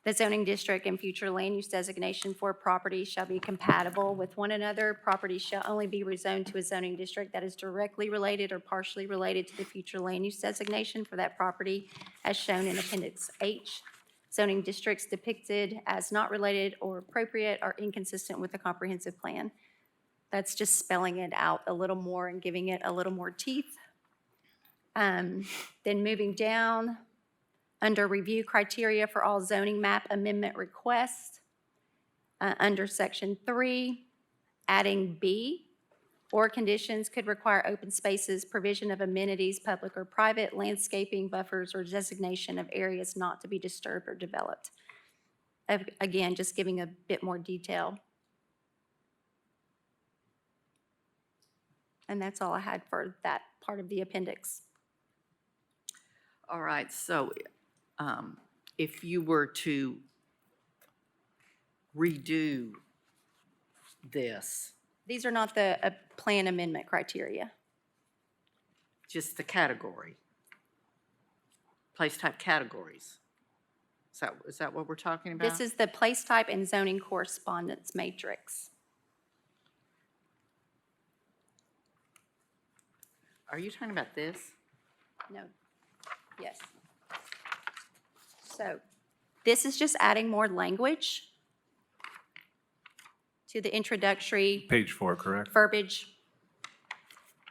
Speaker 14: The zoning district and future land use designation for property shall be compatible with one another. Property shall only be rezoned to a zoning district that is directly related or partially related to the future land use designation for that property as shown in Appendix H. Zoning districts depicted as not related or appropriate are inconsistent with the comprehensive plan. That's just spelling it out a little more and giving it a little more teeth. Then moving down, under review criteria for all zoning map amendment requests, under Section 3, adding B, or conditions could require open spaces, provision of amenities, public or private, landscaping, buffers, or designation of areas not to be disturbed or developed. Again, just giving a bit more detail. And that's all I had for that part of the appendix.
Speaker 1: All right, so if you were to redo this,
Speaker 14: These are not the plan amendment criteria.
Speaker 1: just the category, place type categories. Is that what we're talking about?
Speaker 14: This is the place type and zoning correspondence matrix.
Speaker 1: Are you talking about this?
Speaker 14: No. Yes. So this is just adding more language to the introductory
Speaker 16: Page 4, correct?
Speaker 14: verbiage.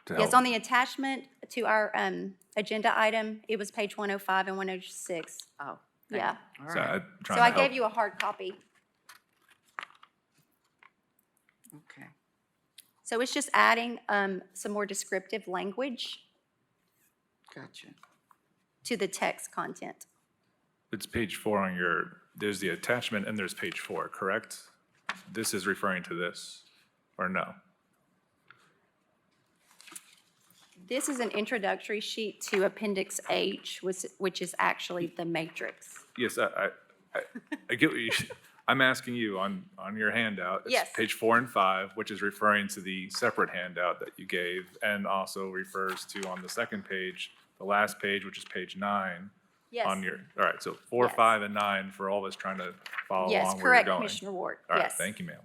Speaker 16: To
Speaker 14: Yes,
Speaker 16: help.
Speaker 14: on the attachment to our agenda item, it was page 105 and 106.
Speaker 1: Oh.
Speaker 14: Yeah.
Speaker 1: All
Speaker 16: So
Speaker 1: right.
Speaker 16: I'm
Speaker 14: So
Speaker 16: trying
Speaker 14: I
Speaker 16: to help.
Speaker 14: gave you a hard copy.
Speaker 1: Okay.
Speaker 14: So it's just adding some more descriptive language
Speaker 1: Gotcha.
Speaker 16: to
Speaker 14: the text content.
Speaker 16: It's page 4 on your, there's the attachment and there's page 4, correct? This is referring to this, or no?
Speaker 14: This is an introductory sheet to Appendix H, which is actually the matrix.
Speaker 16: Yes, I get what you, I'm asking you on your handout.
Speaker 14: Yes.
Speaker 16: It's page 4 and 5, which is referring to the separate handout that you gave, and also refers to on the second page, the last page, which is page 9.
Speaker 14: Yes.
Speaker 16: On your, all right, so 4,
Speaker 14: Yes.
Speaker 16: 5, and 9 for all of us trying to follow
Speaker 14: Yes,
Speaker 16: along where you're
Speaker 14: correct,
Speaker 16: going.
Speaker 14: Commissioner Ward.
Speaker 16: All right,
Speaker 14: Yes.
Speaker 16: thank you, ma'am.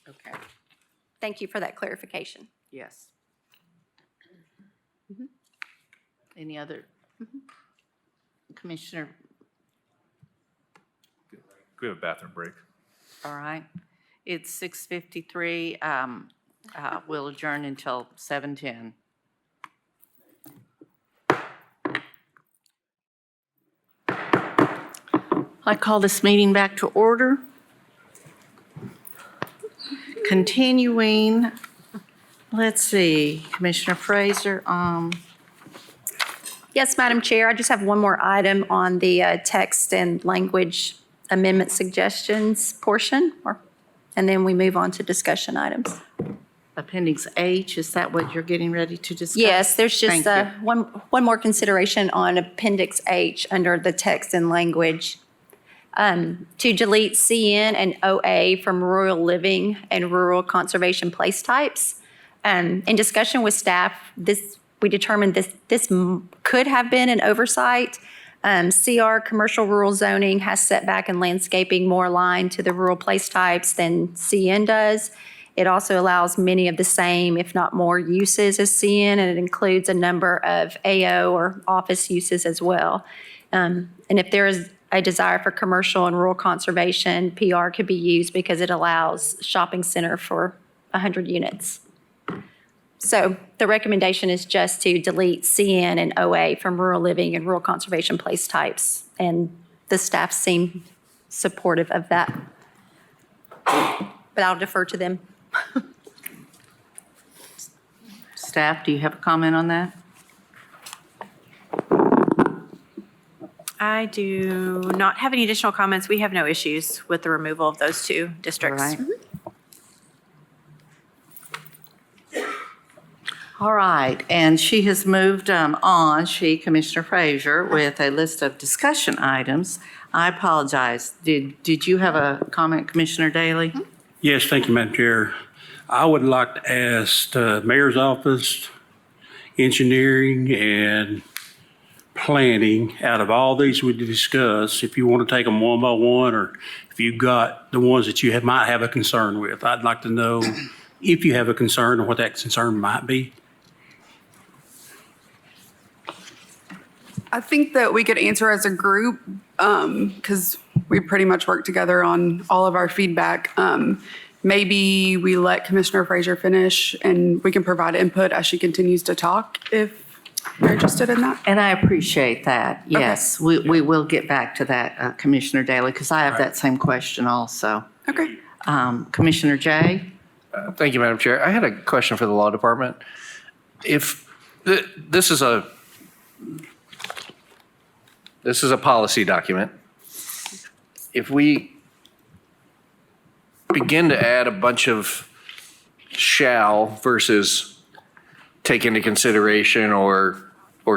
Speaker 1: Okay.
Speaker 14: Thank you for that clarification.
Speaker 1: Yes. Any other? Commissioner,
Speaker 16: Could we have a bathroom break?
Speaker 1: all right. It's 6:53. We'll adjourn until 7:10. I call this meeting back to order. Continuing, let's see, Commissioner Fraser,
Speaker 14: Yes, Madam Chair, I just have one more item on the text and language amendment suggestions portion, and then we move on to discussion items.
Speaker 1: Appendix H, is that what you're getting ready to discuss?
Speaker 14: Yes, there's just
Speaker 1: Thank you.
Speaker 14: one more consideration on Appendix H under the text and language. To delete CN and OA from rural living and rural conservation place types. In discussion with staff, we determined this could have been an oversight. CR, commercial rural zoning, has setback and landscaping more aligned to the rural place types than CN does. It also allows many of the same, if not more, uses as CN, and it includes a number of AO or office uses as well. And if there is a desire for commercial and rural conservation, PR could be used because it allows shopping center for 100 units. So the recommendation is just to delete CN and OA from rural living and rural conservation place types, and the staff seem supportive of that. But I'll defer to them.
Speaker 1: Staff, do you have a comment on that?
Speaker 15: I do not have any additional comments. We have no issues with the removal of those two districts.
Speaker 1: Right. All right, and she has moved on, Commissioner Frazier, with a list of discussion items. I apologize. Did you have a comment, Commissioner Daly?
Speaker 10: Yes, thank you, Madam Chair. I would like to ask the mayor's office, engineering, and planning, out of all these we discussed, if you want to take them one by one, or if you've got the ones that you might have a concern with, I'd like to know if you have a concern and what that concern might be.
Speaker 18: I think that we could answer as a group, because we pretty much work together on all of our feedback. Maybe we let Commissioner Frazier finish and we can provide input as she continues to talk if you're interested in that.
Speaker 1: And I appreciate that. Yes, we will get back to that, Commissioner Daly, because I have that same question also.
Speaker 18: Okay.
Speaker 1: Commissioner Jay?
Speaker 5: Thank you, Madam Chair. I had a question for the law department. If this is a policy document, if we begin to add a bunch of shall versus take into consideration or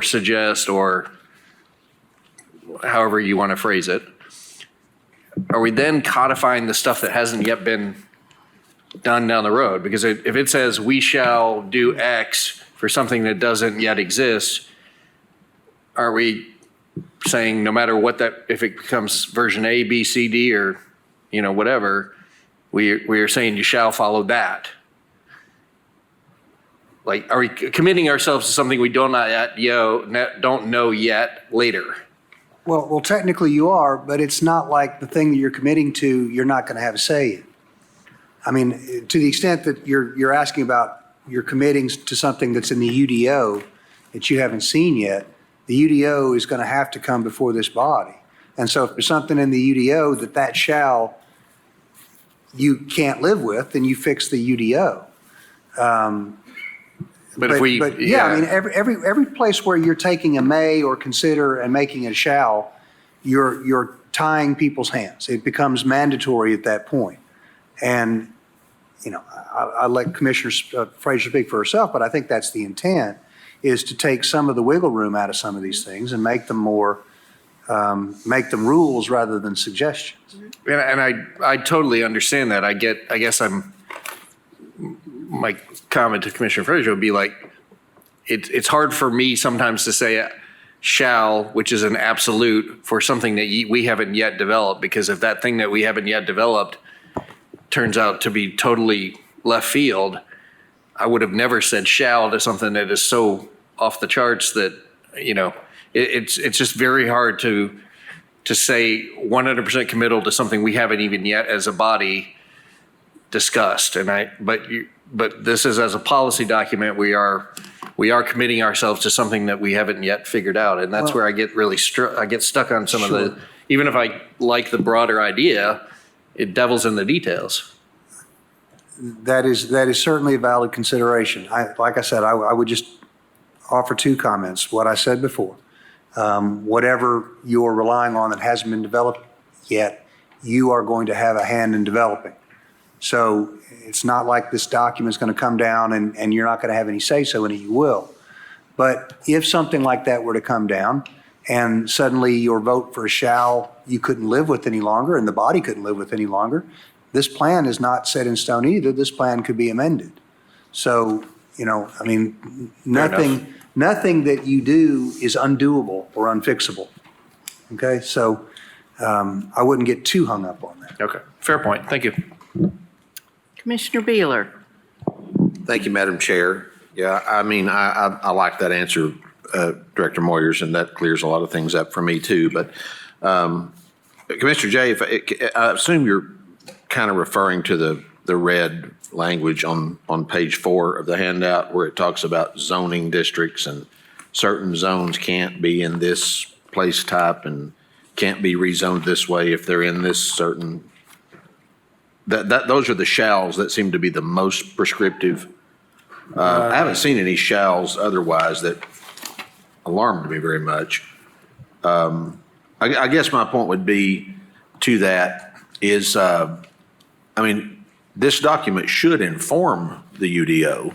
Speaker 5: suggest, or however you want to phrase it, are we then codifying the stuff that hasn't yet been done down the road? Because if it says we shall do X for something that doesn't yet exist, are we saying no matter what that, if it becomes version A, B, C, D, or, whatever, we are saying you shall follow that? Like, are we committing ourselves to something we don't know yet later?
Speaker 17: Well, technically you are, but it's not like the thing that you're committing to, you're not going to have a say in. I mean, to the extent that you're asking about, you're committing to something that's in the UDO that you haven't seen yet, the UDO is going to have to come before this body. And so if there's something in the UDO that shall you can't live with, then you fix the UDO. But I mean, every place where you're taking a may or consider and making a shall, you're tying people's hands. It becomes mandatory at that point. And, I let Commissioner Frazier speak for herself, but I think that's the intent, is to take some of the wiggle room out of some of these things and make them more, make them rules rather than suggestions.
Speaker 5: And I totally understand that. My comment to Commissioner Frazier would be like, it's hard for me sometimes to say shall, which is an absolute, for something that we haven't yet developed, because if that thing that we haven't yet developed turns out to be totally left field, I would have never said shall to something that is so off the charts that, it's just very hard to say 100% committal to something we haven't even yet as a body discussed. But this is, as a policy document, we are committing ourselves to something that we haven't yet figured out. And that's where I get really stuck on some of the, even if I like the broader idea, it devils in the details.
Speaker 17: That is certainly a valid consideration. Like I said, I would just offer two comments. What I said before, whatever you're relying on that hasn't been developed yet, you are going to have a hand in developing. So it's not like this document's going to come down and you're not going to have any say-so in it. You will. But if something like that were to come down and suddenly your vote for a shall you couldn't live with any longer and the body couldn't live with any longer, this plan is not set in stone either. This plan could be amended. So, nothing that you do is undoable or unfixable. Okay? So I wouldn't get too hung up on that.
Speaker 5: Okay. Fair point. Thank you.
Speaker 1: Commissioner Beeler?
Speaker 3: Thank you, Madam Chair. Yeah, I like that answer, Director Moyers, and that clears a lot of things up for me too. But Commissioner Jay, I assume you're kind of referring to the red language on page 4 of the handout where it talks about zoning districts and certain zones can't be in this place type and can't be rezoned this way if they're in this certain. Those are the shalls that seem to be the most prescriptive. I haven't seen any shalls otherwise that alarmed me very much. I guess my point would be to that is, I mean, this document should inform the UDO.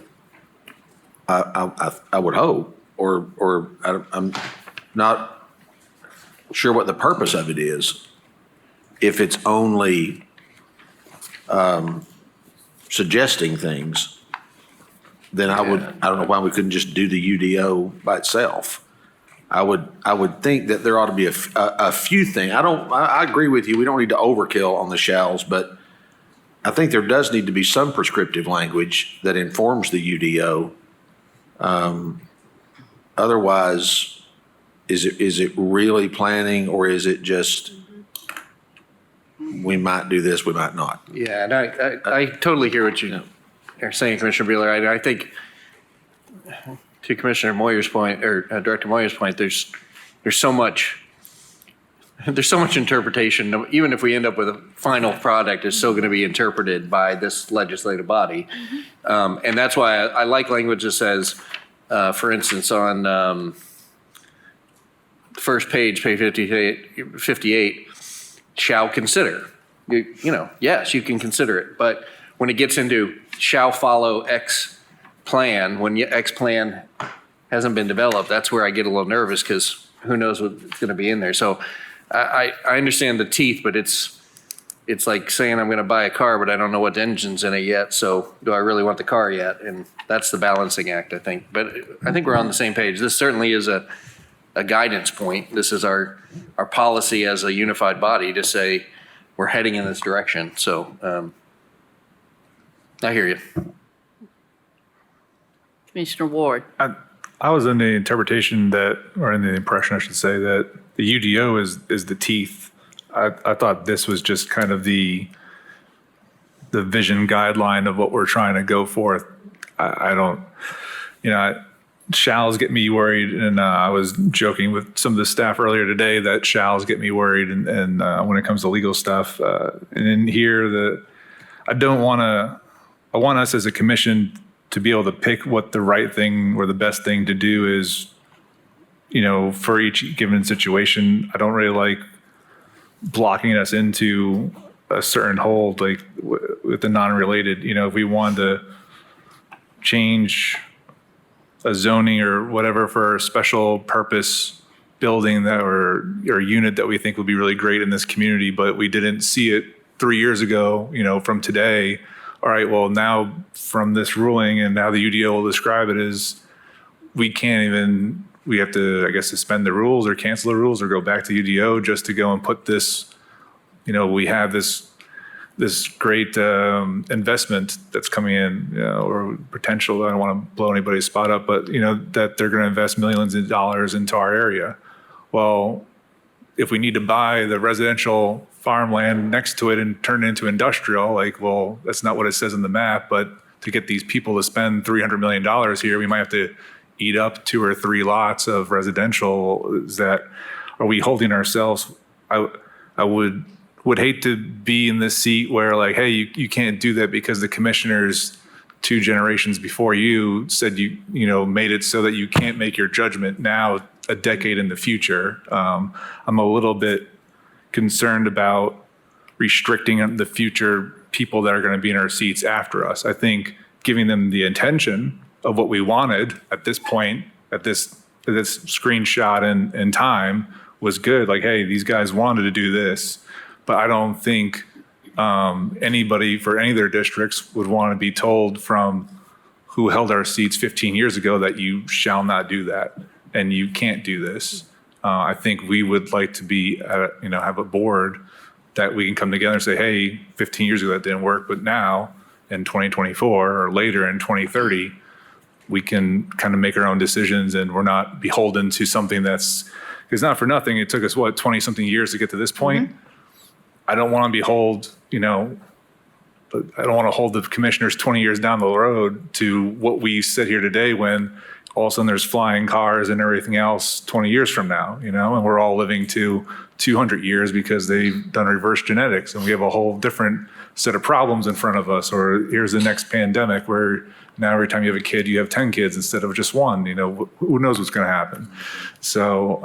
Speaker 3: I would hope, or I'm not sure what the purpose of it is. If it's only suggesting things, then I don't know why we couldn't just do the UDO by itself. I would think that there ought to be a few things. I agree with you. We don't need to overkill on the shalls, but I think there does need to be some prescriptive language that informs the UDO. Otherwise, is it really planning, or is it just, we might do this, we might not?
Speaker 5: Yeah, and I totally hear what you're saying, Commissioner Bueller. I think to Commissioner Moyer's point, or Director Moyer's point, there's so much interpretation. Even if we end up with a final product, it's still going to be interpreted by this legislative body. And that's why I like language that says, for instance, on the first page 58, shall consider. Yes, you can consider it. But when it gets into shall follow X plan, when X plan hasn't been developed, that's where I get a little nervous, because who knows what's going to be in there. So I understand the teeth, but it's like saying I'm going to buy a car, but I don't know what engine's in it yet. So do I really want the car yet? And that's the balancing act, I think. But I think we're on the same page. This certainly is a guidance point. This is our policy as a unified body to say we're heading in this direction. So I hear you.
Speaker 1: Commissioner Ward.
Speaker 16: I was in the interpretation or in the impression, I should say, that the UDO is the teeth. I thought this was just kind of the vision guideline of what we're trying to go for. I don't, shalls get me worried, and I was joking with some of the staff earlier today that shalls get me worried, and when it comes to legal stuff, and in here I want us as a commission to be able to pick what the right thing or the best thing to do is, for each given situation. I don't really like blocking us into a certain hold, like with the non-related. If we wanted to change a zoning or whatever for a special purpose building or unit that we think would be really great in this community, but we didn't see it 3 years ago, from today. All right, well, now from this ruling and now the UDO will describe it as we have to, I guess, suspend the rules or cancel the rules or go back to UDO just to go and put this, we have this great investment that's coming in, or potential. I don't want to blow anybody's spot up, but, that they're going to invest millions of dollars into our area. Well, if we need to buy the residential farmland next to it and turn it into industrial, well, that's not what it says in the map, but to get these people to spend $300 million here, we might have to eat up 2 or 3 lots of residential. Are we holding ourselves? I would hate to be in this seat where hey, you can't do that because the commissioners 2 generations before you said made it so that you can't make your judgment now a decade in the future. I'm a little bit concerned about restricting the future people that are going to be in our seats after us. I think giving them the intention of what we wanted at this point, at this screenshot in time was good. Hey, these guys wanted to do this, but I don't think anybody for any of their districts would want to be told from who held our seats 15 years ago that you shall not do that and you can't do this. I think we would like to be, have a board that we can come together and say, hey, 15 years ago that didn't work, but now in 2024 or later in 2030, we can kind of make our own decisions and we're not beholden to something because not for nothing, it took us, 20-something years to get to this point. Mm-hmm. I don't want to I don't want to hold the commissioners 20 years down the road to what we sit here today when all of a sudden there's flying cars and everything else 20 years from now, and we're all living to 200 years because they've done reverse genetics and we have a whole different set of problems in front of us. Or here's the next pandemic where now every time you have a kid, you have 10 kids instead of just one. Who knows what's going to happen. So,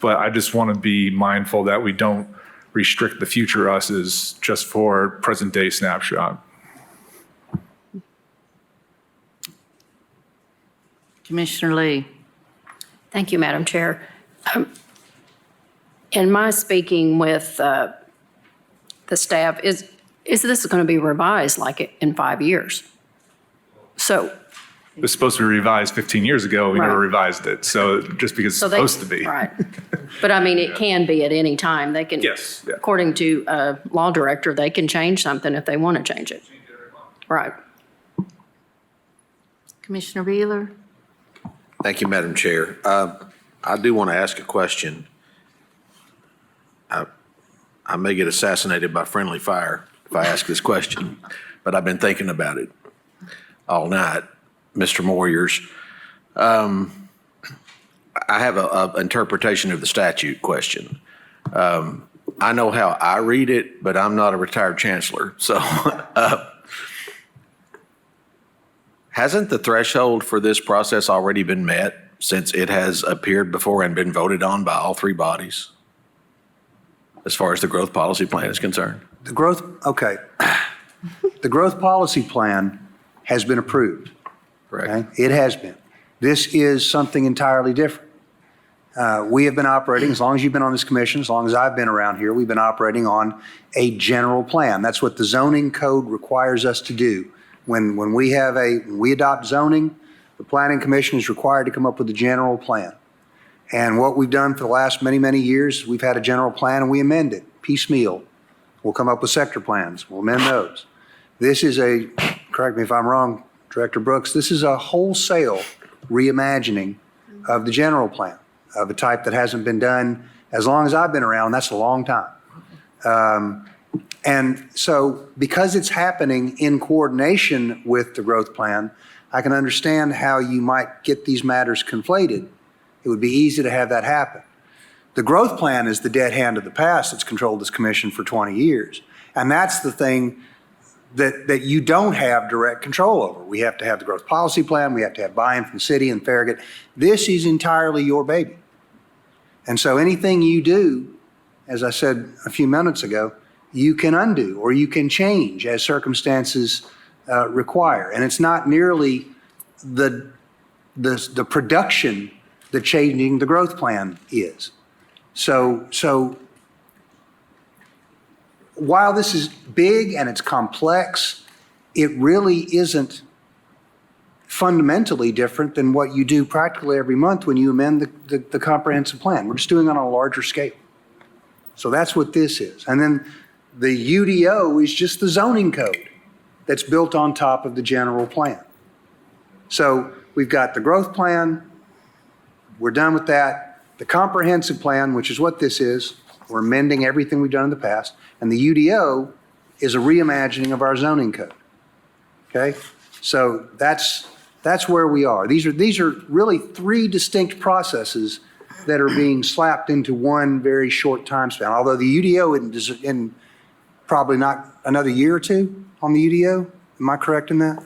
Speaker 16: but I just want to be mindful that we don't restrict the future us's just for present day snapshot.
Speaker 1: Commissioner Lee.
Speaker 20: Thank you, Madam Chair. In my speaking with the staff, is this going to be revised like in 5 years? So.
Speaker 16: It was supposed to be revised 15 years ago. We never
Speaker 20: Right.
Speaker 16: revised it. So just because it's
Speaker 20: So
Speaker 16: supposed to be.
Speaker 20: Right. But I mean, it can be at any time. They can.
Speaker 16: Yes. Yeah.
Speaker 20: According to a law director, they can change something if they want to change it. Right.
Speaker 1: Commissioner Beeler.
Speaker 3: Thank you, Madam Chair. I do want to ask a question. I may get assassinated by friendly fire if I ask this question, but I've been thinking about it all night. Mr. Moyers, I have an interpretation of the statute question. I know how I read it, but I'm not a retired chancellor. So hasn't the threshold for this process already been met since it has appeared before and been voted on by all three bodies as far as the growth policy plan is concerned?
Speaker 17: The growth, okay. The growth policy plan has been approved.
Speaker 3: Correct.
Speaker 17: Okay? It has been. This is something entirely different. We have been operating, as long as you've been on this commission, as long as I've been around here, we've been operating on a general plan. That's what the zoning code requires us to do. When we adopt zoning, the planning commission is required to come up with a general plan. And what we've done for the last many, many years, we've had a general plan and we amend it piecemeal. We'll come up with sector plans. We'll amend those. This is correct me if I'm wrong, Director Brooks, this is a wholesale reimagining of the general plan of a type that hasn't been done as long as I've been around. That's a long time. And so because it's happening in coordination with the growth plan, I can understand how you might get these matters conflated. It would be easy to have that happen. The growth plan is the dead hand of the past that's controlled this commission for 20 years. And that's the thing that you don't have direct control over. We have to have the growth policy plan. We have to have buy-in from the city and Farragut. This is entirely your baby. And so anything you do, as I said a few minutes ago, you can undo or you can change as circumstances require. And it's not nearly the production that changing the growth plan is. So while this is big and it's complex, it really isn't fundamentally different than what you do practically every month when you amend the comprehensive plan. We're just doing it on a larger scale. So that's what this is. And then the UDO is just the zoning code that's built on top of the general plan. So we've got the growth plan. We're done with that. The comprehensive plan, which is what this is, we're amending everything we've done in the past. And the UDO is a reimagining of our zoning code. Okay? So that's where we are. These are really three distinct processes that are being slapped into one very short time span. Although the UDO in probably not another year or two on the UDO. Am I correct in that?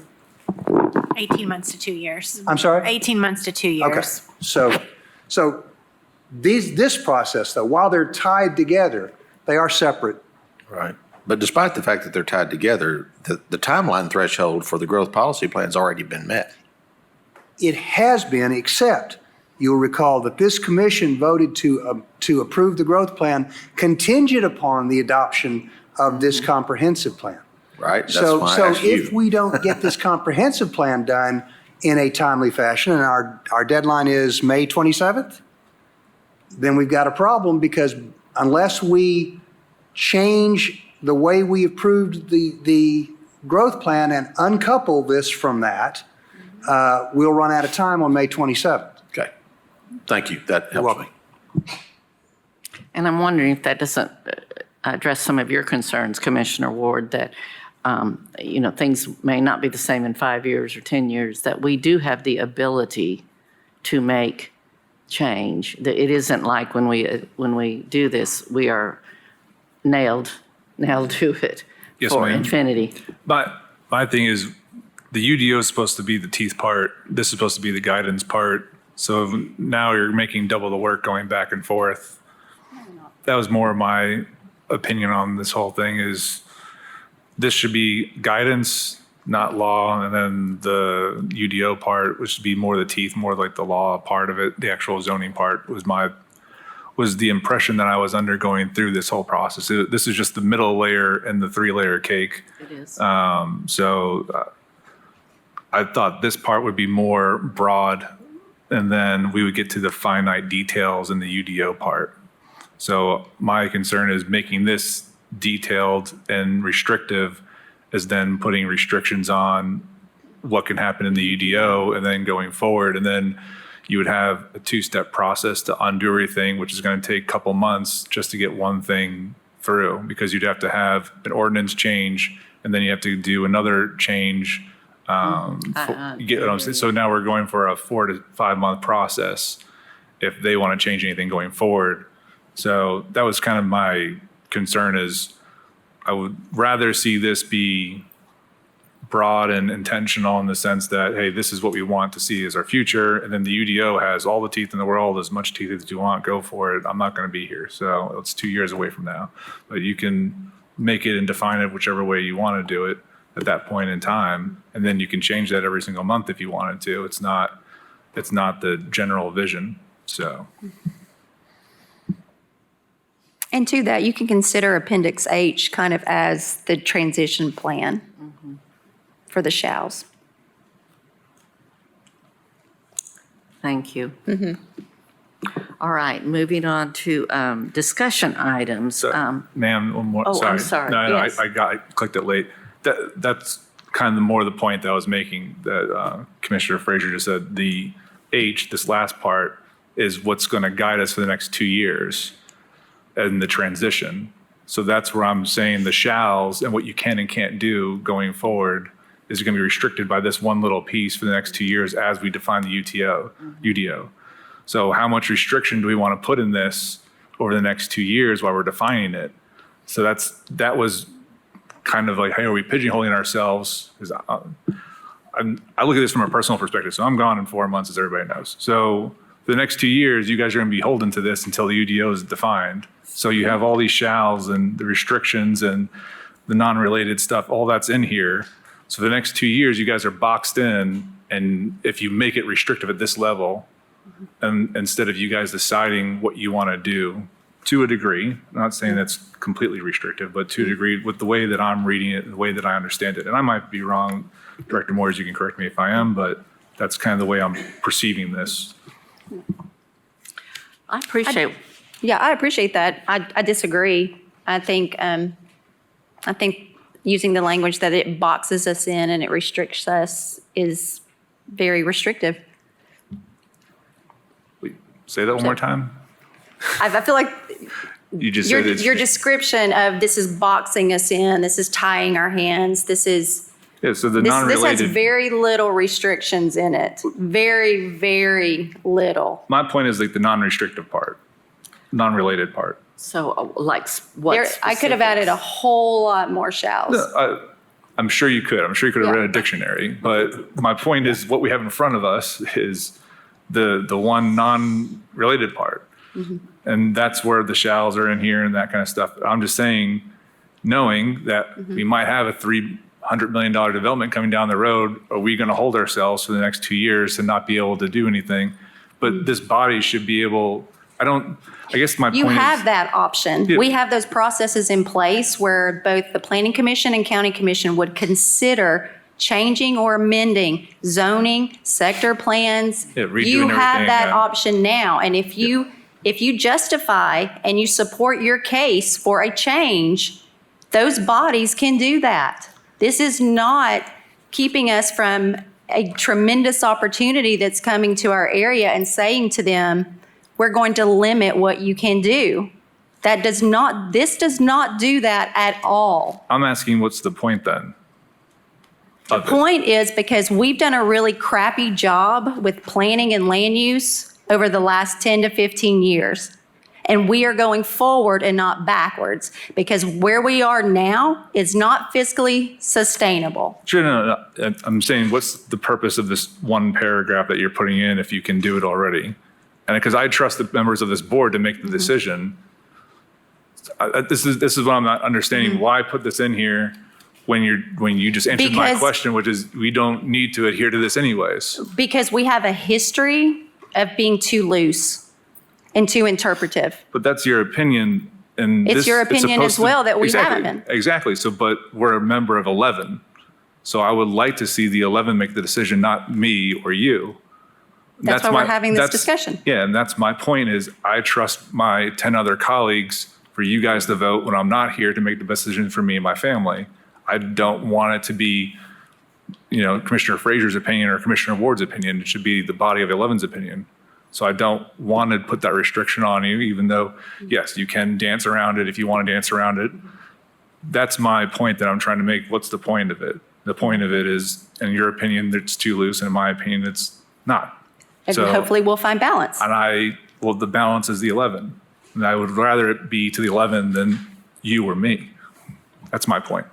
Speaker 15: 18 months to 2 years.
Speaker 17: I'm sorry?
Speaker 15: 18 months to 2 years.
Speaker 17: Okay. So this process, though, while they're tied together, they are separate.
Speaker 3: Right. But despite the fact that they're tied together, the timeline threshold for the growth policy plan has already been met.
Speaker 17: It has been, except you'll recall that this commission voted to approve the growth plan contingent upon the adoption of this comprehensive plan.
Speaker 3: Right. That's
Speaker 17: So
Speaker 3: why I asked you.
Speaker 17: if we don't get this comprehensive plan done in a timely fashion, and our deadline is May 27th, then we've got a problem, because unless we change the way we approved the growth plan and uncouple this from that, we'll run out of time on May 27th.
Speaker 3: Okay. Thank you. That helps me.
Speaker 1: And I'm wondering if that doesn't address some of your concerns, Commissioner Ward, that, things may not be the same in 5 years or 10 years, that we do have the ability to make change. That it isn't like when we do this, we are nailed to it
Speaker 16: Yes,
Speaker 1: for
Speaker 16: ma'am.
Speaker 1: infinity.
Speaker 16: But my thing is, the UDO is supposed to be the teeth part. This is supposed to be the guidance part. So now you're making double the work going back and forth. That was more of my opinion on this whole thing is this should be guidance, not law. And then the UDO part, which should be more the teeth, more like the law part of it. The actual zoning part was the impression that I was undergoing through this whole process. This is just the middle layer and the 3-layer cake.
Speaker 1: It is.
Speaker 16: I thought this part would be more broad, and then we would get to the finite details in the UDO part. So my concern is making this detailed and restrictive is then putting restrictions on what can happen in the UDO and then going forward. And then you would have a 2-step process to undo everything, which is going to take a couple months just to get one thing through, because you'd have to have an ordinance change and then you have to do another change. You get what I'm saying? So now we're going for a 4 to 5 month process if they want to change anything going forward. So that was kind of my concern is I would rather see this be broad and intentional in the sense that, hey, this is what we want to see as our future. And then the UDO has all the teeth in the world, as much teeth as you want, go for it. I'm not going to be here. So it's 2 years away from now. But you can make it and define it whichever way you want to do it at that point in time. And then you can change that every single month if you wanted to. It's not the general vision. So.
Speaker 14: And to that, you can consider Appendix H kind of as the transition plan for the shalls.
Speaker 1: Thank you. All right, moving on to discussion items.
Speaker 16: Ma'am, one more.
Speaker 1: Oh, I'm sorry.
Speaker 16: No,
Speaker 1: Yes.
Speaker 16: I clicked it late. That's kind of more the point that I was making that Commissioner Frazier just said. The H, this last part, is what's going to guide us for the next 2 years in the transition. So that's where I'm saying the shalls and what you can and can't do going forward is going to be restricted by this one little piece for the next 2 years as we define the UDO. So how much restriction do we want to put in this over the next 2 years while we're defining it? So that was kind of like, hey, are we pigeonholing ourselves? Because I look at this from a personal perspective. So I'm gone in 4 months, as everybody knows. So for the next 2 years, you guys are going to be beholden to this until the UDO is defined. So you have all these shalls and the restrictions and the non-related stuff, all that's in here. So the next 2 years, you guys are boxed in. And if you make it restrictive at this level, and instead of you guys deciding what you want to do to a degree, I'm not saying that's completely restrictive, but to a degree with the way that I'm reading it, the way that I understand it. And I might be wrong, Director Moores, you can correct me if I am, but that's kind of the way I'm perceiving this.
Speaker 1: I appreciate.
Speaker 14: Yeah, I appreciate that. I disagree. I think using the language that it boxes us in and it restricts us is very restrictive.
Speaker 16: Say that one more time.
Speaker 14: I feel like
Speaker 16: You just said it's.
Speaker 14: your description of this is boxing us in, this is tying our hands, this is,
Speaker 16: Yeah, so the
Speaker 14: this has
Speaker 16: non-related.
Speaker 14: very little restrictions in it. Very, very little.
Speaker 16: My point is like the non-restrictive part, non-related part.
Speaker 1: So like what?
Speaker 14: I could have added a whole lot more shalls.
Speaker 16: I'm sure you could. I'm sure you could have read a dictionary. But my point is what we have in front of us is the one non-related part. And that's where the shalls are in here and that kind of stuff. I'm just saying, knowing that we might have a $300 million development coming down the road, are we going to hold ourselves for the next 2 years to not be able to do anything? But this body should be able, I guess my point is.
Speaker 14: You have that option.
Speaker 16: Yeah.
Speaker 14: We have those processes in place where both the Planning Commission and County Commission would consider changing or amending zoning, sector plans.
Speaker 16: Yeah, redoing
Speaker 14: You have
Speaker 16: everything,
Speaker 14: that
Speaker 16: yeah.
Speaker 14: option now. And if you justify and you support your case for a change, those bodies can do that. This is not keeping us from a tremendous opportunity that's coming to our area and saying to them, we're going to limit what you can do. This does not do that at all.
Speaker 16: I'm asking what's the point then?
Speaker 14: The point is because we've done a really crappy job with planning and land use over the last 10 to 15 years. And we are going forward and not backwards, because where we are now is not fiscally sustainable.
Speaker 16: Sure, no. I'm saying, what's the purpose of this one paragraph that you're putting in if you can do it already? And because I trust the members of this board to make the decision. This is what I'm not understanding. Why put this in here when you just answered my
Speaker 14: Because-
Speaker 16: question, which is we don't need to adhere to this anyways.
Speaker 14: Because we have a history of being too loose and too interpretive.
Speaker 16: But that's your opinion, and
Speaker 14: It's your opinion as well that we
Speaker 16: exactly,
Speaker 14: haven't been.
Speaker 16: Exactly. So, but we're a member of 11. So I would like to see the 11 make the decision, not me or you.
Speaker 14: That's why we're having this
Speaker 16: that's-
Speaker 14: discussion.
Speaker 16: Yeah, and that's my point is I trust my 10 other colleagues for you guys to vote when I'm not here to make the best decision for me and my family. I don't want it to be, Commissioner Frazier's opinion or Commissioner Ward's opinion. It should be the body of 11's opinion. So I don't want to put that restriction on you, even though, yes, you can dance around it if you want to dance around it. That's my point that I'm trying to make. What's the point of it? The point of it is, in your opinion, it's too loose, and in my opinion, it's not.
Speaker 14: And
Speaker 16: So-
Speaker 14: hopefully we'll find balance.
Speaker 16: And the balance is the 11. And I would rather it be to the 11 than you or me. That's my point.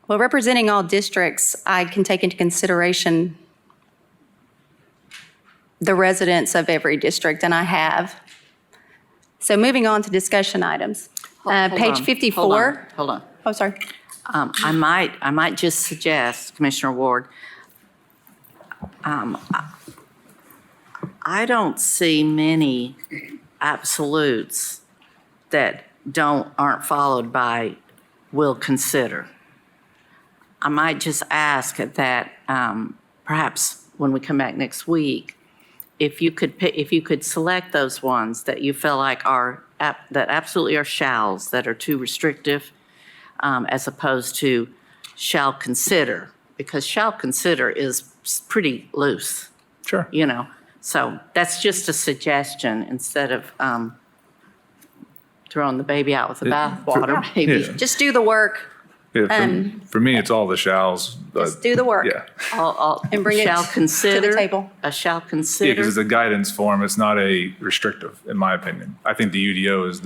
Speaker 14: Well, representing all districts, I can take into consideration the residents of every district, and I have. So moving on to discussion items.
Speaker 1: Hold
Speaker 14: Page
Speaker 1: on,
Speaker 14: 54.
Speaker 1: Hold on.
Speaker 14: Oh, sorry.
Speaker 1: I might just suggest, Commissioner Ward, I don't see many absolutes that aren't followed by will consider. I might just ask that perhaps when we come back next week, if you could select those ones that you feel like that absolutely are shalls, that are too restrictive, as opposed to shall consider, because shall consider is pretty loose.
Speaker 16: Sure.
Speaker 1: So that's just a suggestion instead of throwing the baby out with the bathwater, maybe.
Speaker 16: Yeah.
Speaker 14: Just do the work.
Speaker 16: Yeah, for me, it's all the shalls. But
Speaker 14: Just do the work.
Speaker 16: yeah,
Speaker 14: And bring it
Speaker 1: Shall
Speaker 14: to
Speaker 1: consider.
Speaker 14: the table.
Speaker 1: A shall
Speaker 16: because
Speaker 1: consider.
Speaker 16: it's a guidance form. It's not a restrictive, in my opinion. I think the UDO is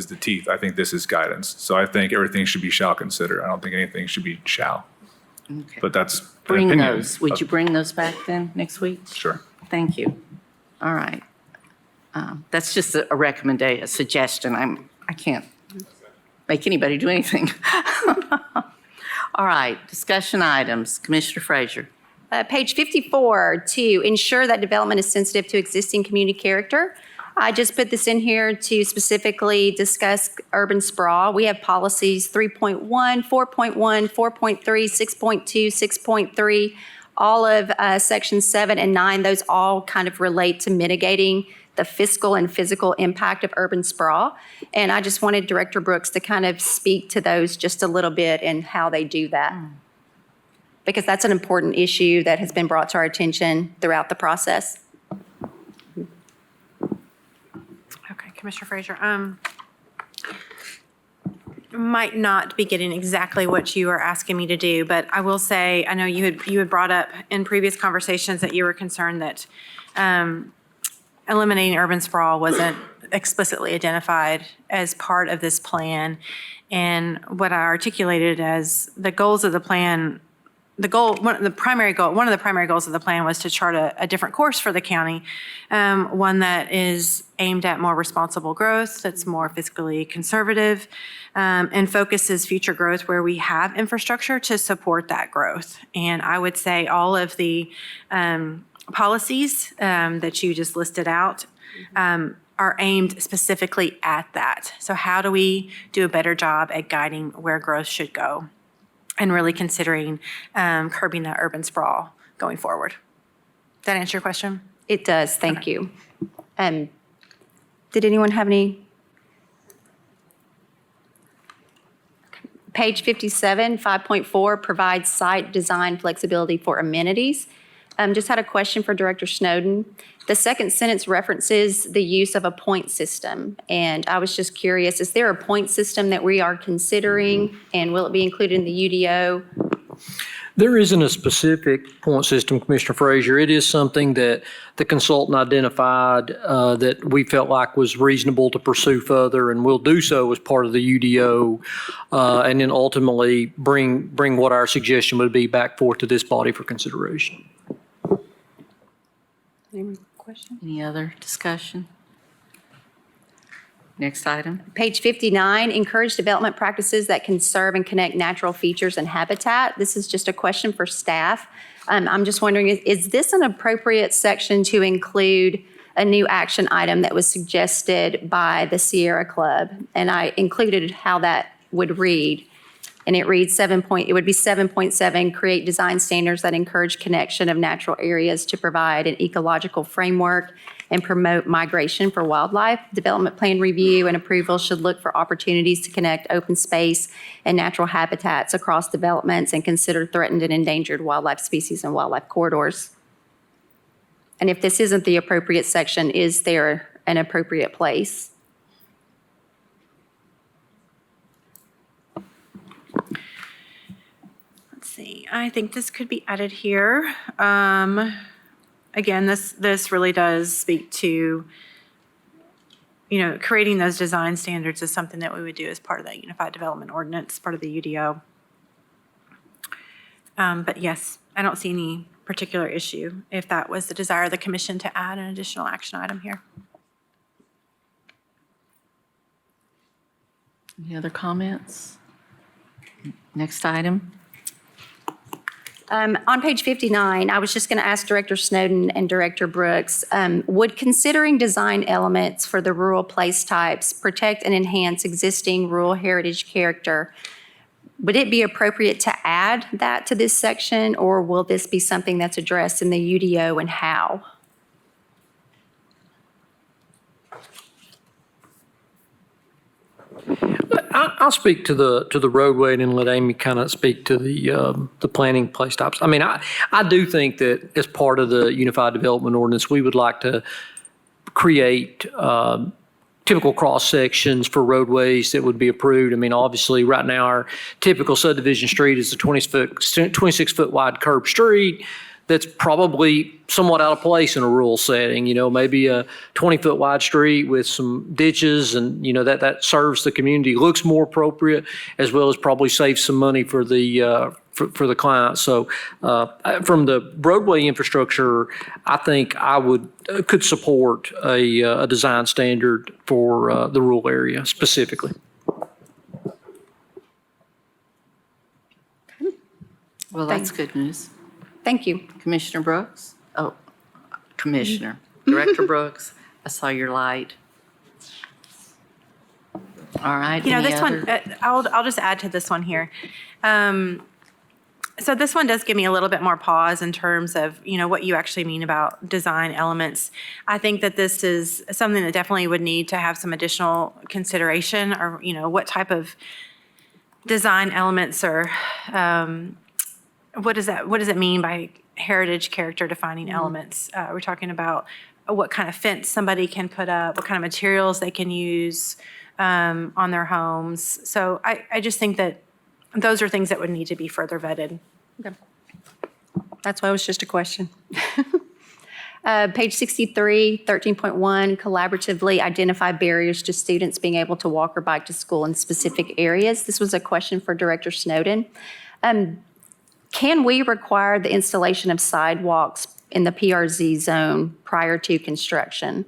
Speaker 16: the teeth. I think this is guidance. So I think everything should be shall consider. I don't think anything should be shall.
Speaker 1: Okay.
Speaker 16: But that's an
Speaker 1: Bring
Speaker 16: opinion.
Speaker 1: those. Would you bring those back then, next week?
Speaker 16: Sure.
Speaker 1: Thank you. All right. That's just a recommendation, a suggestion. I can't make anybody do anything. All right, discussion items. Commissioner Frazier.
Speaker 14: Page 54, to ensure that development is sensitive to existing community character. I just put this in here to specifically discuss urban sprawl. We have policies 3.1, 4.1, 4.3, 6.2, 6.3, all of section 7 and 9. Those all kind of relate to mitigating the fiscal and physical impact of urban sprawl. And I just wanted Director Brooks to kind of speak to those just a little bit and how they do that. Because that's an important issue that has been brought to our attention throughout the process.
Speaker 15: Okay, Commissioner Frazier. Might not be getting exactly what you are asking me to do, but I will say, I know you had brought up in previous conversations that you were concerned that eliminating urban sprawl wasn't explicitly identified as part of this plan. And what I articulated as the goals of the plan, one of the primary goals of the plan was to chart a different course for the county, one that is aimed at more responsible growth, that's more fiscally conservative, and focuses future growth where we have infrastructure to support that growth. And I would say all of the policies that you just listed out are aimed specifically at that. So how do we do a better job at guiding where growth should go and really considering curbing that urban sprawl going forward? Does that answer your question?
Speaker 14: It does, thank you. Did anyone have any? Page 57, 5.4 provides site design flexibility for amenities. Just had a question for Director Snowden. The second sentence references the use of a point system, and I was just curious, is there a point system that we are considering, and will it be included in the UDO?
Speaker 9: There isn't a specific point system, Commissioner Frazier. It is something that the consultant identified that we felt like was reasonable to pursue further, and we'll do so as part of the UDO, and then ultimately bring what our suggestion would be back forth to this body for consideration.
Speaker 20: Any question?
Speaker 1: Any other discussion? Next item.
Speaker 14: Page 59, encourage development practices that conserve and connect natural features and habitat. This is just a question for staff. I'm just wondering, is this an appropriate section to include a new action item that was suggested by the Sierra Club? And I included how that would read. And it reads it would be 7.7, create design standards that encourage connection of natural areas to provide an ecological framework and promote migration for wildlife. Development plan review and approval should look for opportunities to connect open space and natural habitats across developments and consider threatened and endangered wildlife species and wildlife corridors. And if this isn't the appropriate section, is there an appropriate place?
Speaker 15: Let's see, I think this could be added here. Again, this really does speak to, creating those design standards is something that we would do as part of that Unified Development Ordinance, part of the UDO. But yes, I don't see any particular issue if that was the desire of the commission to add an additional action item here.
Speaker 1: Any other comments? Next item.
Speaker 14: On page 59, I was just going to ask Director Snowden and Director Brooks, would considering design elements for the rural place types protect and enhance existing rural heritage character? Would it be appropriate to add that to this section, or will this be something that's addressed in the UDO, and how?
Speaker 9: I'll speak to the roadway and then let Amy kind of speak to the planning place types. I mean, I do think that as part of the Unified Development Ordinance, we would like to create typical cross sections for roadways that would be approved. I mean, obviously, right now our typical subdivision street is a 26-foot wide curb street. That's probably somewhat out of place in a rural setting, maybe a 20-foot wide street with some ditches and, that serves the community, looks more appropriate, as well as probably saves some money for the for the client. So from the roadway infrastructure, I think I could support a design standard for the rural area specifically.
Speaker 1: Well, that's good news.
Speaker 14: Thank you.
Speaker 1: Commissioner Brooks? Oh, Commissioner. Director Brooks, I saw your light. All right. any
Speaker 15: This
Speaker 1: other-
Speaker 15: one, I'll just add to this one here. So this one does give me a little bit more pause in terms of, what you actually mean about design elements. I think that this is something that definitely would need to have some additional consideration, or, what type of design elements are, what does it mean by heritage character defining elements? We're talking about what kind of fence somebody can put up, what kind of materials they can use on their homes. So I just think that those are things that would need to be further vetted.
Speaker 14: Okay. That's why it was just a question. Page 63, 13.1, collaboratively identify barriers to students being able to walk or bike to school in specific areas. This was a question for Director Snowden. Can we require the installation of sidewalks in the PRZ zone prior to construction?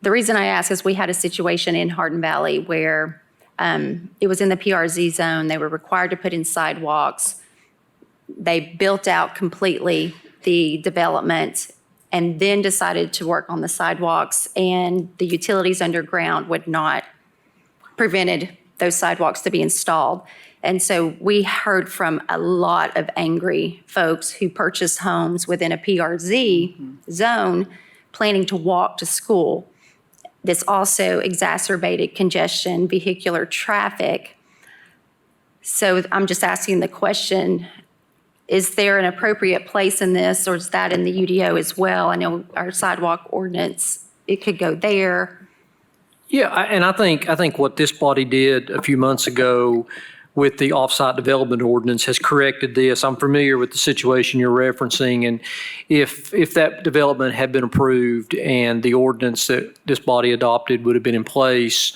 Speaker 14: The reason I ask is we had a situation in Hardin Valley where it was in the PRZ zone. They were required to put in sidewalks. They built out completely the development and then decided to work on the sidewalks, and the utilities underground would not prevented those sidewalks to be installed. And so we heard from a lot of angry folks who purchased homes within a PRZ zone planning to walk to school. This also exacerbated congestion, vehicular traffic. So I'm just asking the question, is there an appropriate place in this, or is that in the UDO as well? I know our sidewalk ordinance, it could go there.
Speaker 9: Yeah, and I think what this body did a few months ago with the offsite development ordinance has corrected this. I'm familiar with the situation you're referencing, and if that development had been approved and the ordinance that this body adopted would have been in place,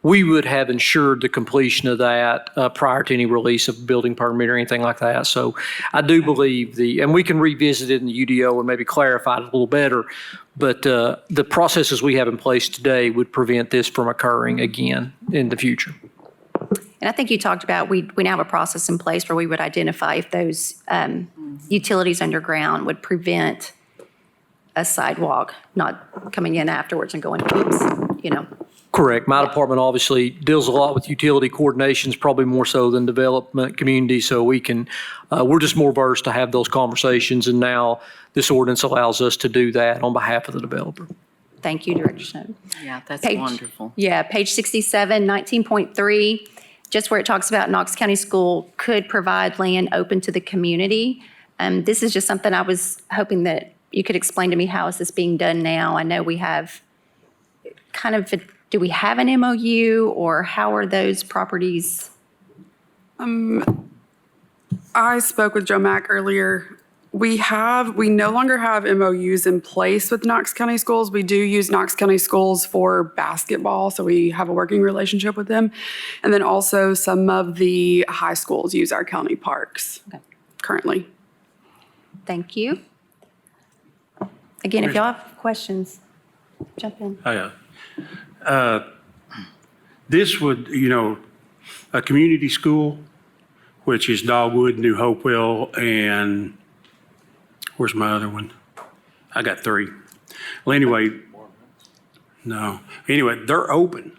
Speaker 9: we would have ensured the completion of that prior to any release of building permit or anything like that. So I do believe and we can revisit it in the UDO and maybe clarify it a little better, but the processes we have in place today would prevent this from occurring again in the future.
Speaker 14: And I think you talked about, we now have a process in place where we would identify if those utilities underground would prevent a sidewalk not coming in afterwards and going, oops, you know.
Speaker 9: Correct. My department obviously deals a lot with utility coordinations, probably more so than development community, so we can, we're just more versed to have those conversations, and now this ordinance allows us to do that on behalf of the developer.
Speaker 14: Thank you, Director Snowden.
Speaker 1: Yeah, that's wonderful.
Speaker 14: Yeah, page 67, 19.3, just where it talks about Knox County School could provide land open to the community. This is just something I was hoping that you could explain to me, how is this being done now? I know we have do we have an MOU, or how are those properties?
Speaker 18: I spoke with Joe Mack earlier. We no longer have MOUs in place with Knox County Schools. We do use Knox County Schools for basketball, so we have a working relationship with them. And then also some of the high schools use our county parks currently.
Speaker 14: Thank you. Again, if y'all have questions, jump in.
Speaker 10: This would, a community school, which is Dogwood, New Hopewell, and where's my other one? I got three. Well, anyway, they're open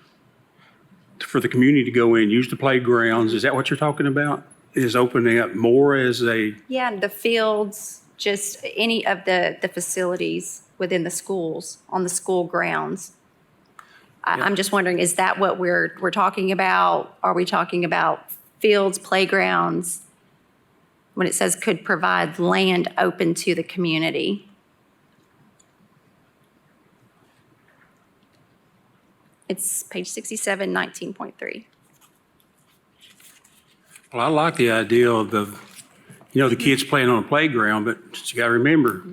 Speaker 10: for the community to go in, use the playgrounds. Is that what you're talking about? Is opening up more as
Speaker 14: Yeah, the fields, just any of the facilities within the schools, on the school grounds. I'm just wondering, is that what we're talking about? Are we talking about fields, playgrounds? When it says could provide land open to the community? It's page 67, 19.3.
Speaker 10: Well, I like the idea of the kids playing on a playground, but you got to remember,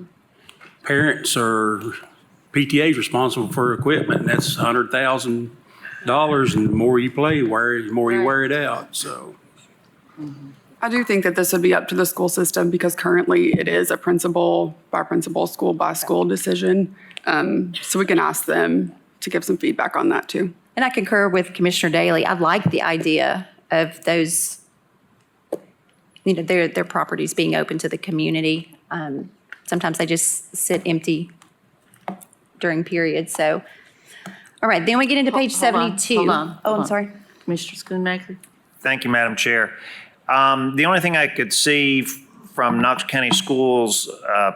Speaker 10: parents are, PTA is responsible for equipment, and that's $100,000, and the more you play, the more you wear it out, so.
Speaker 18: I do think that this would be up to the school system, because currently it is a principal by principal, school by school decision. So we can ask them to give some feedback on that too.
Speaker 14: And I concur with Commissioner Daly. I like the idea of those, their properties being open to the community. Sometimes they just sit empty during periods, so. All right, then we get into page 72.
Speaker 1: Hold on.
Speaker 14: I'm sorry.
Speaker 1: Commissioner Schoonmaker?
Speaker 8: Thank you, Madam Chair. The only thing I could see from Knox County Schools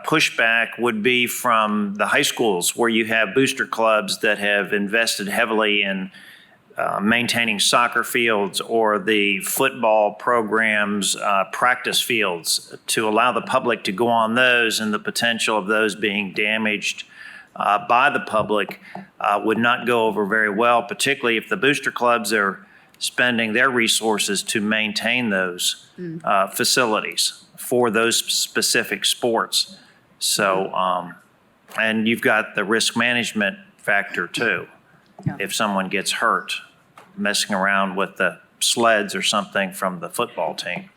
Speaker 8: pushback would be from the high schools, where you have booster clubs that have invested heavily in maintaining soccer fields, or the football programs, practice fields, to allow the public to go on those, and the potential of those being damaged by the public would not go over very well, particularly if the booster clubs are spending their resources to maintain those facilities for those specific sports. So, and you've got the risk management factor too. If someone gets hurt messing around with the sleds or something from the football team.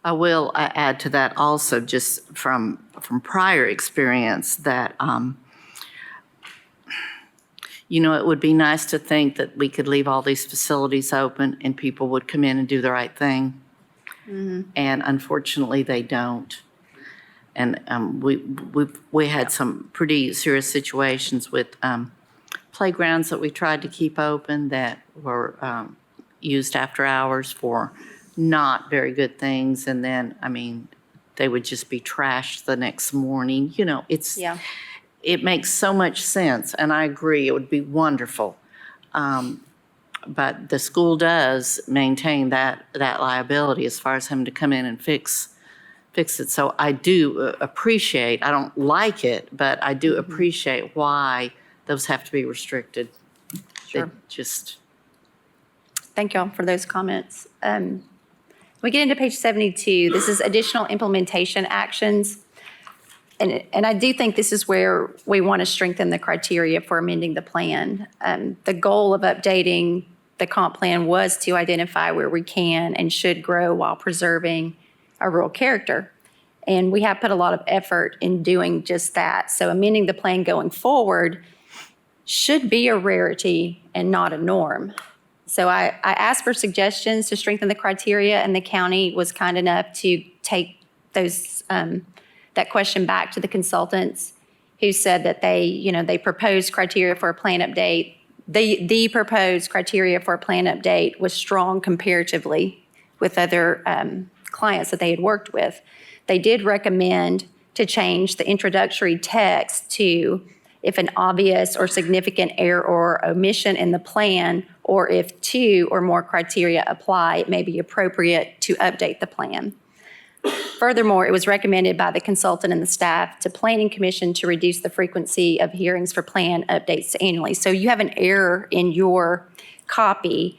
Speaker 1: I will add to that also, just from prior experience, that it would be nice to think that we could leave all these facilities open and people would come in and do the right thing. And unfortunately, they don't. And we had some pretty serious situations with playgrounds that we tried to keep open that were used after hours for not very good things. And then, they would just be trashed the next morning. It makes so much sense, and I agree, it would be wonderful. But the school does maintain that liability as far as having to come in and fix it. So I do appreciate, I don't like it, but I do appreciate why those have to be restricted.
Speaker 14: Sure. Thank y'all for those comments. We get into page 72. This is additional implementation actions. And I do think this is where we want to strengthen the criteria for amending the plan. The goal of updating the comp plan was to identify where we can and should grow while preserving our rural character. And we have put a lot of effort in doing just that. So amending the plan going forward should be a rarity and not a norm. So I asked for suggestions to strengthen the criteria, and the county was kind enough to take those that question back to the consultants, who said that they proposed criteria for a plan update. The proposed criteria for a plan update was strong comparatively with other clients that they had worked with. They did recommend to change the introductory text to if an obvious or significant error or omission in the plan, or if 2 or more criteria apply, it may be appropriate to update the plan. Furthermore, it was recommended by the consultant and the staff to Planning Commission to reduce the frequency of hearings for plan updates annually. So you have an error in your copy,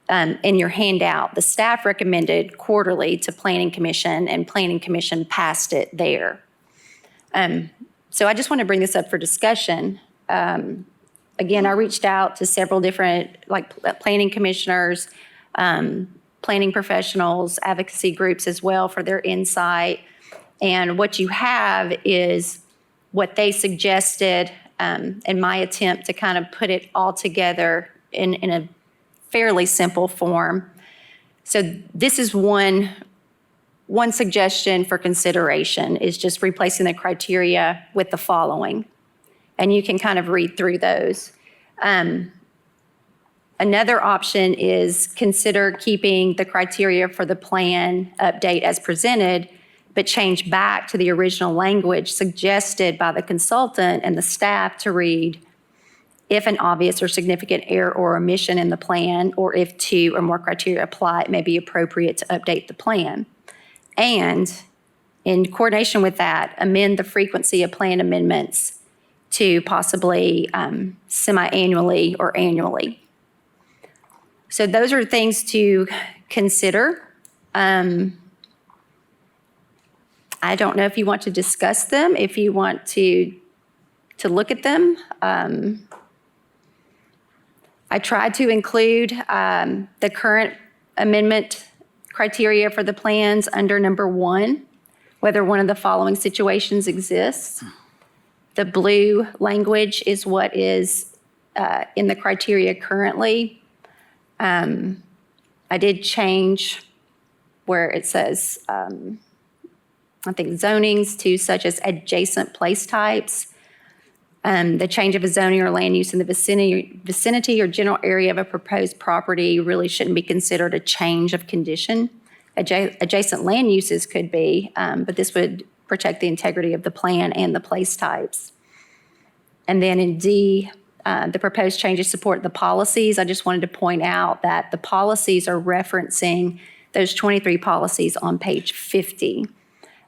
Speaker 14: in your handout. The staff recommended quarterly to Planning Commission, and Planning Commission passed it there. So I just want to bring this up for discussion. Again, I reached out to several different planning commissioners, planning professionals, advocacy groups as well for their insight. And what you have is what they suggested in my attempt to kind of put it all together in a fairly simple form. So this is one suggestion for consideration, is just replacing the criteria with the following. And you can kind of read through those. Another option is consider keeping the criteria for the plan update as presented, but change back to the original language suggested by the consultant and the staff to read, if an obvious or significant error or omission in the plan, or if 2 or more criteria apply, it may be appropriate to update the plan. And in coordination with that, amend the frequency of plan amendments to possibly semi-annually or annually. So those are things to consider. I don't know if you want to discuss them, if you want to look at them. I tried to include the current amendment criteria for the plans under number 1, whether one of the following situations exists. The blue language is what is in the criteria currently. I did change where it says, I think zonings to such as adjacent place types. The change of a zoning or land use in the vicinity or general area of a proposed property really shouldn't be considered a change of condition. Adjacent land uses could be, but this would protect the integrity of the plan and the place types. And then in D, the proposed changes support the policies. I just wanted to point out that the policies are referencing those 23 policies on page 50.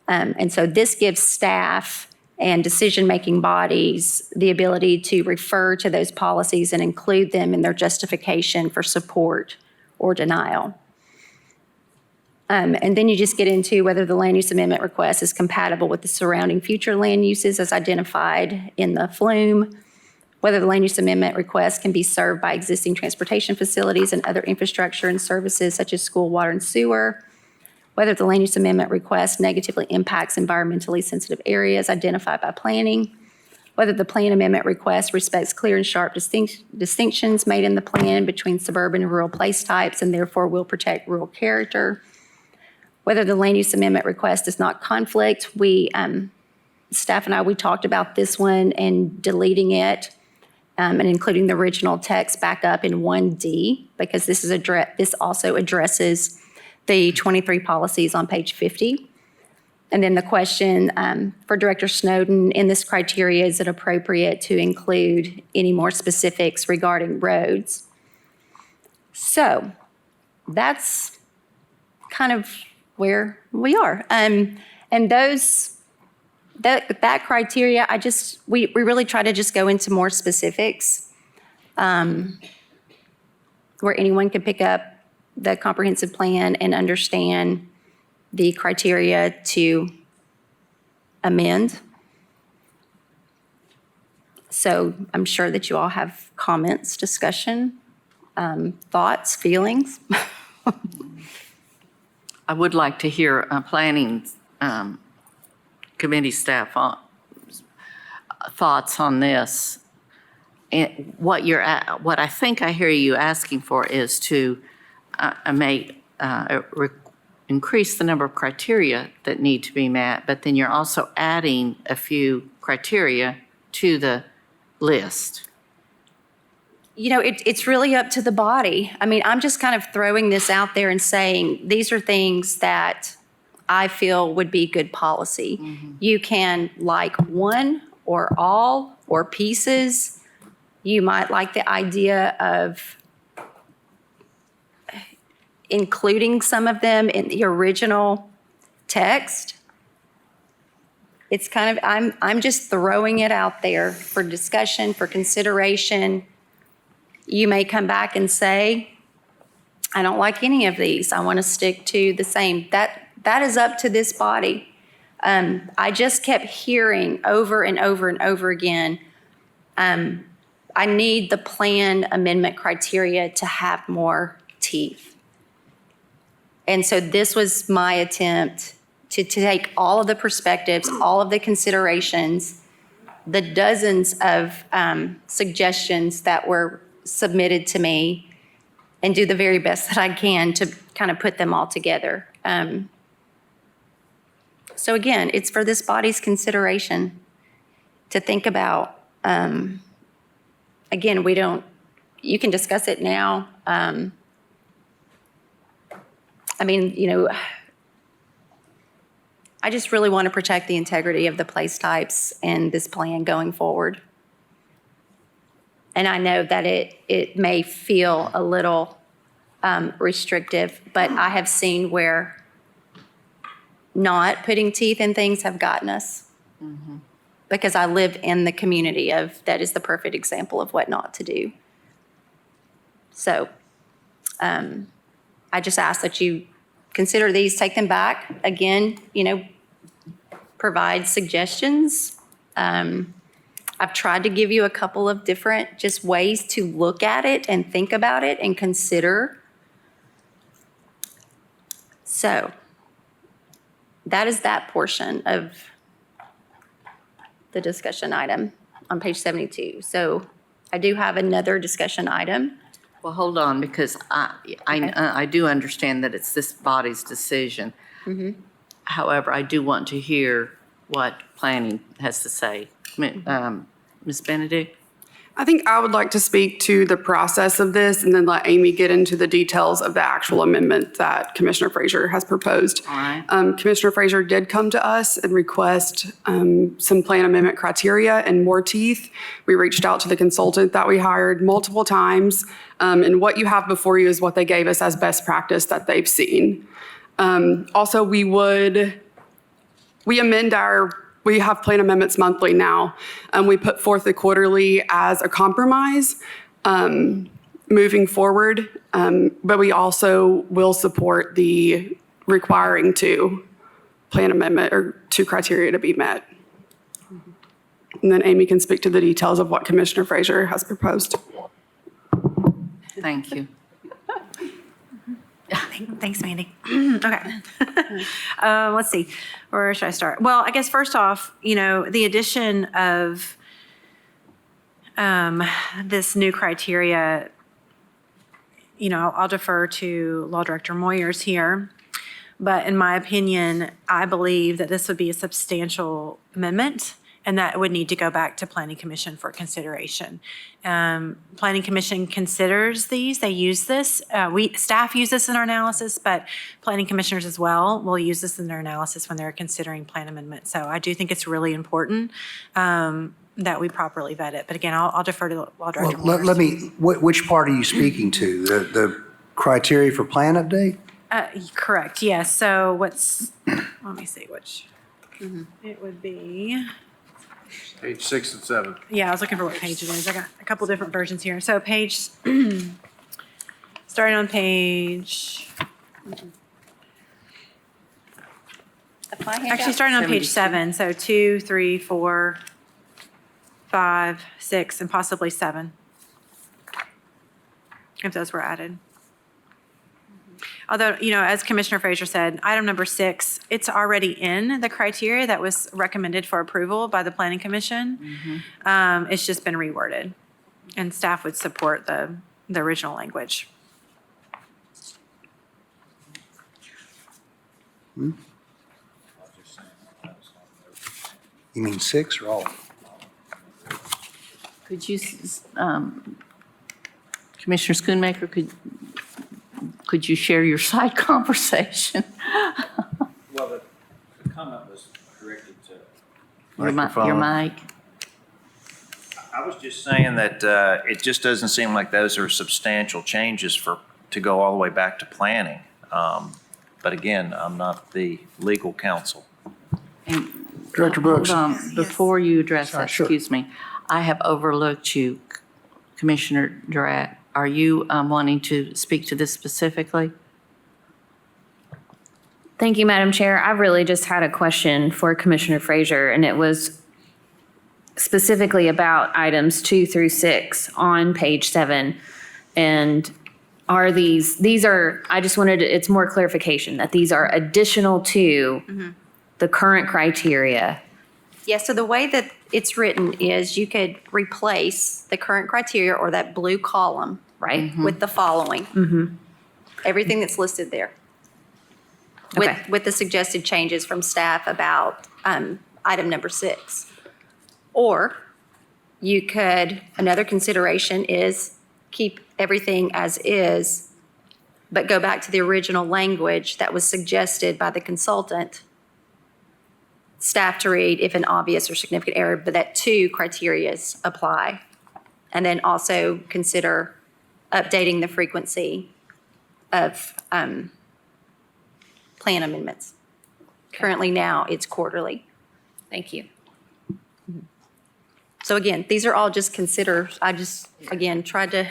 Speaker 14: And so this gives staff and decision-making bodies the ability to refer to those policies and include them in their justification for support or denial. And then you just get into whether the land use amendment request is compatible with the surrounding future land uses as identified in the flume, whether the land use amendment request can be served by existing transportation facilities and other infrastructure and services such as school, water, and sewer, whether the land use amendment request negatively impacts environmentally sensitive areas identified by planning, whether the plan amendment request respects clear and sharp distinctions made in the plan between suburban and rural place types and therefore will protect rural character, whether the land use amendment request does not conflict. Staff and I, we talked about this one and deleting it and including the original text back up in 1D, because this also addresses the 23 policies on page 50. And then the question for Director Snowden, in this criteria, is it appropriate to include any more specifics regarding roads? So that's kind of where we are. And that criteria, we really try to just go into more specifics. where anyone can pick up the comprehensive plan and understand the criteria to amend. So I'm sure that you all have comments, discussion, thoughts, feelings.
Speaker 1: I would like to hear planning committee staff thoughts on this. And what I think I hear you asking for is to increase the number of criteria that need to be met, but then you're also adding a few criteria to the list.
Speaker 14: You know, it's really up to the body. I mean, I'm just kind of throwing this out there and saying, these are things that I feel would be good policy. You can like one or all or pieces. You might like the idea of including some of them in the original text. It's kind of, I'm just throwing it out there for discussion, for consideration. You may come back and say, I don't like any of these. I want to stick to the same. That is up to this body. I just kept hearing over and over and over again, I need the plan amendment criteria to have more teeth. And so this was my attempt to take all of the perspectives, all of the considerations, the dozens of suggestions that were submitted to me, and do the very best that I can to kind of put them all together. So again, it's for this body's consideration to think about. Again, you can discuss it now. I mean, you know, I just really want to protect the integrity of the place types and this plan going forward. And I know that it may feel a little restrictive, but I have seen where not putting teeth in things have gotten us. Because I live in the community that is the perfect example of what not to do. So I just ask that you consider these, take them back. Again, you know, provide suggestions. I've tried to give you a couple of different just ways to look at it and think about it and consider. So that is that portion of the discussion item on page 72. So I do have another discussion item.
Speaker 1: Well, hold on, because I do understand that it's this body's decision. However, I do want to hear what planning has to say. Ms. Benedict?
Speaker 18: I think I would like to speak to the process of this and then let Amy get into the details of the actual amendment that Commissioner Frazier has proposed.
Speaker 1: All right.
Speaker 18: Commissioner Frazier did come to us and request some plan amendment criteria and more teeth. We reached out to the consultant that we hired multiple times, and what you have before you is what they gave us as best practice that they've seen. Also, we have plan amendments monthly now. We put forth the quarterly as a compromise moving forward, but we also will support the requiring two plan amendment or two criteria to be met. And then Amy can speak to the details of what Commissioner Frazier has proposed.
Speaker 1: Thank you.
Speaker 15: Thanks, Mandy. Okay. Let's see, where should I start? Well, I guess first off, you know, the addition of this new criteria, you know, I'll defer to Law Director Moyers here. But in my opinion, I believe that this would be a substantial amendment and that it would need to go back to Planning Commission for consideration. Planning Commission considers these, they use this. Staff use this in our analysis, but planning commissioners as well will use this in their analysis when they're considering plan amendments. So I do think it's really important that we properly vet it. But again, I'll defer to Law Director
Speaker 17: Well, let me, which part are you speaking to? The criteria for plan update?
Speaker 15: Correct, yes. So let me see which. It would be.
Speaker 5: Page 6 and 7.
Speaker 15: Yeah, I was looking for what page it is. I got a couple different versions here. So page Starting on page, actually starting on page 7, so 2, 3, 4, 5, 6, and possibly 7. If those were added. Although, as Commissioner Frazier said, item number 6, it's already in the criteria that was recommended for approval by the Planning Commission. It's just been reworded, and staff would support the original language.
Speaker 17: You mean 6 or all?
Speaker 1: Could you, Commissioner Schoonmaker, could you share your side conversation?
Speaker 8: Well, the comment was directed to.
Speaker 1: Your mic.
Speaker 8: I was just saying that it just doesn't seem like those are substantial changes to go all the way back to planning. But again, I'm not the legal counsel.
Speaker 7: Director Brooks.
Speaker 1: Hold on. Before you address that, excuse me, I have overlooked you, Commissioner Durant. Are you wanting to speak to this specifically?
Speaker 12: Thank you, Madam Chair. I really just had a question for Commissioner Frazier, and it was specifically about items 2 through 6 on page 7. And are these are, I just wanted, it's more clarification that these are additional to the current criteria.
Speaker 14: Yeah, so the way that it's written is you could replace the current criteria or that blue column, right, with the following. Everything that's listed there.
Speaker 12: Okay.
Speaker 14: With the suggested changes from staff about item number 6. Or you could, another consideration is keep everything as is, but go back to the original language that was suggested by the consultant. Staff to read if an obvious or significant error, but that 2 criterias apply. And then also consider updating the frequency of plan amendments. Currently now, it's quarterly.
Speaker 12: Thank you.
Speaker 14: So again, these are all just I just, again, tried to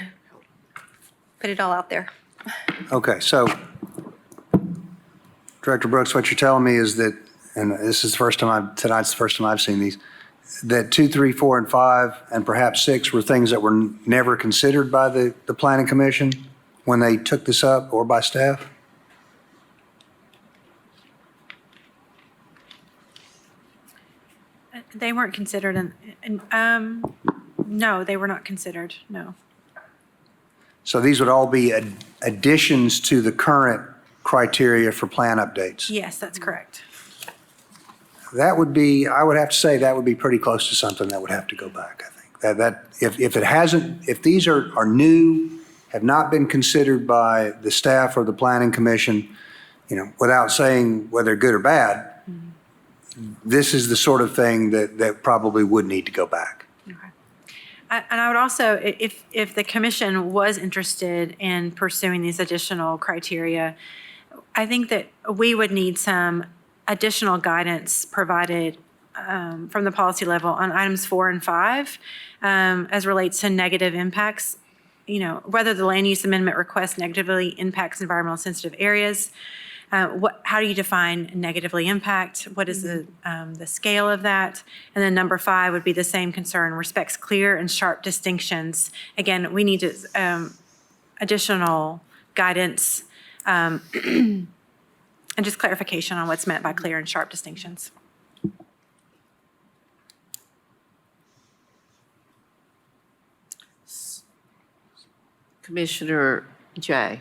Speaker 14: put it all out there.
Speaker 17: Okay, so Director Brooks, what you're telling me is that, and this is the first time tonight's the first time I've seen these, that 2, 3, 4, and 5, and perhaps 6 were things that were never considered by the Planning Commission when they took this up, or by staff?
Speaker 15: They weren't considered, no, they were not considered, no.
Speaker 17: So these would all be additions to the current criteria for plan updates?
Speaker 15: Yes, that's correct.
Speaker 17: That would be, I would have to say, that would be pretty close to something that would have to go back, I think. If it hasn't, if these are new, have not been considered by the staff or the Planning Commission, without saying whether they're good or bad, this is the sort of thing that probably would need to go back.
Speaker 15: And I would also, if the commission was interested in pursuing these additional criteria, I think that we would need some additional guidance provided from the policy level on items 4 and 5 as relates to negative impacts, whether the land use amendment request negatively impacts environmental sensitive areas. How do you define negatively impact? What is the scale of that? And then number 5 would be the same concern, respects clear and sharp distinctions. Again, we need additional guidance and just clarification on what's meant by clear and sharp distinctions.
Speaker 1: Commissioner Jay.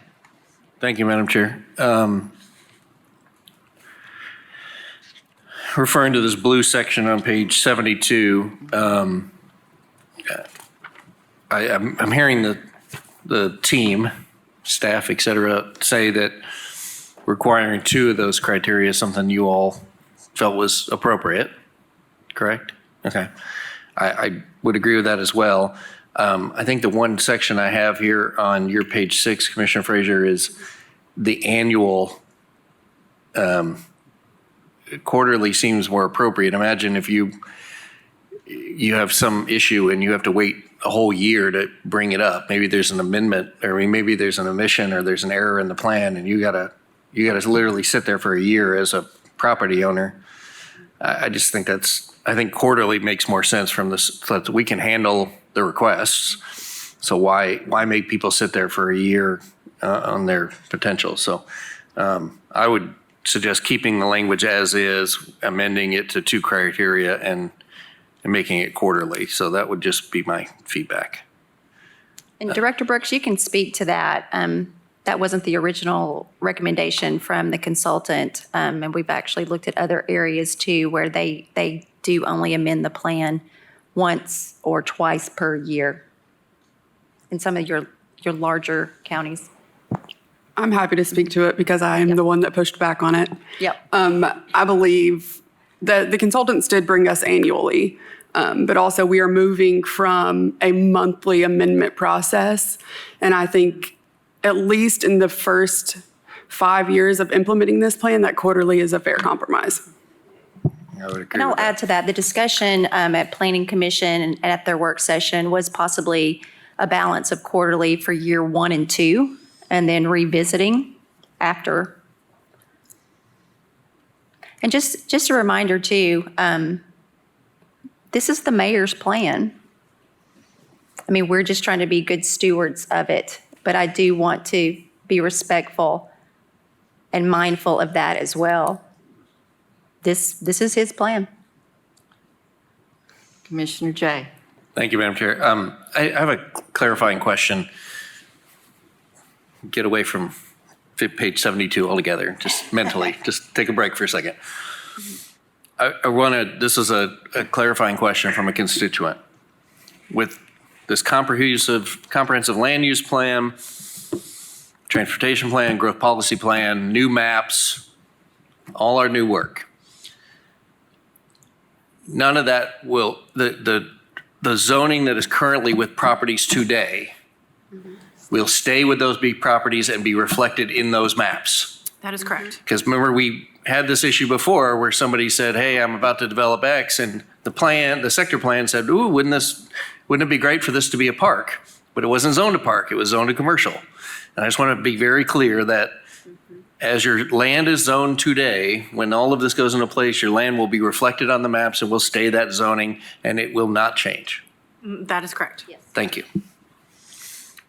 Speaker 5: Thank you, Madam Chair. Referring to this blue section on page 72, I'm hearing the team, staff, et cetera, say that requiring 2 of those criteria is something you all felt was appropriate, correct? Okay. I would agree with that as well. I think the one section I have here on your page 6, Commissioner Frazier, is the annual quarterly seems more appropriate. Imagine if you have some issue and you have to wait a whole year to bring it up. Maybe there's an amendment, or maybe there's an omission, or there's an error in the plan, and you gotta literally sit there for a year as a property owner. I just think I think quarterly makes more sense from this, so that we can handle the requests. So why make people sit there for a year on their potential? So I would suggest keeping the language as is, amending it to 2 criteria and making it quarterly. So that would just be my feedback.
Speaker 14: And Director Brooks, you can speak to that. That wasn't the original recommendation from the consultant. And we've actually looked at other areas too, where they do only amend the plan once or twice per year in some of your larger counties.
Speaker 18: I'm happy to speak to it because I am the one that pushed back on it.
Speaker 14: Yep.
Speaker 18: I believe that the consultants did bring us annually, but also we are moving from a monthly amendment process. And I think at least in the first 5 years of implementing this plan, that quarterly is a fair compromise.
Speaker 5: I would agree
Speaker 14: And I'll
Speaker 5: with that.
Speaker 14: add to that, the discussion at Planning Commission and at their work session was possibly a balance of quarterly for year 1 and 2, and then revisiting after. And just a reminder too, this is the mayor's plan. I mean, we're just trying to be good stewards of it, but I do want to be respectful and mindful of that as well. This is his plan.
Speaker 1: Commissioner Jay.
Speaker 5: Thank you, Madam Chair. I have a clarifying question. Get away from page 72 altogether, just mentally. Just take a break for a second. This is a clarifying question from a constituent. With this comprehensive land use plan, transportation plan, growth policy plan, new maps, all our new work, none of that will, the zoning that is currently with properties today will stay with those big properties and be reflected in those maps.
Speaker 15: That is correct.
Speaker 5: Because remember, we had this issue before where somebody said, hey, I'm about to develop X, and the sector plan said, ooh, wouldn't it be great for this to be a park? But it wasn't zoned a park, it was zoned a commercial. And I just want to be very clear that as your land is zoned today, when all of this goes into place, your land will be reflected on the maps and will stay that zoning, and it will not change.
Speaker 15: That is correct. Yes.
Speaker 5: Thank you.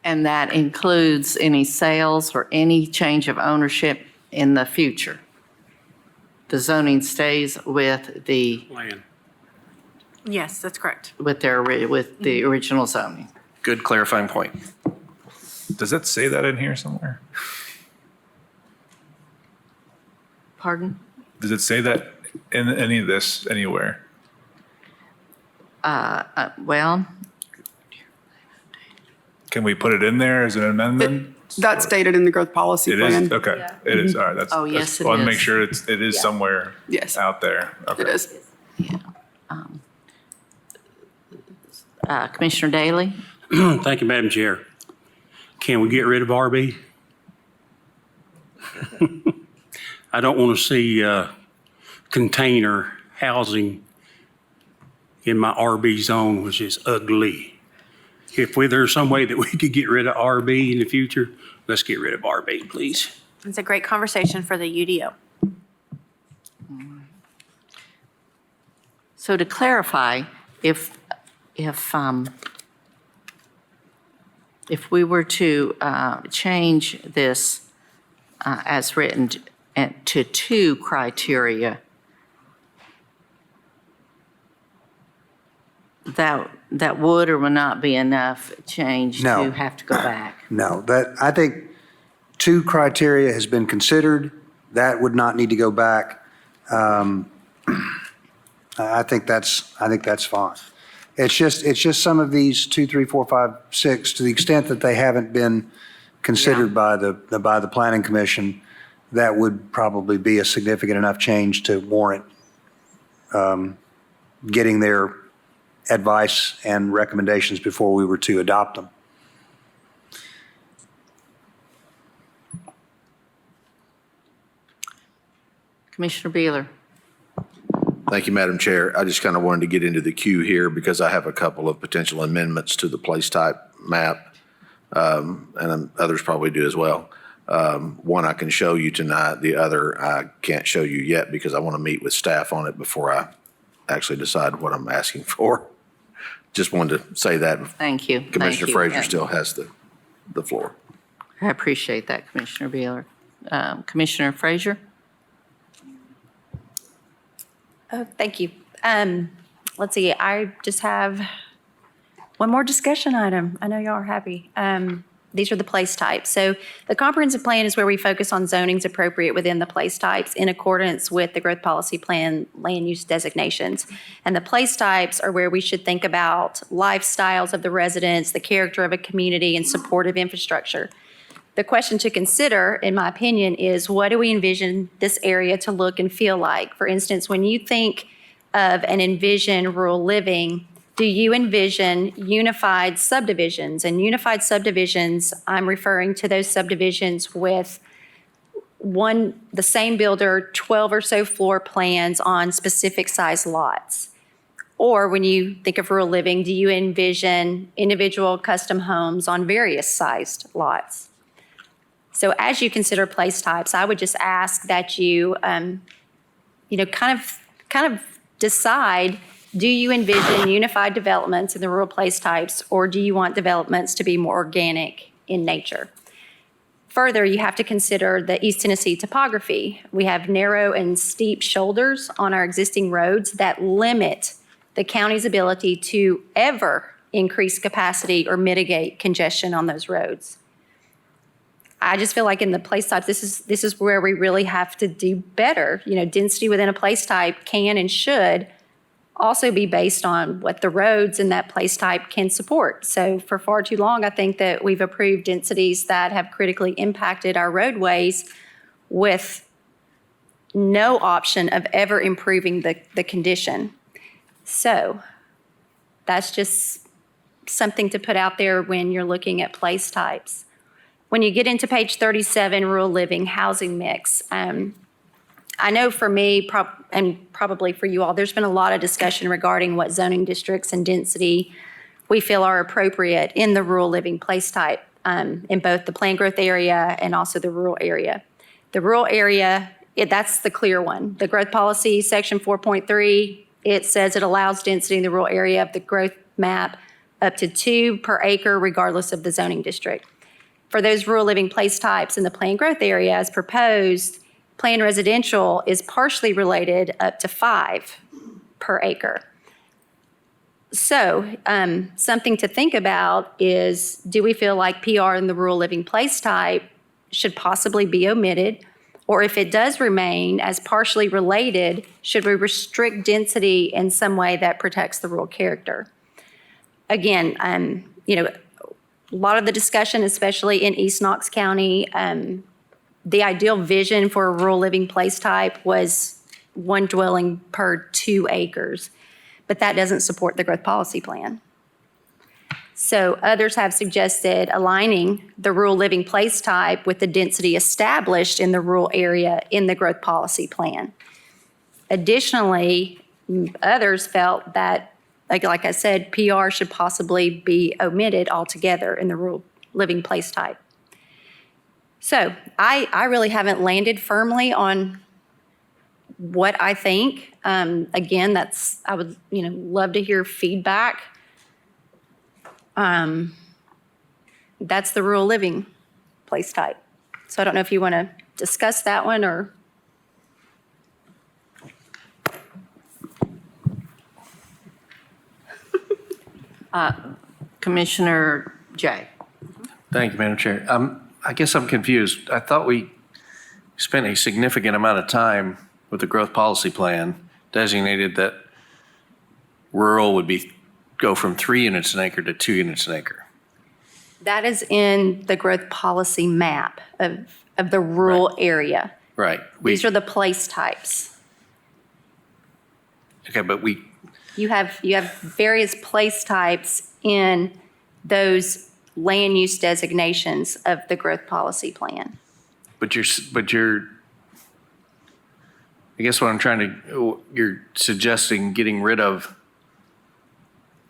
Speaker 1: And that includes any sales or any change of ownership in the future. The zoning stays with the,
Speaker 10: Land.
Speaker 15: Yes, that's correct.
Speaker 1: with the original zoning.
Speaker 5: Good clarifying point.
Speaker 16: Does that say that in here somewhere?
Speaker 1: Pardon?
Speaker 16: Does it say that in any of this anywhere?
Speaker 1: Well,
Speaker 16: Can we put it in there as an amendment?
Speaker 18: That's stated in the growth policy
Speaker 16: It
Speaker 18: plan.
Speaker 16: is, okay, it is, all right, that's.
Speaker 1: Oh, yes, it
Speaker 16: I want to make
Speaker 1: is.
Speaker 16: sure it is somewhere
Speaker 18: Yes,
Speaker 16: out there.
Speaker 18: it
Speaker 16: Okay.
Speaker 18: is.
Speaker 1: Commissioner Daly?
Speaker 10: Thank you, Madam Chair. Can we get rid of RB? I don't want to see container housing in my RB zone, which is ugly. If there's some way that we could get rid of RB in the future, let's get rid of RB, please.
Speaker 15: It's a great conversation for the UDO.
Speaker 1: So to clarify, if we were to change this as written to 2 criteria, that would or would not be enough change
Speaker 17: No.
Speaker 1: to have to go back?
Speaker 17: No, I think 2 criteria has been considered. That would not need to go back. I think that's fine. It's just some of these 2, 3, 4, 5, 6, to the extent that they haven't been considered by the Planning Commission, that would probably be a significant enough change to warrant getting their advice and recommendations before we were to adopt them.
Speaker 1: Commissioner Beeler?
Speaker 3: Thank you, Madam Chair. I just kind of wanted to get into the queue here because I have a couple of potential amendments to the place type map, and others probably do as well. One I can show you tonight, the other I can't show you yet because I want to meet with staff on it before I actually decide what I'm asking for. Just wanted to say that.
Speaker 1: Thank you.
Speaker 3: Commissioner
Speaker 1: Thank you.
Speaker 3: Frazier
Speaker 1: Yeah.
Speaker 3: still has the floor.
Speaker 1: I appreciate that, Commissioner Beeler. Commissioner Frazier?
Speaker 14: Oh, thank you. Let's see, I just have one more discussion item. I know y'all are happy. These are the place types. So the comprehensive plan is where we focus on zonings appropriate within the place types in accordance with the growth policy plan land use designations. And the place types are where we should think about lifestyles of the residents, the character of a community, and supportive infrastructure. The question to consider, in my opinion, is what do we envision this area to look and feel like? For instance, when you think of and envision rural living, do you envision unified subdivisions? And unified subdivisions, I'm referring to those subdivisions with the same builder, 12 or so floor plans on specific size lots. Or when you think of rural living, do you envision individual custom homes on various sized lots? So as you consider place types, I would just ask that you, kind of decide, do you envision unified developments in the rural place types, or do you want developments to be more organic in nature? Further, you have to consider the East Tennessee topography. We have narrow and steep shoulders on our existing roads that limit the county's ability to ever increase capacity or mitigate congestion on those roads. I just feel like in the place types, this is where we really have to do better. Density within a place type can and should also be based on what the roads in that place type can support. So for far too long, I think that we've approved densities that have critically impacted our roadways with no option of ever improving the condition. So that's just something to put out there when you're looking at place types. When you get into page 37, rural living, housing mix, I know for me, and probably for you all, there's been a lot of discussion regarding what zoning districts and density we feel are appropriate in the rural living place type in both the planned growth area and also the rural area. The rural area, that's the clear one. The growth policy, section 4.3, it says it allows density in the rural area of the growth map up to 2 per acre regardless of the zoning district. For those rural living place types in the planned growth area as proposed, planned residential is partially related up to 5 per acre. So something to think about is, do we feel like PR in the rural living place type should possibly be omitted? Or if it does remain as partially related, should we restrict density in some way that protects the rural character? Again, a lot of the discussion, especially in East Knox County, the ideal vision for a rural living place type was 1 dwelling per 2 acres, but that doesn't support the growth policy plan. So others have suggested aligning the rural living place type with the density established in the rural area in the growth policy plan. Additionally, others felt that, like I said, PR should possibly be omitted altogether in the rural living place type. So I really haven't landed firmly on what I think. Again, I would love to hear feedback. That's the rural living place type. So I don't know if you want to discuss that one or.
Speaker 1: Commissioner Jay.
Speaker 5: Thank you, Madam Chair. I guess I'm confused. I thought we spent a significant amount of time with the growth policy plan designated that rural would go from 3 units an acre to 2 units an acre.
Speaker 14: That is in the growth policy map of the rural area.
Speaker 5: Right.
Speaker 14: These are the place types.
Speaker 5: Okay, but
Speaker 14: You have various place types in those land use designations of the growth policy plan.
Speaker 5: But I guess what I'm trying to, you're suggesting getting rid of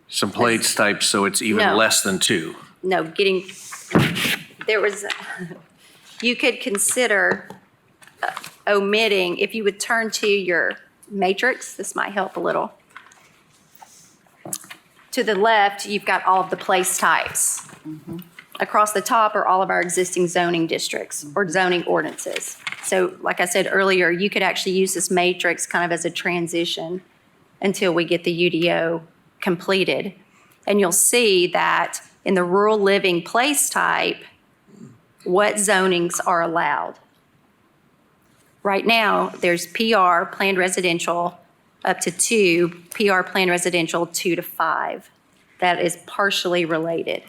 Speaker 5: some place types so it's even
Speaker 14: No.
Speaker 5: less than 2.
Speaker 14: No, there was, you could consider omitting, if you would turn to your matrix, this might help a little. To the left, you've got all of the place types. Across the top are all of our existing zoning districts or zoning ordinances. So like I said earlier, you could actually use this matrix kind of as a transition until we get the UDO completed. And you'll see that in the rural living place type, what zonings are allowed. Right now, there's PR, planned residential, up to 2, PR, planned residential, 2 to 5. That is partially related.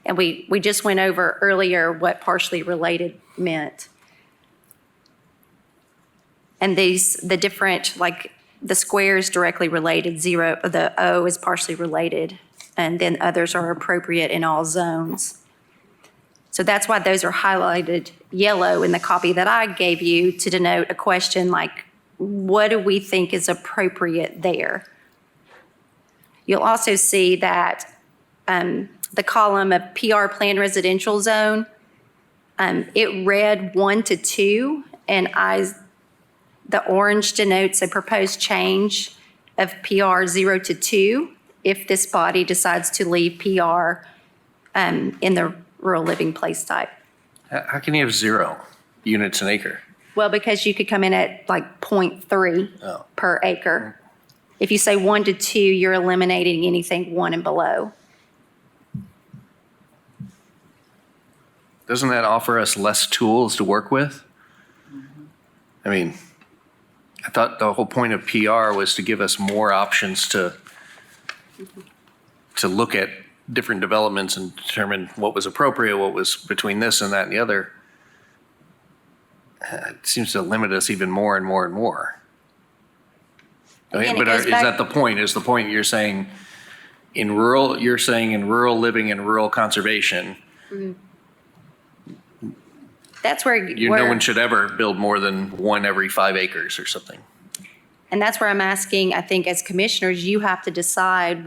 Speaker 14: And we just went over earlier what partially related meant. And the different, like the square is directly related, 0, the O is partially related, and then others are appropriate in all zones. So that's why those are highlighted yellow in the copy that I gave you to denote a question like, what do we think is appropriate there? You'll also see that the column of PR planned residential zone, it read 1 to 2, and the orange denotes a proposed change of PR 0 to 2 if this body decides to leave PR in the rural living place type.
Speaker 5: How can you have 0 units an acre?
Speaker 14: Well, because you could come in at like 0.3
Speaker 5: Oh.
Speaker 14: per acre. If you say 1 to 2, you're eliminating anything 1 and below.
Speaker 5: Doesn't that offer us less tools to work with? I mean, I thought the whole point of PR was to give us more options to look at different developments and determine what was appropriate, what was between this and that and the other. It seems to limit us even more and more and more.
Speaker 14: Again, it
Speaker 5: But
Speaker 14: goes
Speaker 5: is
Speaker 14: back-
Speaker 5: that the point? Is the point you're saying in rural living and rural conservation,
Speaker 14: That's where,
Speaker 5: no one should ever build more than 1 every 5 acres or something?
Speaker 14: and that's where I'm asking, I think as commissioners, you have to decide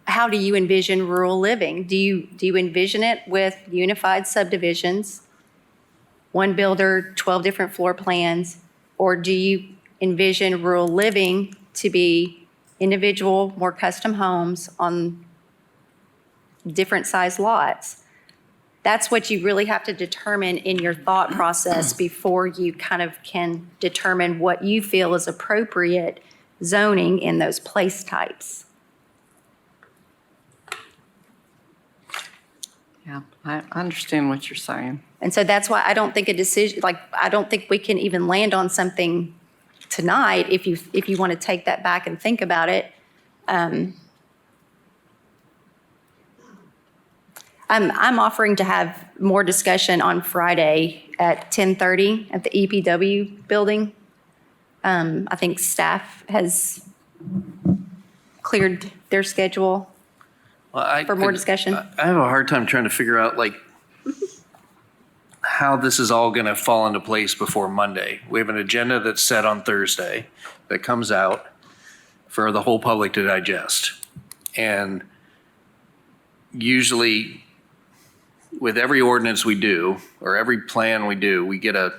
Speaker 14: how do you envision rural living? Do you envision it with unified subdivisions, 1 builder, 12 different floor plans? Or do you envision rural living to be individual, more custom homes on different size lots? That's what you really have to determine in your thought process before you kind of can determine what you feel is appropriate zoning in those place types.
Speaker 1: Yeah, I understand what you're saying.
Speaker 14: And so that's why I don't think I don't think we can even land on something tonight if you want to take that back and think about it. I'm offering to have more discussion on Friday at 10:30 at the EPW building. I think staff has cleared their schedule for more discussion.
Speaker 5: I have a hard time trying to figure out like how this is all going to fall into place before Monday. We have an agenda that's set on Thursday that comes out for the whole public to digest. And usually with every ordinance we do or every plan we do, we get a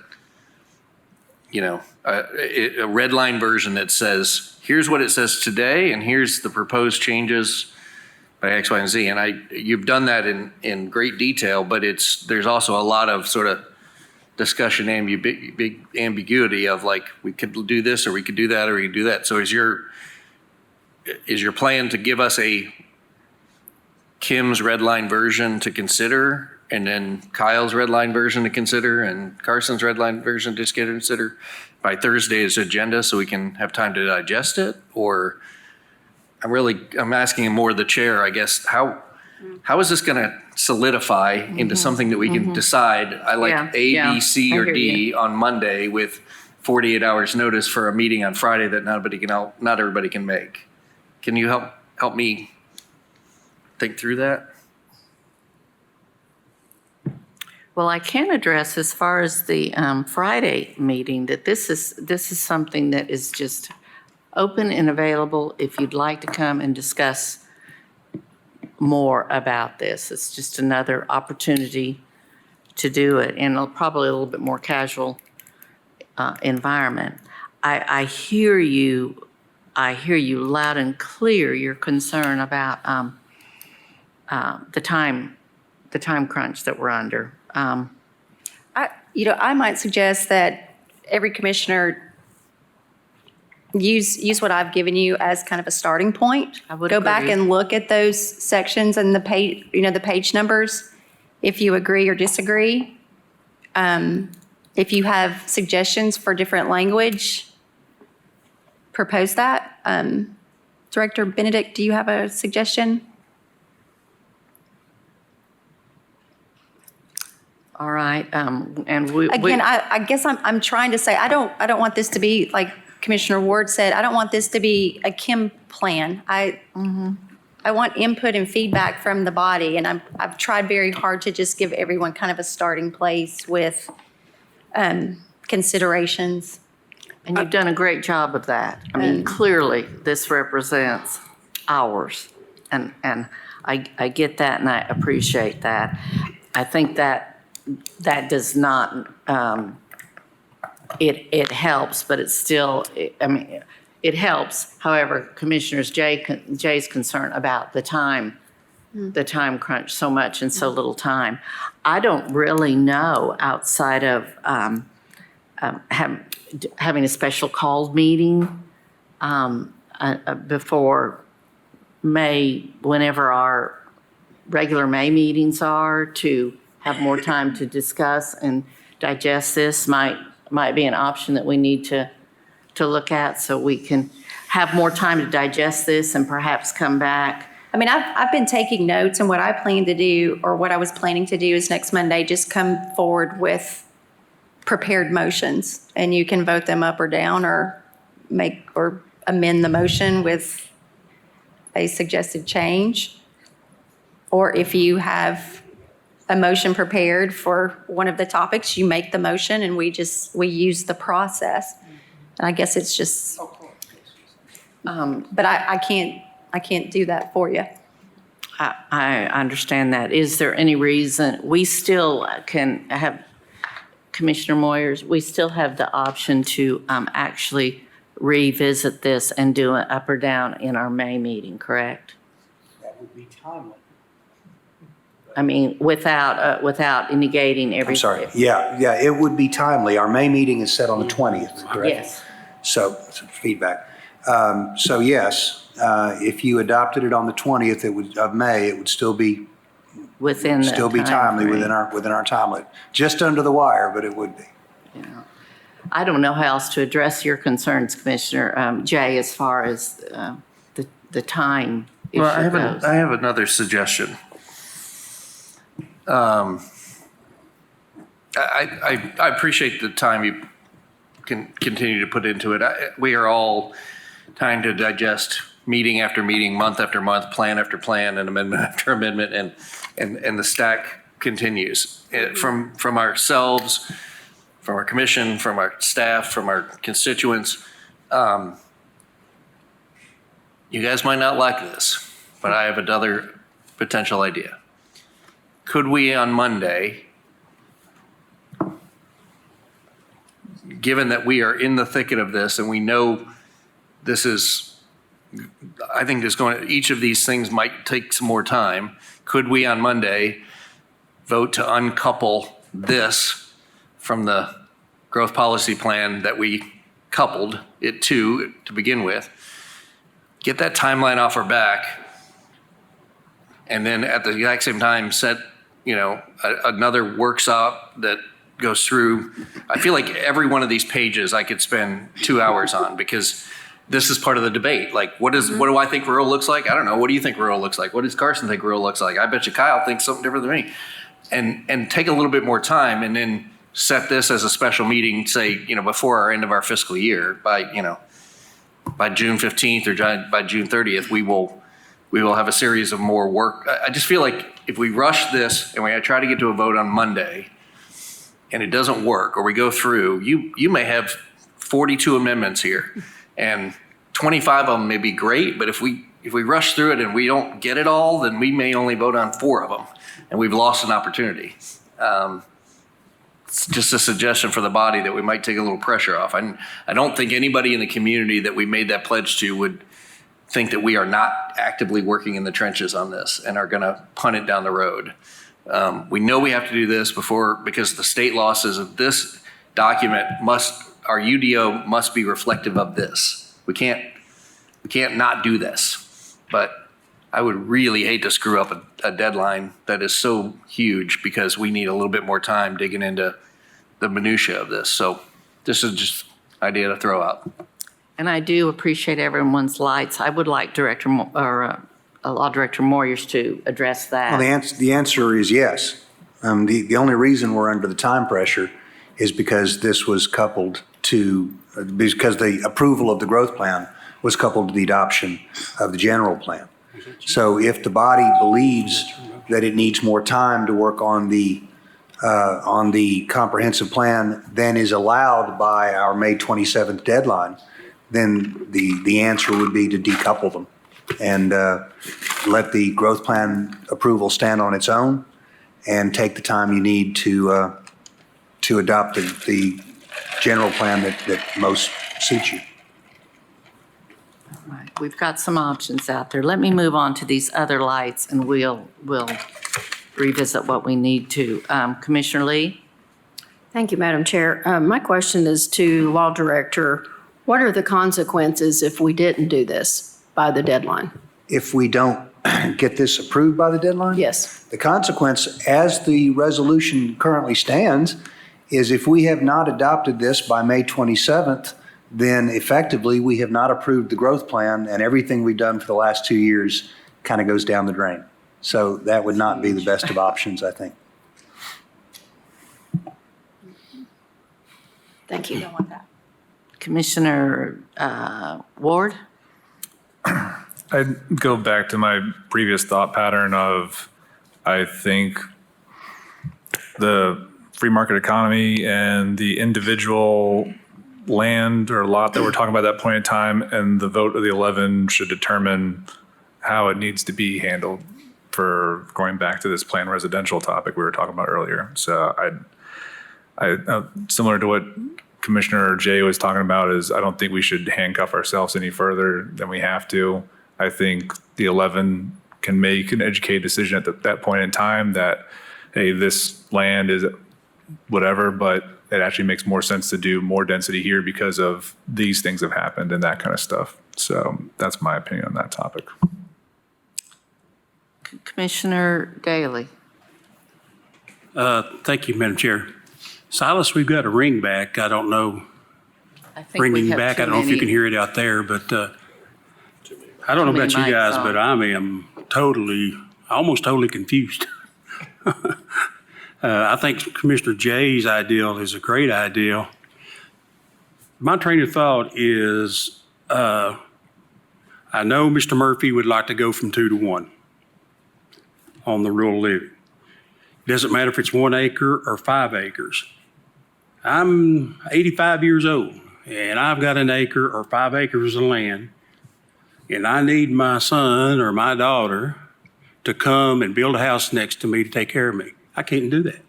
Speaker 5: red line version that says, here's what it says today and here's the proposed changes by X, Y, and Z. And you've done that in great detail, but there's also a lot of sort of discussion ambiguity of like, we could do this or we could do that or we could do that. So is your plan to give us a Kim's red line version to consider and then Kyle's red line version to consider and Carson's red line version to consider by Thursday's agenda so we can have time to digest it? Or I'm asking more the chair, I guess, how is this going to solidify into something that we can decide? I like A, B, C, or D on Monday with 48 hours notice for a meeting on Friday that not everybody can make. Can you help me think through that?
Speaker 1: Well, I can address as far as the Friday meeting, that this is something that is just open and available if you'd like to come and discuss more about this. It's just another opportunity to do it in probably a little bit more casual environment. I hear you loud and clear, your concern about the time crunch that we're under.
Speaker 14: I might suggest that every commissioner use what I've given you as kind of a starting point.
Speaker 1: I would
Speaker 14: Go back
Speaker 1: agree.
Speaker 14: and look at those sections and the page, the page numbers, if you agree or disagree. If you have suggestions for different language, propose that. Director Benedict, do you have a suggestion?
Speaker 1: All right, and we.
Speaker 14: Again, I guess I'm trying to say, I don't want this to be, like Commissioner Ward said, I don't want this to be a Kim plan. I want input and feedback from the body, and I've tried very hard to just give everyone kind of a starting place with considerations.
Speaker 1: And you've done a great job of that. I mean, clearly, this represents ours, and I get that, and I appreciate that. I think that does not, it helps, but it's still, I mean, it helps. However, Commissioners Jay's concern about the time crunch, so much and so little time. I don't really know outside of having a special called meeting before May, whenever our regular May meetings are, to have more time to discuss and digest this might be an option that we need to look at, so we can have more time to digest this and perhaps come back.
Speaker 14: I mean, I've been taking notes, and what I plan to do, or what I was planning to do, is next Monday, just come forward with prepared motions, and you can vote them up or down, or amend the motion with a suggested change. Or if you have a motion prepared for one of the topics, you make the motion and we use the process. And I guess it's just, but I can't do that for you.
Speaker 1: I understand that. Is there any reason, we still can have, Commissioner Moyers, we still have the option to actually revisit this and do it up or down in our May meeting, correct?
Speaker 17: That would be timely.
Speaker 1: I mean, without negating everything.
Speaker 17: I'm sorry. Yeah, it would be timely. Our May meeting is set on the 20th, correct?
Speaker 1: Yes.
Speaker 17: So, some feedback. So yes, if you adopted it on the 20th of May, it would still be
Speaker 1: Within that
Speaker 17: timely
Speaker 1: timeframe.
Speaker 17: within our time limit. Just under the wire, but it would be.
Speaker 1: Yeah. I don't know how else to address your concerns, Commissioner Jay, as far as the time issue goes.
Speaker 5: I have another suggestion. I appreciate the time you can continue to put into it. We are all trying to digest meeting after meeting, month after month, plan after plan, and amendment after amendment, and the stack continues. From ourselves, from our commission, from our staff, from our constituents. You guys might not like this, but I have another potential idea. Could we on Monday, given that we are in the thicket of this and we know this is, I think each of these things might take some more time, could we on Monday vote to uncouple this from the growth policy plan that we coupled it to begin with, get that timeline off our back, and then at the exact same time set another workshop that goes through. I feel like every one of these pages I could spend 2 hours on, because this is part of the debate. Like, what do I think rural looks like? I don't know. What do you think rural looks like? What does Carson think rural looks like? I bet you Kyle thinks something different than me. And take a little bit more time, and then set this as a special meeting, say, before our end of our fiscal year, by June 15th or by June 30th, we will have a series of more work. I just feel like if we rush this and we try to get to a vote on Monday, and it doesn't work, or we go through, you may have 42 amendments here, and 25 of them may be great, but if we rush through it and we don't get it all, then we may only vote on 4 of them, and we've lost an opportunity. It's just a suggestion for the body that we might take a little pressure off. I don't think anybody in the community that we made that pledge to would think that we are not actively working in the trenches on this and are going to punt it down the road. We know we have to do this because the state law says that this document our UDO must be reflective of this. We can't not do this. But I would really hate to screw up a deadline that is so huge because we need a little bit more time digging into the minutia of this. So this is just an idea to throw out.
Speaker 1: And I do appreciate everyone's lights. I would like Law Director Moyers to address that.
Speaker 17: Well, the answer is yes. The only reason we're under the time pressure is because this was coupled to, because the approval of the growth plan was coupled to the adoption of the general plan. So if the body believes that it needs more time to work on the comprehensive plan than is allowed by our May 27th deadline, then the answer would be to decouple them and let the growth plan approval stand on its own and take the time you need to adopt the general plan that most suits you.
Speaker 1: Right, we've got some options out there. Let me move on to these other lights and we'll revisit what we need to. Commissioner Lee?
Speaker 20: Thank you, Madam Chair. My question is to Law Director. What are the consequences if we didn't do this by the deadline?
Speaker 17: If we don't get this approved by the deadline?
Speaker 20: Yes.
Speaker 17: The consequence, as the resolution currently stands, is if we have not adopted this by May 27th, then effectively we have not approved the growth plan and everything we've done for the last 2 years kind of goes down the drain. So that would not be the best of options, I think.
Speaker 20: Thank you.
Speaker 1: Commissioner Ward?
Speaker 16: I'd go back to my previous thought pattern of, I think the free market economy and the individual land or lot that we're talking about at that point in time and the vote of the 11 should determine how it needs to be handled for going back to this planned residential topic we were talking about earlier. So I similar to what Commissioner Jay was talking about is I don't think we should handcuff ourselves any further than we have to. I think the 11 can make an educated decision at that point in time that, hey, this land is whatever, but it actually makes more sense to do more density here because of these things have happened and that kind of stuff. So that's my opinion on that topic.
Speaker 1: Commissioner Daly?
Speaker 10: Thank you, Madam Chair. Silas, we've got a ring back. I don't know.
Speaker 1: I think we
Speaker 10: Ringing
Speaker 1: have
Speaker 10: back.
Speaker 1: too
Speaker 10: I don't know if you
Speaker 1: many-
Speaker 10: can hear it out there, but I don't know
Speaker 1: Too
Speaker 10: about
Speaker 1: many
Speaker 10: you guys,
Speaker 1: mics
Speaker 10: but
Speaker 1: on.
Speaker 10: I am almost totally confused. I think Commissioner Jay's ideal is a great ideal. My train of thought is, I know Mr. Murphy would like to go from 2 to 1 on the rural living. Doesn't matter if it's 1 acre or 5 acres. I'm 85 years old and I've got 1 acre or 5 acres of land and I need my son or my daughter to come and build a house next to me to take care of me. I can't do that.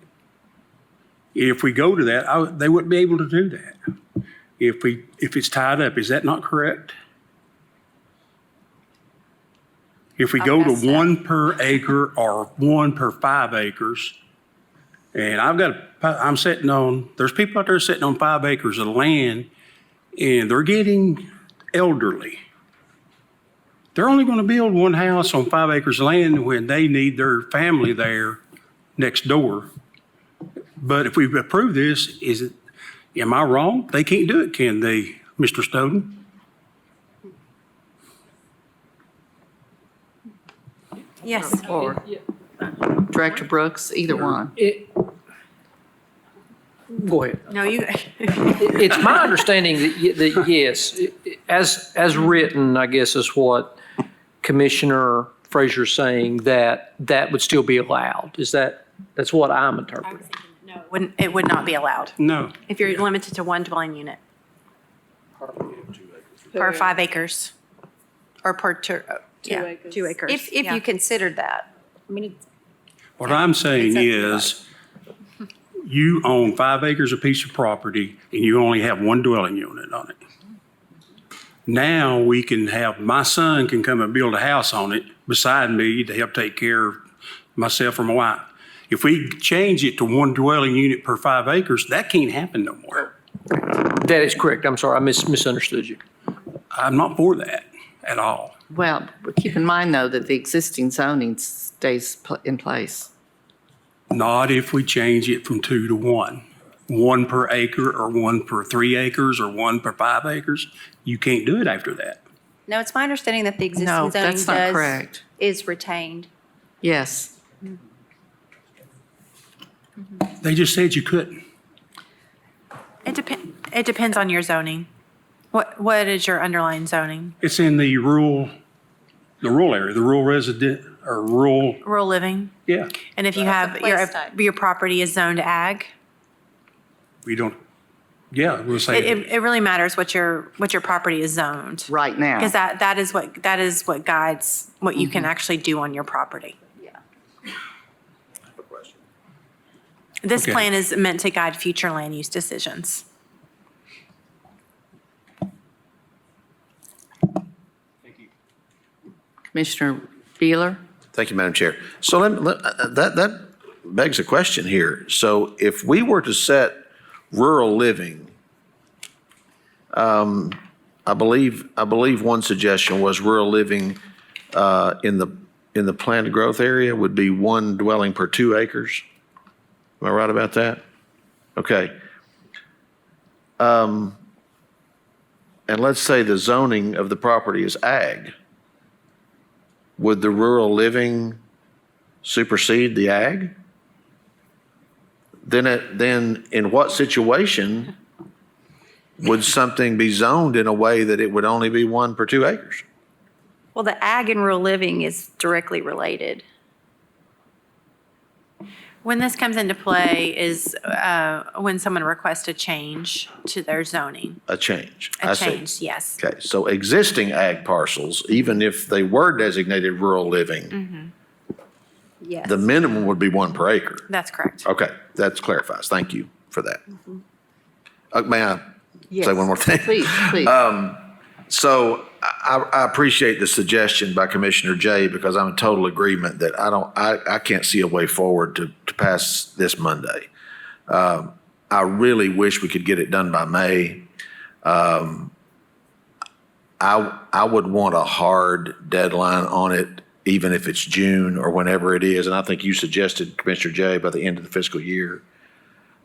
Speaker 10: If we go to that, they wouldn't be able to do that. If it's tied up, is that not correct? If we go to 1 per acre or 1 per 5 acres, and there's people out there sitting on 5 acres of land and they're getting elderly. They're only going to build 1 house on 5 acres of land when they need their family there next door. But if we approve this, am I wrong? They can't do it, can they, Mr. Snowden?
Speaker 15: Yes.
Speaker 1: Or Director Brooks, either one.
Speaker 9: Go ahead.
Speaker 15: No, you.
Speaker 9: It's my understanding that yes, as written, I guess is what Commissioner Frazier's saying, that would still be allowed. That's what I'm interpreting.
Speaker 15: No, It would not be allowed
Speaker 10: No.
Speaker 15: if you're limited to one dwelling unit. Per 5 acres. Or per, 2 acres.
Speaker 14: If
Speaker 15: yeah.
Speaker 14: you considered that. I mean,
Speaker 10: What I'm saying
Speaker 14: It's up to you.
Speaker 10: is, you own 5 acres of piece of property and you only have one dwelling unit on it. Now we can have, my son can come and build a house on it beside me to help take care of myself or my wife. If we change it to one dwelling unit per 5 acres, that can't happen no more.
Speaker 9: That is correct. I'm sorry, I misunderstood you.
Speaker 10: I'm not for that at all.
Speaker 1: Well, but keep in mind, though, that the existing zoning stays in place.
Speaker 10: Not if we change it from 2 to 1. 1 per acre or 1 per 3 acres or 1 per 5 acres. You can't do it after that.
Speaker 14: no, it's my understanding that the existing
Speaker 1: No,
Speaker 14: zoning
Speaker 1: that's not correct.
Speaker 14: is retained.
Speaker 1: Yes.
Speaker 10: They just said you couldn't.
Speaker 15: It depends on your zoning. What is your underlying zoning?
Speaker 10: It's in the rural area, the rural resident, or rural,
Speaker 15: Rural living?
Speaker 10: yeah,
Speaker 15: And if you have,
Speaker 14: place type.
Speaker 15: your property is zoned ag?
Speaker 10: we don't, yeah, we'll say.
Speaker 15: It really matters what your property is zoned.
Speaker 1: Right now.
Speaker 15: Because that is what guides what you can actually do on your property. This
Speaker 10: Okay.
Speaker 15: plan is meant to guide future land use decisions.
Speaker 1: Commissioner Beeler?
Speaker 3: Thank you, Madam Chair. So that begs a question here. So if we were to set rural living, I believe one suggestion was rural living in the planned growth area would be 1 dwelling per 2 acres. Am I right about that? Okay. And let's say the zoning of the property is ag. Would the rural living supersede the ag? Then in what situation would something be zoned in a way that it would only be 1 per 2 acres?
Speaker 14: Well, the ag and rural living is directly related.
Speaker 15: When this comes into play is when someone requests a change to their zoning.
Speaker 3: A change.
Speaker 15: A
Speaker 3: I see.
Speaker 15: change, yes.
Speaker 3: Okay, so existing ag parcels, even if they were designated rural living,
Speaker 14: Yes.
Speaker 3: the minimum would be 1 per acre.
Speaker 15: That's correct.
Speaker 3: Okay, that clarifies. Thank you for that. May I
Speaker 1: Yes.
Speaker 3: say one more thing?
Speaker 1: Please, please.
Speaker 3: So I appreciate the suggestion by Commissioner Jay because I'm in total agreement that I can't see a way forward to pass this Monday. I really wish we could get it done by May. I would want a hard deadline on it, even if it's June or whenever it is. And I think you suggested, Commissioner Jay, by the end of the fiscal year.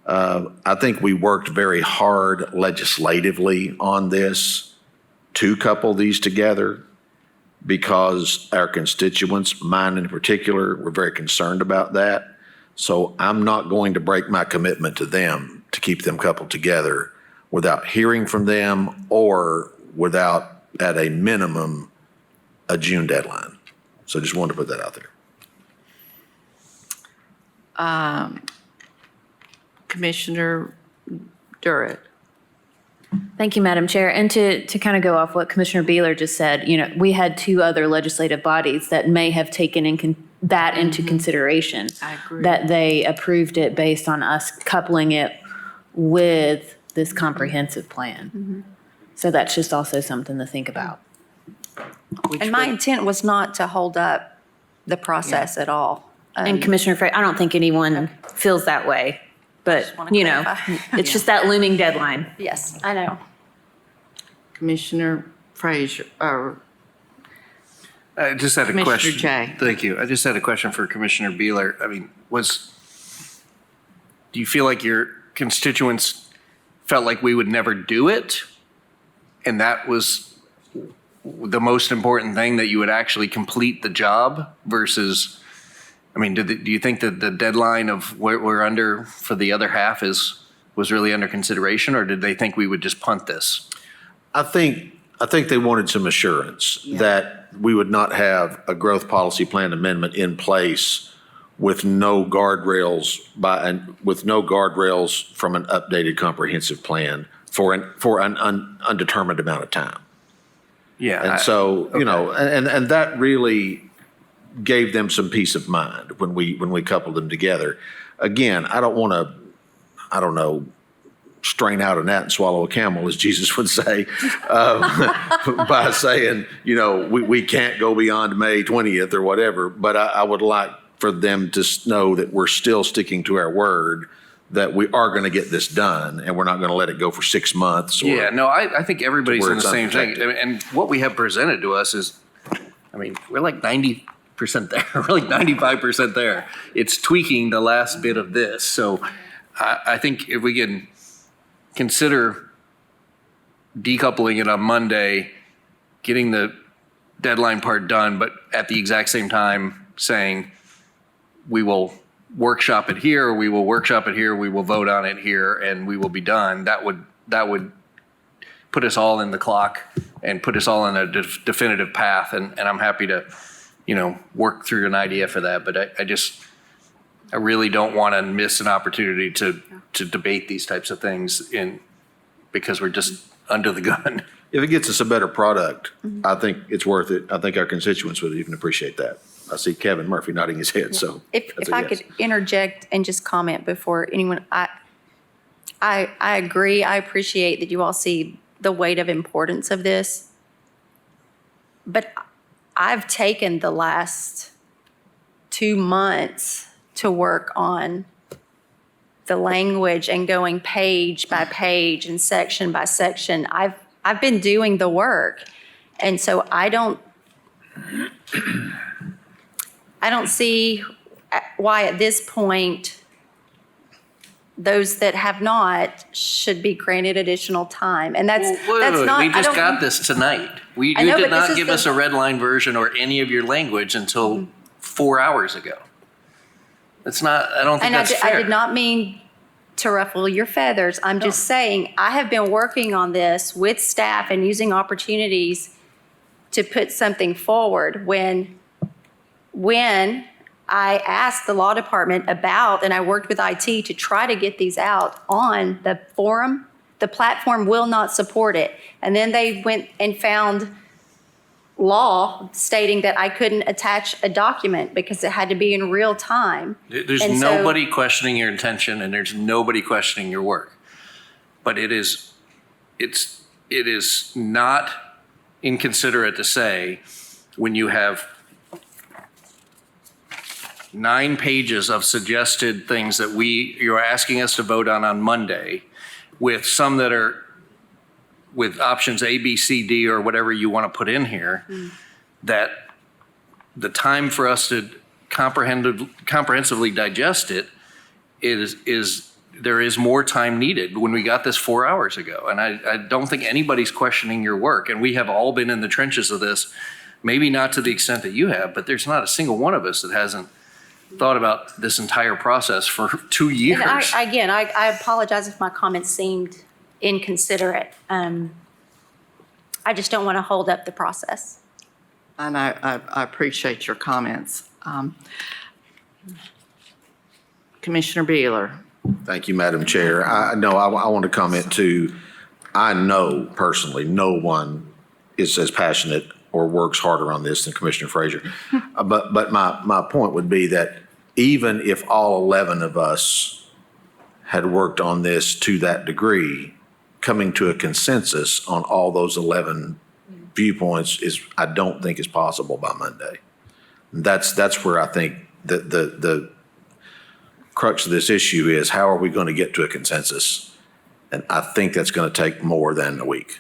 Speaker 3: I think we worked very hard legislatively on this to couple these together because our constituents, mine in particular, were very concerned about that. So I'm not going to break my commitment to them to keep them coupled together without hearing from them or without, at a minimum, a June deadline. So just wanted to put that out there.
Speaker 1: Commissioner Durrett?
Speaker 12: Thank you, Madam Chair. And to kind of go off what Commissioner Beeler just said, we had 2 other legislative bodies that may have taken that into consideration.
Speaker 1: I agree.
Speaker 12: That they approved it based on us coupling it with this comprehensive plan. So that's just also something to think about.
Speaker 14: And my intent was not to hold up the process at all.
Speaker 12: And Commissioner Frey, I don't think anyone feels that way, but,
Speaker 14: Just wanna clarify.
Speaker 12: it's just that looming deadline.
Speaker 14: Yes, I know.
Speaker 1: Commissioner Frazier, or
Speaker 5: I just had a
Speaker 1: Commissioner
Speaker 5: question.
Speaker 1: Jay.
Speaker 5: Thank you. I just had a question for Commissioner Beeler. I mean, do you feel like your constituents felt like we would never do it? And that was the most important thing, that you would actually complete the job versus, I mean, do you think that the deadline of what we're under for the other half was really under consideration, or did they think we would just punt this?
Speaker 3: I think they wanted some assurance that we would not have a growth policy plan amendment in place with no guardrails with no guardrails from an updated comprehensive plan for an undetermined amount of time.
Speaker 5: Yeah.
Speaker 3: And so, you know, and that really gave them some peace of mind when we coupled them together. Again, I don't want to, strain out a gnat and swallow a camel, as Jesus would say, by saying, you know, we can't go beyond May 20th or whatever. But I would like for them to know that we're still sticking to our word, that we are going to get this done, and we're not going to let it go for 6 months.
Speaker 5: Yeah, no, I think everybody's
Speaker 3: where
Speaker 5: in the
Speaker 3: it's
Speaker 5: same thing.
Speaker 3: unprotected.
Speaker 5: And what we have presented to us is, I mean, we're like 90% there, we're like 95% there. It's tweaking the last bit of this. So I think if we can consider decoupling it on Monday, getting the deadline part done, but at the exact same time saying, we will workshop it here, we will workshop it here, we will vote on it here, and we will be done. That would put us all in the clock and put us all in a definitive path. And I'm happy to, you know, work through an idea for that. But I really don't want to miss an opportunity to debate these types of things because we're just under the gun.
Speaker 3: If it gets us a better product, I think it's worth it. I think our constituents would even appreciate that. I see Kevin Murphy nodding his head, so.
Speaker 14: If I could interject and just comment before anyone, I agree. I appreciate that you all see the weight of importance of this. But I've taken the last 2 months to work on the language and going page by page and section by section. I've been doing the work. And so I don't see why at this point, those that have not should be granted additional time. And that's not.
Speaker 5: We just got this tonight. You
Speaker 14: I know,
Speaker 5: did
Speaker 14: but this
Speaker 5: not
Speaker 14: is
Speaker 5: give us a red line version or any of your language until 4 hours ago. It's not, I don't think
Speaker 14: And
Speaker 5: that's fair.
Speaker 14: I did not mean to ruffle your feathers. I'm just saying, I have been working on this with staff and using opportunities to put something forward. When I asked the law department about, and I worked with IT to try to get these out on the forum, the platform will not support it. And then they went and found law stating that I couldn't attach a document because it had to be in real time.
Speaker 5: There's
Speaker 14: And so-
Speaker 5: nobody questioning your intention and there's nobody questioning your work. But it is not inconsiderate to say when you have 9 pages of suggested things that you're asking us to vote on Monday, with some that are with options A, B, C, D, or whatever you want to put in here, that the time for us to comprehensively digest it there is more time needed when we got this 4 hours ago. And I don't think anybody's questioning your work. And we have all been in the trenches of this, maybe not to the extent that you have, but there's not a single one of us that hasn't thought about this entire process for 2 years.
Speaker 14: And I apologize if my comments seemed inconsiderate. I just don't want to hold up the process.
Speaker 1: And I appreciate your comments. Commissioner Beeler.
Speaker 3: Thank you, Madam Chair. I want to comment too. I know personally, no one is as passionate or works harder on this than Commissioner Frazier. But my point would be that even if all 11 of us had worked on this to that degree, coming to a consensus on all those 11 viewpoints I don't think is possible by Monday. That's where I think the crux of this issue is, how are we going to get to a consensus? And I think that's going to take more than a week.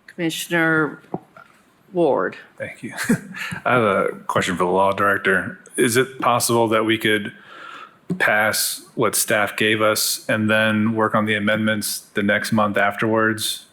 Speaker 1: Commissioner Ward.
Speaker 16: Thank you. I have a question for the law director. Is it possible that we could pass what staff gave us and then work on the amendments the next month afterwards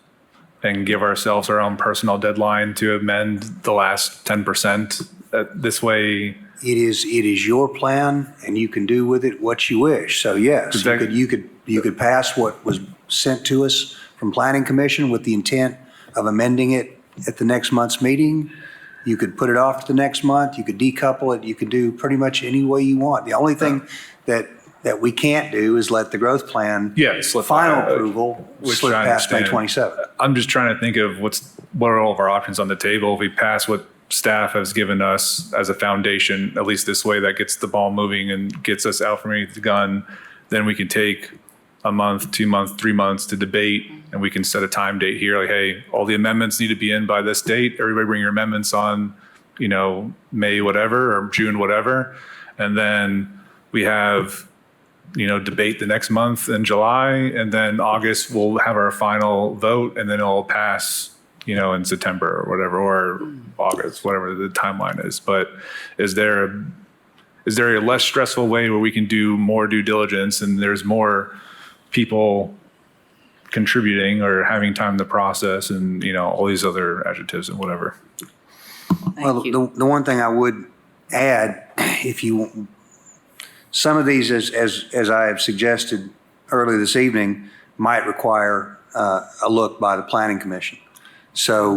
Speaker 16: and give ourselves our own personal deadline to amend the last 10%? This way.
Speaker 17: It is your plan, and you can do with it what you wish. So yes, you could pass what was sent to us from Planning Commission with the intent of amending it at the next month's meeting, You could put it off to the next month, you could decouple it, you could do pretty much any way you want. The only thing that we can't do is let the growth plan final approval slip past May 27th.
Speaker 16: I'm just trying to think of what are all of our options on the table. If we pass what staff has given us as a foundation, at least this way, that gets the ball moving and gets us out from underneath the gun, then we can take a month, 2 months, 3 months to debate, and we can set a time date here, like, hey, all the amendments need to be in by this date. Everybody bring your amendments on, May whatever, or June whatever. And then we have, debate the next month in July, and then August we'll have our final vote, and then it'll pass, in September or whatever, or August, whatever the timeline is. But is there a less stressful way where we can do more due diligence and there's more people contributing or having time to process and, all these other adjectives and whatever?
Speaker 17: Well, the one thing I would add, some of these, as I have suggested earlier this evening, might require a look by the Planning Commission. So,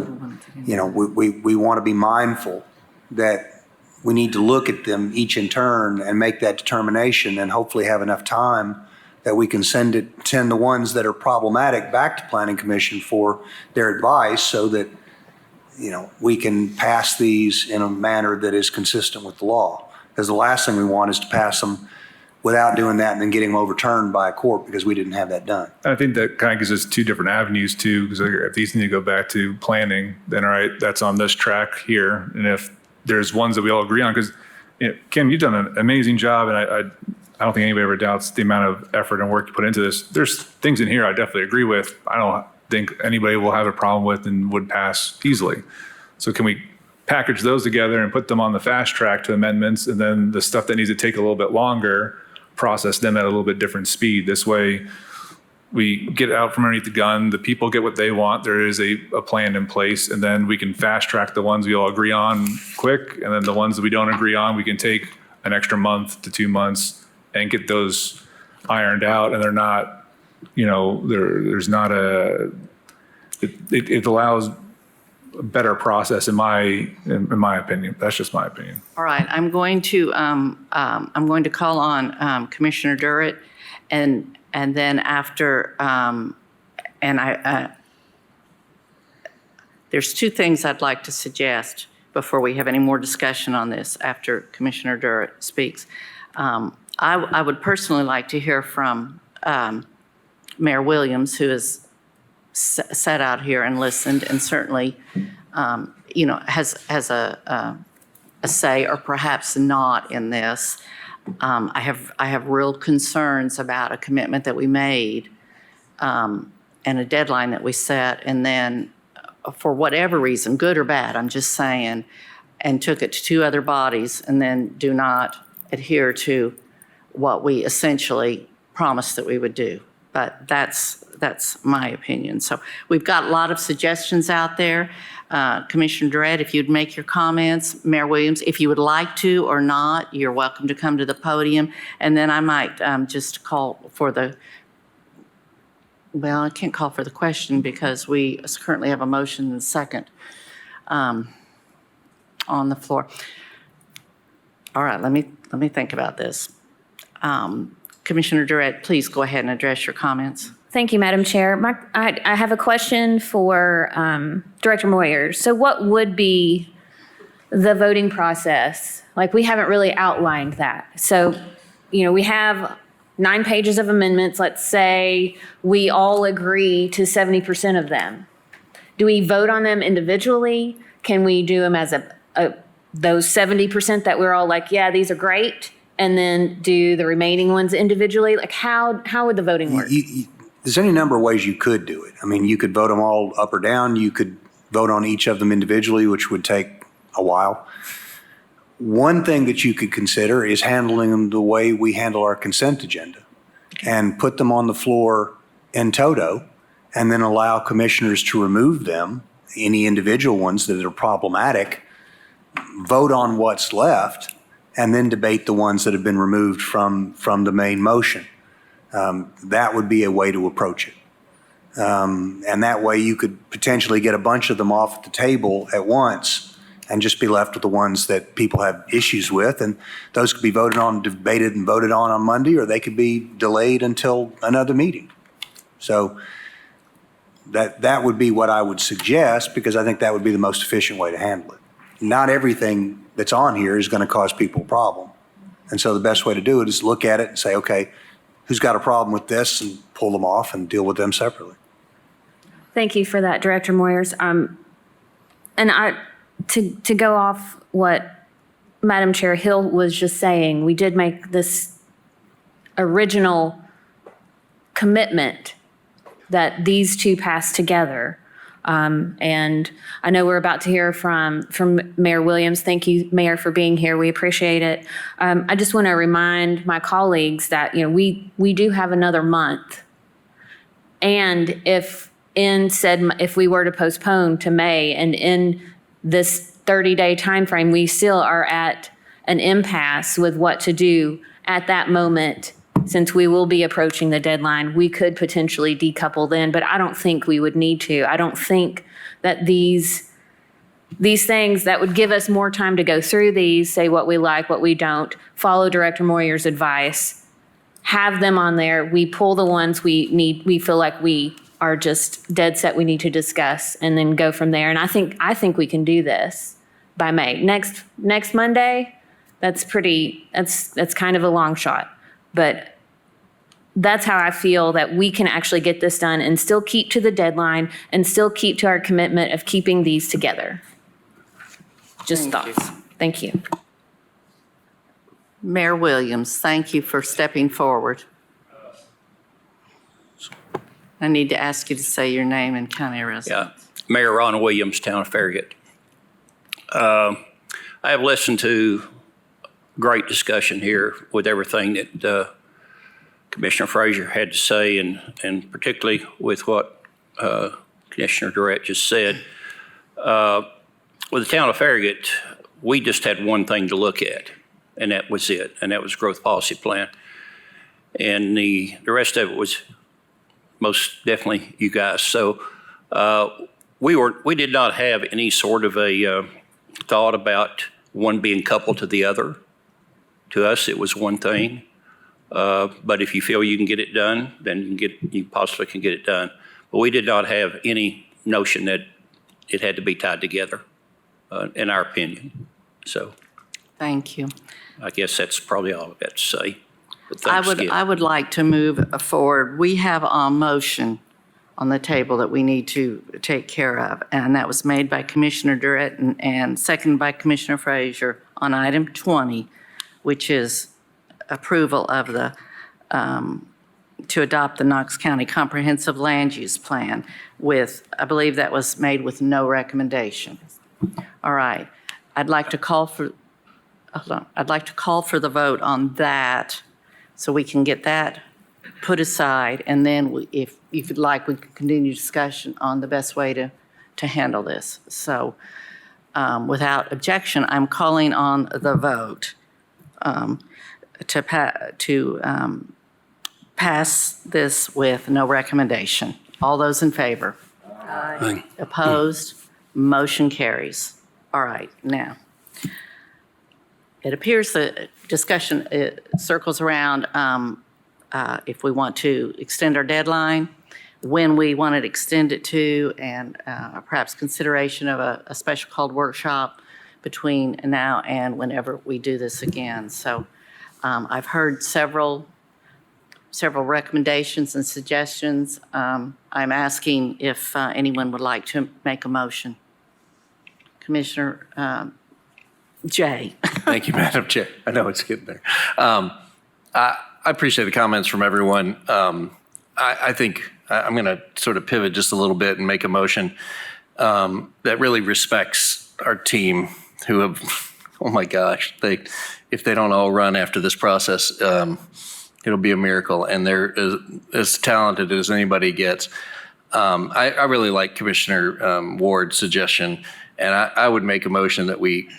Speaker 17: we want to be mindful that we need to look at them each in turn and make that determination, and hopefully have enough time that we can send the ones that are problematic back to Planning Commission for their advice, so that, we can pass these in a manner that is consistent with the law. Because the last thing we want is to pass them without doing that and then getting them overturned by a court because we didn't have that done.
Speaker 16: I think that kind of gives us two different avenues too, because if these need to go back to planning, then all right, that's on this track here. And if there's ones that we all agree on, because Kim, you've done an amazing job, and I don't think anybody ever doubts the amount of effort and work you put into this. There's things in here I definitely agree with. I don't think anybody will have a problem with and would pass easily. So can we package those together and put them on the fast track to amendments, and then the stuff that needs to take a little bit longer, process them at a little bit different speed? This way we get out from underneath the gun, the people get what they want, there is a plan in place, and then we can fast track the ones we all agree on quick, and then the ones that we don't agree on, we can take an extra month to 2 months and get those ironed out. And they're not, there's not it allows a better process in my opinion. That's just my opinion.
Speaker 1: All right, I'm going to call on Commissioner Durrett, and then after, there's two things I'd like to suggest before we have any more discussion on this after Commissioner Durrett speaks. I would personally like to hear from Mayor Williams, who has sat out here and listened, and certainly, has a say, or perhaps not, in this. I have real concerns about a commitment that we made, and a deadline that we set, and then for whatever reason, good or bad, I'm just saying, and took it to 2 other bodies, and then do not adhere to what we essentially promised that we would do. But that's my opinion. So we've got a lot of suggestions out there. Commissioner Durrett, if you'd make your comments. Mayor Williams, if you would like to or not, you're welcome to come to the podium. And then I might just call for I can't call for the question because we currently have a motion and a second on the floor. All right, let me think about this. Commissioner Durrett, please go ahead and address your comments.
Speaker 12: Thank you, Madam Chair. I have a question for Director Moyers. So what would be the voting process? Like, we haven't really outlined that. So, we have 9 pages of amendments. Let's say we all agree to 70% of them. Do we vote on them individually? Can we do them as those 70% that we're all like, yeah, these are great, and then do the remaining ones individually? Like, how would the voting work?
Speaker 17: There's any number of ways you could do it. I mean, you could vote them all up or down. You could vote on each of them individually, which would take a while. One thing that you could consider is handling them the way we handle our consent agenda, and put them on the floor in toto, and then allow commissioners to remove them, any individual ones that are problematic, vote on what's left, and then debate the ones that have been removed from the main motion. That would be a way to approach it. And that way you could potentially get a bunch of them off the table at once and just be left with the ones that people have issues with. And those could be voted on, debated and voted on Monday, or they could be delayed until another meeting. So that would be what I would suggest, because I think that would be the most efficient way to handle it. Not everything that's on here is going to cause people a problem. And so the best way to do it is look at it and say, okay, who's got a problem with this, and pull them off and deal with them separately.
Speaker 12: Thank you for that, Director Moyers. And to go off what Madam Chair Hill was just saying, we did make this original commitment that these two pass together. And I know we're about to hear from Mayor Williams. Thank you, Mayor, for being here. We appreciate it. I just want to remind my colleagues that, we do have another month. And if we were to postpone to May, and in this 30-day timeframe, we still are at an impasse with what to do at that moment. Since we will be approaching the deadline, we could potentially decouple then, but I don't think we would need to. I don't think that these things that would give us more time to go through these, say what we like, what we don't, follow Director Moyer's advice, have them on there. We pull the ones we feel like we are just dead set we need to discuss, and then go from there. And I think we can do this by May. Next Monday, that's kind of a long shot. But that's how I feel that we can actually get this done and still keep to the deadline and still keep to our commitment of keeping these together. Just thoughts. Thank you.
Speaker 1: Mayor Williams, thank you for stepping forward. I need to ask you to say your name and county residence.
Speaker 21: Yeah, Mayor Ron Williams, Town of Farragut. I have listened to great discussion here with everything that Commissioner Frazier had to say, and particularly with what Commissioner Durrett just said. With the Town of Farragut, we just had one thing to look at, and that was it, and that was growth policy plan. And the rest of it was most definitely you guys. So we did not have any sort of a thought about one being coupled to the other. To us, it was one thing. But if you feel you can get it done, then you possibly can get it done. But we did not have any notion that it had to be tied together, in our opinion. So.
Speaker 1: Thank you.
Speaker 21: I guess that's probably all I've got to say. But thanks again.
Speaker 1: I would like to move forward. We have a motion on the table that we need to take care of, and that was made by Commissioner Durrett and seconded by Commissioner Frazier on item 20, which is approval of to adopt the Knox County Comprehensive Land Use Plan with, I believe that was made with no recommendation. All right. I'd like to call for the vote on that so we can get that put aside, and then if you'd like, we can continue discussion on the best way to handle this. So without objection, I'm calling on the vote to pass this with no recommendation. All those in favor? Aye. Opposed? Motion carries. All right, now, it appears the discussion circles around if we want to extend our deadline, when we want to extend it to, and perhaps consideration of a special called workshop between now and whenever we do this again. So I've heard several recommendations and suggestions. I'm asking if anyone would like to make a motion. Commissioner Jay.
Speaker 5: Thank you, Madam Chair. I know it's getting there. I appreciate the comments from everyone. I think I'm going to sort of pivot just a little bit and make a motion that really respects our team who have, oh my gosh, if they don't all run after this process, it'll be a miracle. And they're as talented as anybody gets. I really like Commissioner Ward's suggestion, and I would make a motion that we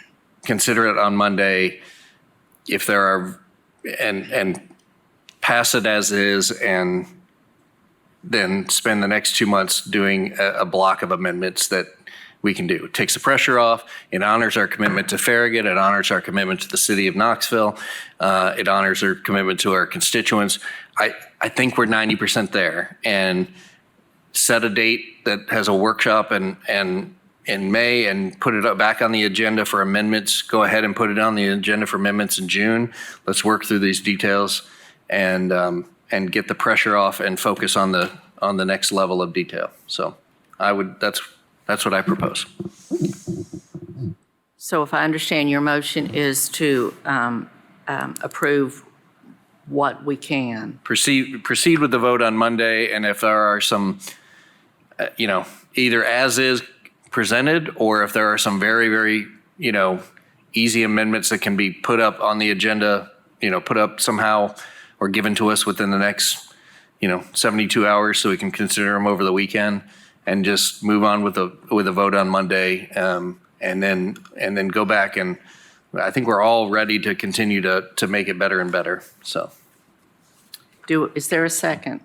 Speaker 5: consider it on Monday if there are, and pass it as is, and then spend the next 2 months doing a block of amendments that we can do. It takes the pressure off. It honors our commitment to Farragut. It honors our commitment to the city of Knoxville. It honors our commitment to our constituents. I think we're 90% there. And set a date that has a workshop in May and put it back on the agenda for amendments. Go ahead and put it on the agenda for amendments in June. Let's work through these details and get the pressure off and focus on the next level of detail. So that's what I propose.
Speaker 1: So if I understand, your motion is to approve what we can.
Speaker 5: Proceed with the vote on Monday, and if there are some, either as is presented, or if there are some very, very, easy amendments that can be put up on the agenda, put up somehow or given to us within the next, 72 hours so we can consider them over the weekend and just move on with a vote on Monday, and then go back, and I think we're all ready to continue to make it better and better, so.
Speaker 1: Is there a second?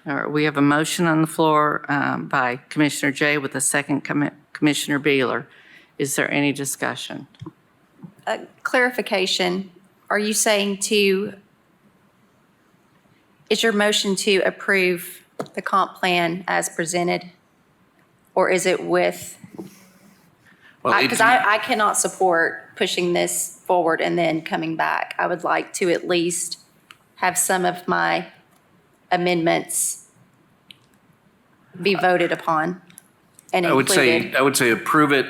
Speaker 1: All right, we have a motion on the floor by Commissioner Jay with a second Commissioner Beeler. Is there any discussion?
Speaker 14: Clarification, are you saying is your motion to approve the comp plan as presented? Or is it with, because I cannot support pushing this forward and then coming back. I would like to at least have some of my amendments be voted upon and included.
Speaker 5: I would say approve it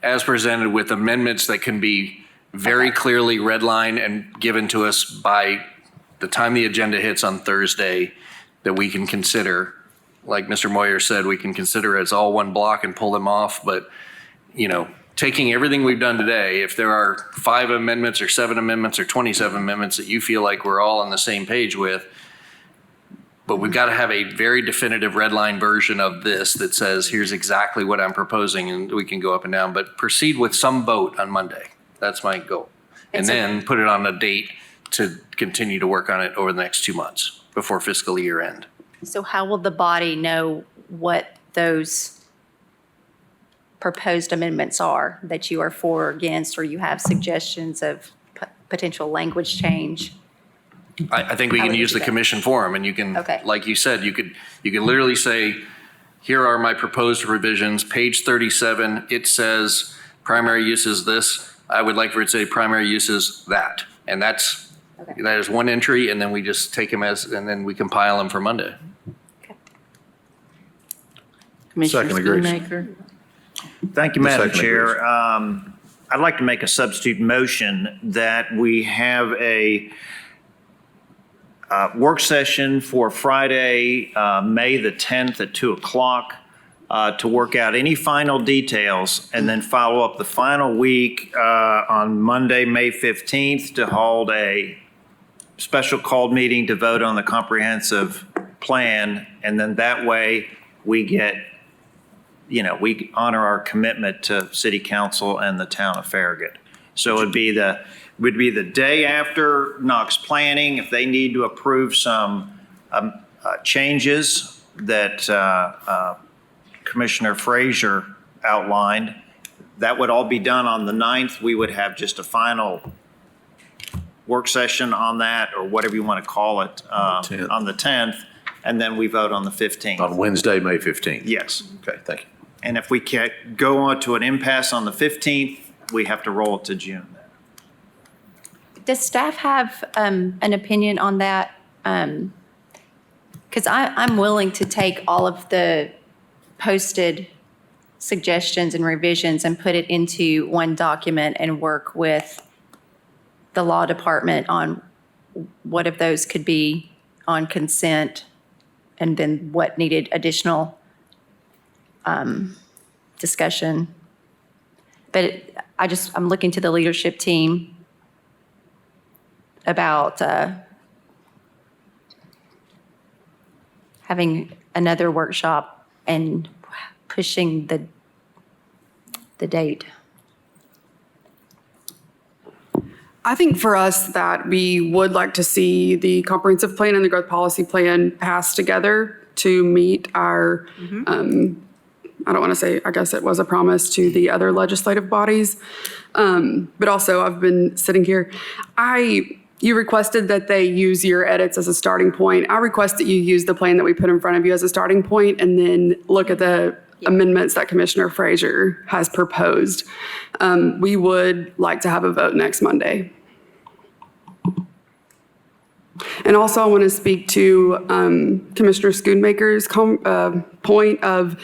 Speaker 5: as presented with amendments that can be very clearly redlined and given to us by the time the agenda hits on Thursday, that we can consider. Like Mr. Moyer said, we can consider it as all one block and pull them off. But, taking everything we've done today, if there are 5 amendments or 7 amendments or 27 amendments that you feel like we're all on the same page with, but we've got to have a very definitive red line version of this that says, here's exactly what I'm proposing, and we can go up and down. But proceed with some vote on Monday. That's my goal. And then put it on a date to continue to work on it over the next 2 months before fiscal year end.
Speaker 14: So how will the body know what those proposed amendments are that you are for or against, or you have suggestions of potential language change?
Speaker 5: I think we can use the commission forum, and you can, like you said, you could literally say, here are my proposed revisions, page 37, it says primary use is this. I would like for it to say primary use is that. And that is one entry, and then we just take them and then we compile them for Monday.
Speaker 1: Commissioner
Speaker 3: Second agrees.
Speaker 1: Schoonmaker?
Speaker 8: Thank you, Madam
Speaker 3: Second
Speaker 8: Chair. I'd like to make a substitute motion that we have a work session for Friday, May the 10th at 2 o'clock to work out any final details, and then follow up the final week on Monday, May 15th, to hold a special called meeting to vote on the comprehensive plan. And then that way we get, we honor our commitment to City Council and the town of Farragut. So it'd be the day after Knox Planning, if they need to approve some changes that Commissioner Frazier outlined. That would all be done on the 9th. We would have just a final work session on that, or whatever you want to call it, on the 10th, and then we vote on the 15th.
Speaker 3: On Wednesday, May 15th?
Speaker 8: Yes.
Speaker 3: Okay, thank you.
Speaker 8: And if we can't go on to an impasse on the 15th, we have to roll it to June.
Speaker 14: Does staff have an opinion on that? Because I'm willing to take all of the posted suggestions and revisions and put it into one document and work with the law department on what of those could be on consent, and then what needed additional discussion. But I'm looking to the leadership team about having another workshop and pushing the date.
Speaker 18: I think for us that we would like to see the comprehensive plan and the growth policy plan passed together to meet our I don't want to say, I guess it was a promise to the other legislative bodies. But also, I've been sitting here. You requested that they use your edits as a starting point. I request that you use the plan that we put in front of you as a starting point and then look at the amendments that Commissioner Frazier has proposed. We would like to have a vote next Monday. And also, I want to speak to Commissioner Schoonmaker's point of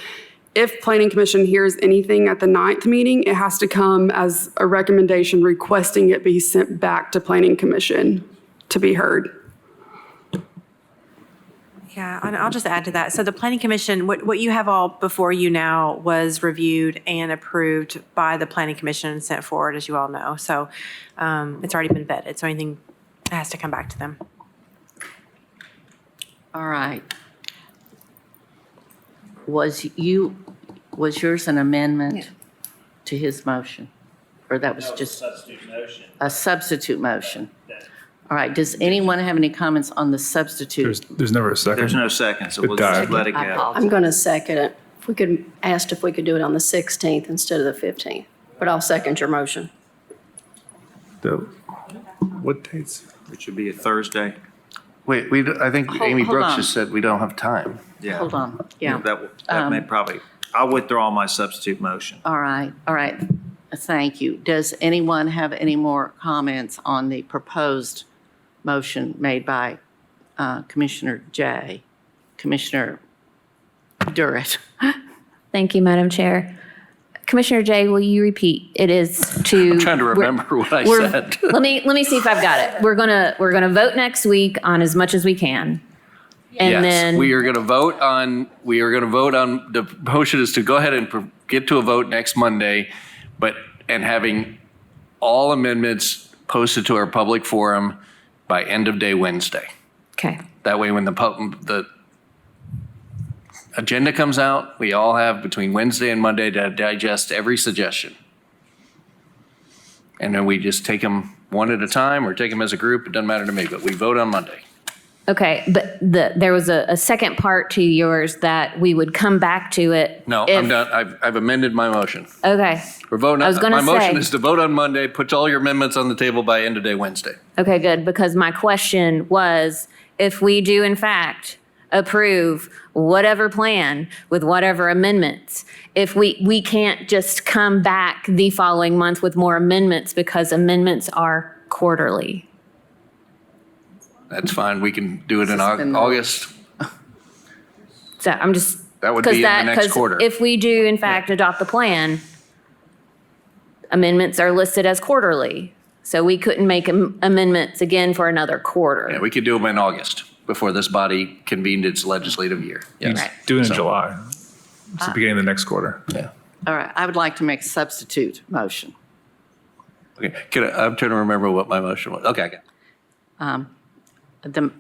Speaker 18: if Planning Commission hears anything at the 9th meeting, it has to come as a recommendation requesting it be sent back to Planning Commission to be heard.
Speaker 15: Yeah, and I'll just add to that. So the Planning Commission, what you have all before you now was reviewed and approved by the Planning Commission and sent forward, as you all know. So it's already been vetted, so anything has to come back to them.
Speaker 1: All right. Was yours an amendment to his motion? Or that was just a substitute motion? All right, does anyone have any comments on the substitute?
Speaker 16: There's never a second.
Speaker 4: There's no second, so
Speaker 16: It
Speaker 4: we'll just
Speaker 16: died.
Speaker 4: let it
Speaker 1: I
Speaker 4: go.
Speaker 1: apologize.
Speaker 20: I'm going to second it. If we could, asked if we could do it on the 16th instead of the 15th, but I'll second your motion.
Speaker 16: What dates?
Speaker 4: It should be a Thursday.
Speaker 5: Wait, I think
Speaker 1: Hold-
Speaker 5: Amy
Speaker 1: hold
Speaker 5: Brooks
Speaker 1: on.
Speaker 5: just said we don't have time.
Speaker 4: Yeah.
Speaker 1: Hold on, yeah.
Speaker 4: That may probably, I'll withdraw my substitute motion.
Speaker 1: All right. Thank you. Does anyone have any more comments on the proposed motion made by Commissioner Jay? Commissioner Durrett?
Speaker 12: Thank you, Madam Chair. Commissioner Jay, will you repeat? It is to.
Speaker 5: I'm trying to remember what I said.
Speaker 12: Let me see if I've got it. We're gonna vote next week on as much as we can. And
Speaker 5: Yes,
Speaker 12: then.
Speaker 5: we are going to vote on, the motion is to go ahead and get to a vote next Monday, and having all amendments posted to our public forum by end of day Wednesday.
Speaker 12: Okay.
Speaker 5: That way, when the agenda comes out, we all have between Wednesday and Monday to digest every suggestion. And then we just take them one at a time or take them as a group. It doesn't matter to me, but we vote on Monday.
Speaker 12: Okay, but there was a second part to yours that we would come back to it.
Speaker 5: No,
Speaker 12: if-
Speaker 5: I'm done. I've amended my motion.
Speaker 12: Okay,
Speaker 5: We're voting,
Speaker 12: I was gonna
Speaker 5: my motion
Speaker 12: say-
Speaker 5: is to vote on Monday, put all your amendments on the table by end of day Wednesday.
Speaker 12: okay, good, because my question was, if we do in fact approve whatever plan with whatever amendments, if we can't just come back the following month with more amendments because amendments are quarterly.
Speaker 5: That's fine. We can do it in
Speaker 1: Suspend that.
Speaker 5: August.
Speaker 12: So I'm just.
Speaker 5: That would be in the next quarter.
Speaker 12: If we do in fact adopt the plan, amendments are listed as quarterly. So we couldn't make amendments again for another quarter.
Speaker 5: Yeah, we could do them in August before this body convened its legislative year. Yes.
Speaker 12: Right.
Speaker 16: Do it in
Speaker 5: So-
Speaker 16: July. It's the beginning of the next quarter.
Speaker 5: Yeah.
Speaker 1: All right, I would like to make a substitute motion.
Speaker 5: Okay. I'm trying to remember what my motion was. Okay, I got it.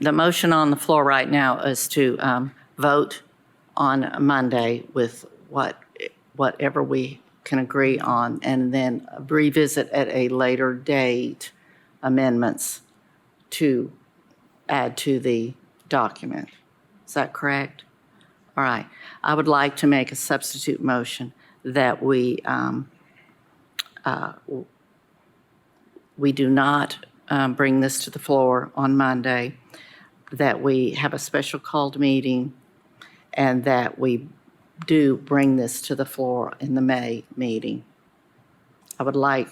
Speaker 1: The motion on the floor right now is to vote on Monday with whatever we can agree on, and then revisit at a later date amendments to add to the document. Is that correct? All right. I would like to make a substitute motion that we do not bring this to the floor on Monday, that we have a special called meeting, and that we do bring this to the floor in the May meeting. I would like,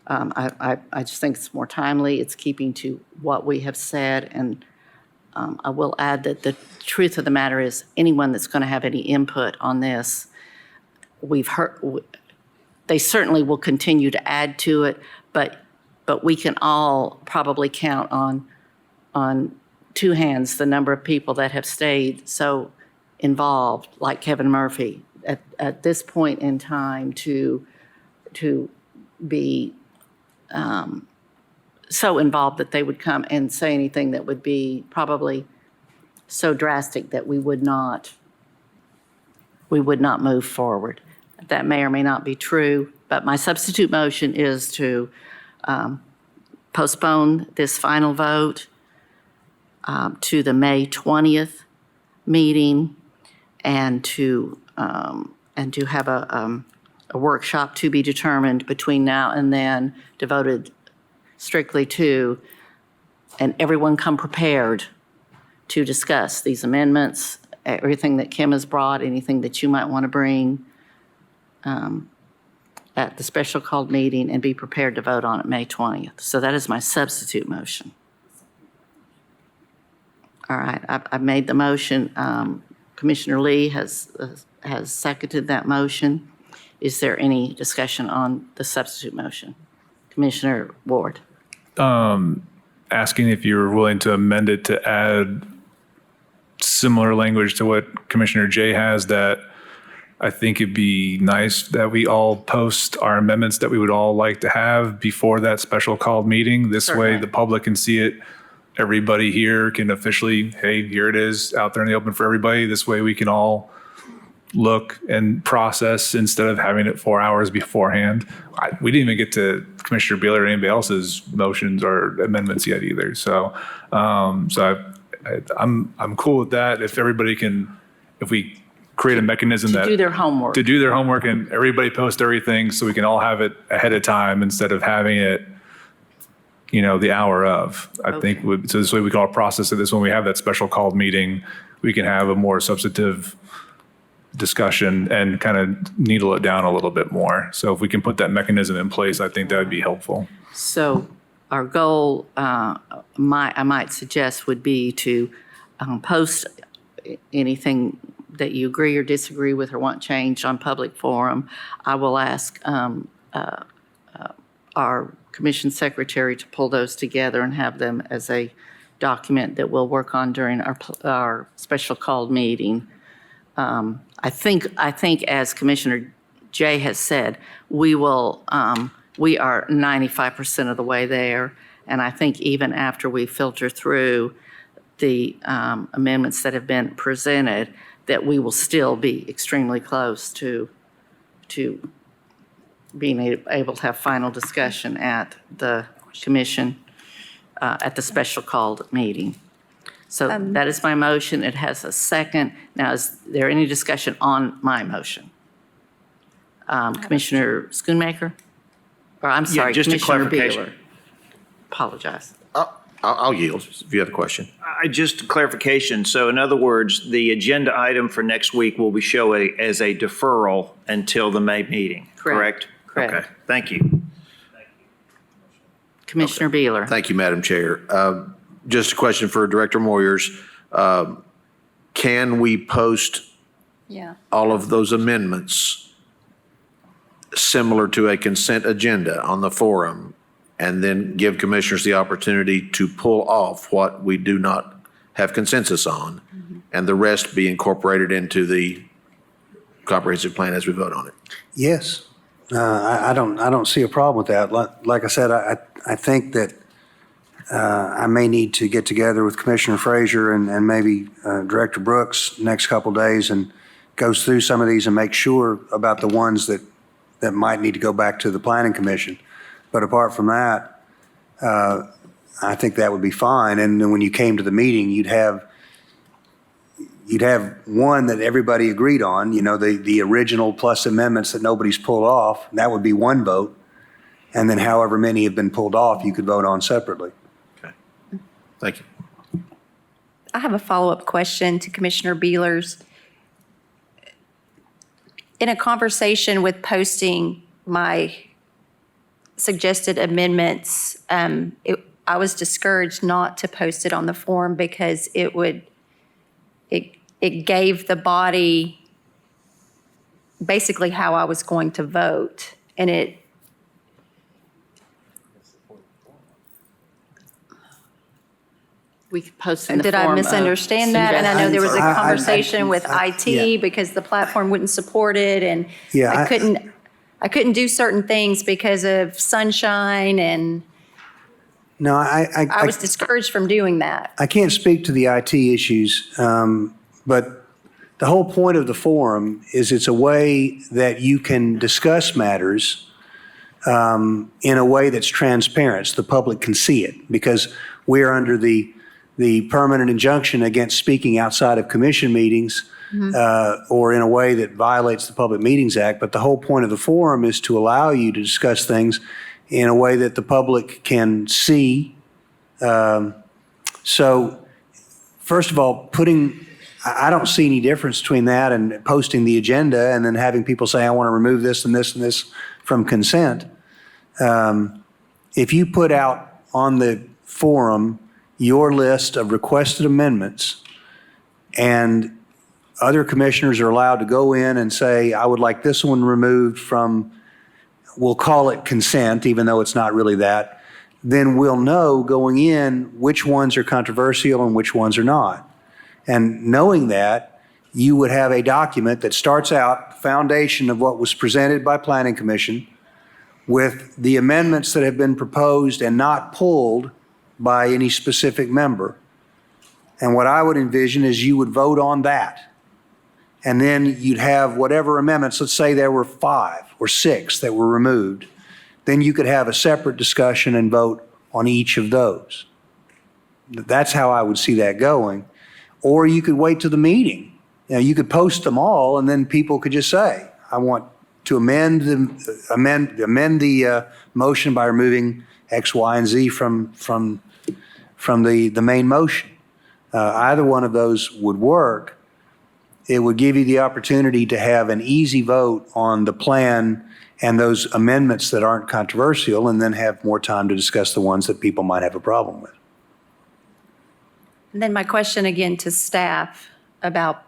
Speaker 1: I just think it's more timely, it's keeping to what we have said, and I will add that the truth of the matter is, anyone that's going to have any input on this, we've heard, they certainly will continue to add to it, but we can all probably count on two hands the number of people that have stayed so involved, like Kevin Murphy, at this point in time to be so involved that they would come and say anything that would be probably so drastic that we would not move forward. That may or may not be true, but my substitute motion is to postpone this final vote to the May 20th meeting, and to have a workshop to be determined between now and then, devoted strictly to, and everyone come prepared to discuss these amendments, everything that Kim has brought, anything that you might want to bring at the special called meeting, and be prepared to vote on it May 20th. So that is my substitute motion. All right, I've made the motion. Commissioner Lee has seconded that motion. Is there any discussion on the substitute motion? Commissioner Ward.
Speaker 16: Asking if you're willing to amend it to add similar language to what Commissioner Jay has, that I think it'd be nice that we all post our amendments that we would all like to have before that special called meeting. This way the public can see it. Everybody here can officially, hey, here it is out there in the open for everybody. This way we can all look and process instead of having it 4 hours beforehand. We didn't even get to Commissioner Beeler or anybody else's motions or amendments yet either. So, I'm cool with that. If everybody can, if we create a mechanism
Speaker 1: To do their homework.
Speaker 16: to do their homework and everybody post everything so we can all have it ahead of time instead of having it, the hour of. I think, so this way we can all process it. This when we have that special called meeting, we can have a more substantive discussion and kind of needle it down a little bit more. So if we can put that mechanism in place, I think that would be helpful.
Speaker 1: So our goal, I might suggest, would be to post anything that you agree or disagree with or want changed on public forum. I will ask our commission secretary to pull those together and have them as a document that we'll work on during our special called meeting. I think as Commissioner Jay has said, we are 95% of the way there. And I think even after we filter through the amendments that have been presented, that we will still be extremely close to being able to have final discussion at the commission, at the special called meeting. So that is my motion. It has a second. Now, is there any discussion on my motion? Commissioner Schoonmaker? Or I'm sorry,
Speaker 8: just a
Speaker 1: Commissioner
Speaker 8: clarification.
Speaker 1: Beeler. Apologize.
Speaker 3: I'll yield if you have a question.
Speaker 8: Just clarification. So in other words, the agenda item for next week will be shown as a deferral until the May meeting, correct?
Speaker 1: Correct.
Speaker 8: Okay, thank you.
Speaker 1: Commissioner Beeler.
Speaker 3: Thank you, Madam Chair. Just a question for Director Moyers. Can we post
Speaker 14: Yeah.
Speaker 3: all of those amendments similar to a consent agenda on the forum, and then give commissioners the opportunity to pull off what we do not have consensus on, and the rest be incorporated into the comprehensive plan as we vote on it?
Speaker 17: Yes. I don't see a problem with that. Like I said, I think that I may need to get together with Commissioner Frazier and maybe Director Brooks next couple days and goes through some of these and make sure about the ones that might need to go back to the Planning Commission. But apart from that, I think that would be fine. And then when you came to the meeting, you'd have one that everybody agreed on, the original plus amendments that nobody's pulled off. That would be one vote. And then however many have been pulled off, you could vote on separately.
Speaker 3: Thank you.
Speaker 14: I have a follow-up question to Commissioner Beeler's. In a conversation with posting my suggested amendments, I was discouraged not to post it on the forum because it gave the body basically how I was going to vote. And
Speaker 1: We could post in the
Speaker 14: did
Speaker 1: form
Speaker 14: I
Speaker 1: of
Speaker 14: misunderstand that? And I know there was a
Speaker 17: I-
Speaker 14: conversation with IT
Speaker 17: yeah.
Speaker 14: because the platform wouldn't support it, and
Speaker 17: Yeah,
Speaker 14: I couldn't do certain things because of sunshine, and
Speaker 17: No,
Speaker 14: I was discouraged from doing that.
Speaker 17: I can't speak to the IT issues, but the whole point of the forum is it's a way that you can discuss matters in a way that's transparent, so the public can see it, because we're under the permanent injunction against speaking outside of commission meetings or in a way that violates the Public Meetings Act. But the whole point of the forum is to allow you to discuss things in a way that the public can see. So first of all, I don't see any difference between that and posting the agenda and then having people say, I want to remove this and this and this from consent. If you put out on the forum your list of requested amendments, and other commissioners are allowed to go in and say, I would like this one removed from, we'll call it consent, even though it's not really that, then we'll know going in which ones are controversial and which ones are not. And knowing that, you would have a document that starts out, foundation of what was presented by Planning Commission, with the amendments that have been proposed and not pulled by any specific member. And what I would envision is you would vote on that. And then you'd have whatever amendments, let's say there were 5 or 6 that were removed, then you could have a separate discussion and vote on each of those. That's how I would see that going. Or you could wait to the meeting. You know, you could post them all and then people could just say, I want to amend the motion by removing X, Y, and Z from the main motion. Either one of those would work. It would give you the opportunity to have an easy vote on the plan and those amendments that aren't controversial, and then have more time to discuss the ones that people might have a problem with.
Speaker 14: And then my question again to staff about,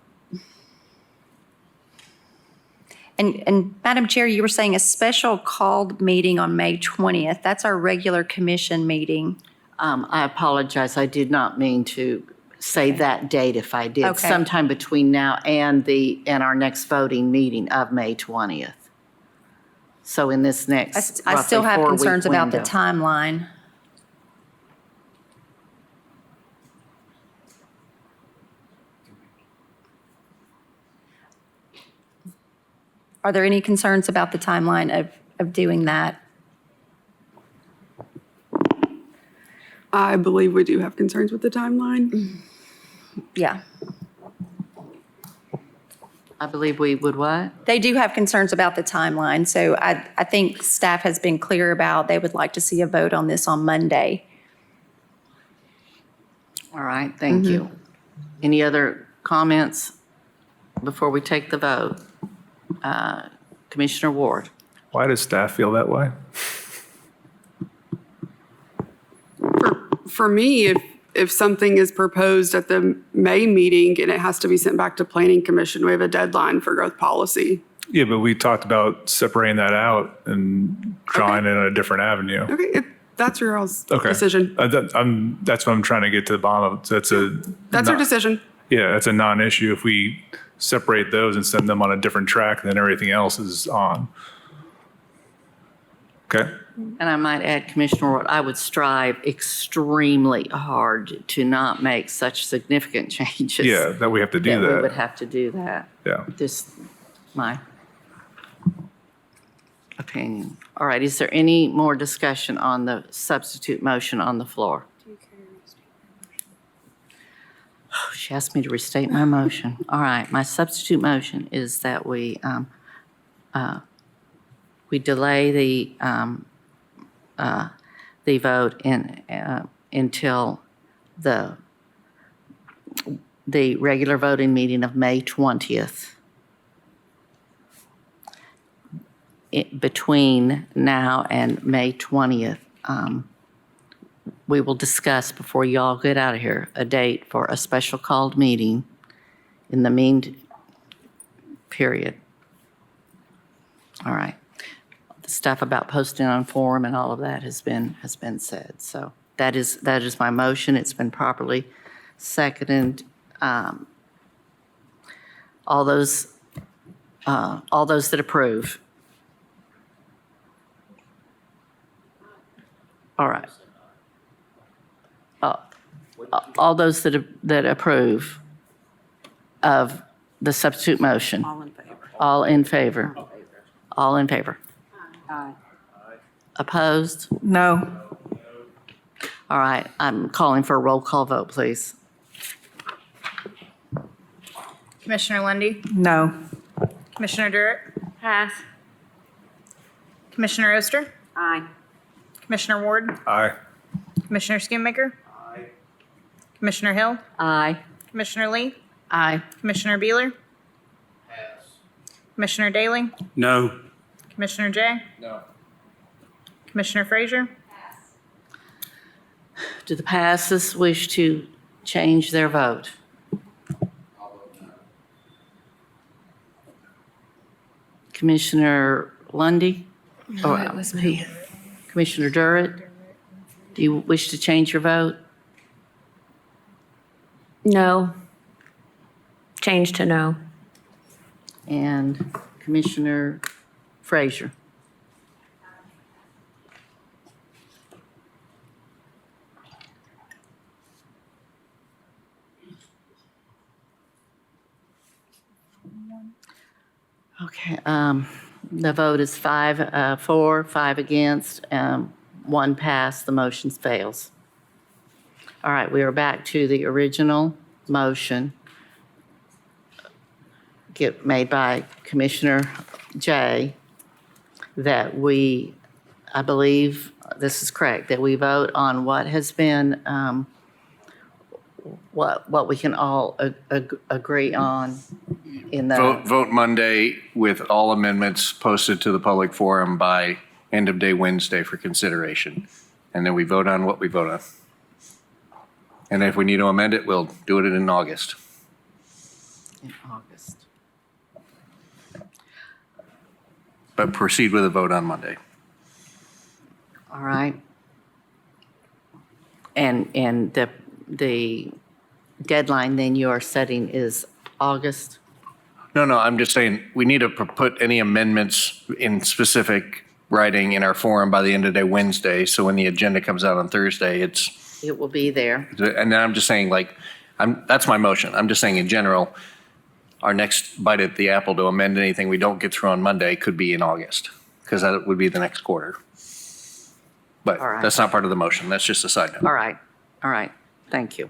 Speaker 14: and Madam Chair, you were saying a special called meeting on May 20th. That's our regular commission meeting.
Speaker 1: I apologize. I did not mean to say that date if I did.
Speaker 14: Okay.
Speaker 1: Sometime between now and our next voting meeting of May 20th. So in this next
Speaker 14: I still
Speaker 1: roughly
Speaker 14: have
Speaker 1: 4-week
Speaker 14: concerns about the
Speaker 1: window.
Speaker 14: timeline. Are there any concerns about the timeline of doing that?
Speaker 18: I believe we do have concerns with the timeline.
Speaker 14: Yeah.
Speaker 1: I believe we would what?
Speaker 14: They do have concerns about the timeline, so I think staff has been clear about they would like to see a vote on this on Monday.
Speaker 1: All right, thank you. Any other comments before we take the vote? Commissioner Ward.
Speaker 16: Why does staff feel that way?
Speaker 18: For me, if something is proposed at the May meeting and it has to be sent back to Planning Commission, we have a deadline for growth policy.
Speaker 16: Yeah, but we talked about separating that out and drawing in a different avenue.
Speaker 18: Okay, that's your all's
Speaker 16: Okay.
Speaker 18: decision.
Speaker 16: That's what I'm trying to get to the bottom of.
Speaker 18: That's your decision.
Speaker 16: Yeah, that's a non-issue. If we separate those and send them on a different track, then everything else is on. Okay?
Speaker 1: And I might add, Commissioner Ward, I would strive extremely hard to not make such significant changes.
Speaker 16: Yeah, that we have to do
Speaker 1: We
Speaker 16: that.
Speaker 1: would have to do that.
Speaker 16: Yeah.
Speaker 1: Just my opinion. All right, is there any more discussion on the substitute motion on the floor? Oh, she asked me to restate my motion. All right, my substitute motion is that we delay the vote until the regular voting meeting of May 20th. Between now and May 20th, we will discuss, before you all get out of here, a date for a special called meeting in the period. All right. The stuff about posting on forum and all of that has been said. So that is my motion. It's been properly seconded. All those that approve. All right. All those that approve of the substitute motion.
Speaker 13: All in favor.
Speaker 1: All in favor. All in favor.
Speaker 13: Aye.
Speaker 1: Opposed?
Speaker 2: No.
Speaker 1: All right, I'm calling for a roll call vote, please.
Speaker 2: Commissioner Lundy,
Speaker 7: No.
Speaker 2: Commissioner Durrett. Pass. Commissioner Oster,
Speaker 13: Aye.
Speaker 2: Commissioner Ward,
Speaker 10: Aye.
Speaker 2: Commissioner Schoonmaker. Aye. Commissioner Hill,
Speaker 1: Aye.
Speaker 2: Commissioner Lee,
Speaker 20: Aye.
Speaker 2: Commissioner Beeler. Commissioner Daley,
Speaker 10: No.
Speaker 2: Commissioner Jay.
Speaker 5: No.
Speaker 2: Commissioner Frazier.
Speaker 1: Do the passes wish to change their vote? Commissioner Lundy?
Speaker 12: No, it was me.
Speaker 1: Commissioner Durrett? Do you wish to change your vote?
Speaker 12: No. Change to no.
Speaker 1: And Commissioner Frazier? Okay, the vote is 5 for, 5 against, 1 pass, the motion fails. All right, we are back to the original motion made by Commissioner Jay, that we, I believe this is correct, that we vote on what has been, what we can all agree on in the.
Speaker 5: Vote Monday with all amendments posted to the public forum by end of day Wednesday for consideration. And then we vote on what we vote on. And if we need to amend it, we'll do it in August.
Speaker 1: In August.
Speaker 5: But proceed with a vote on Monday.
Speaker 1: All right. And the deadline then you are setting is August?
Speaker 5: No, I'm just saying, we need to put any amendments in specific writing in our forum by the end of day Wednesday, so when the agenda comes out on Thursday, it's,
Speaker 1: It will be there.
Speaker 5: and then I'm just saying, like, that's my motion. I'm just saying in general, our next bite at the apple to amend anything we don't get through on Monday could be in August, because that would be the next quarter. But
Speaker 1: All right.
Speaker 5: that's not part of the motion. That's just a side note.
Speaker 1: All right, thank you.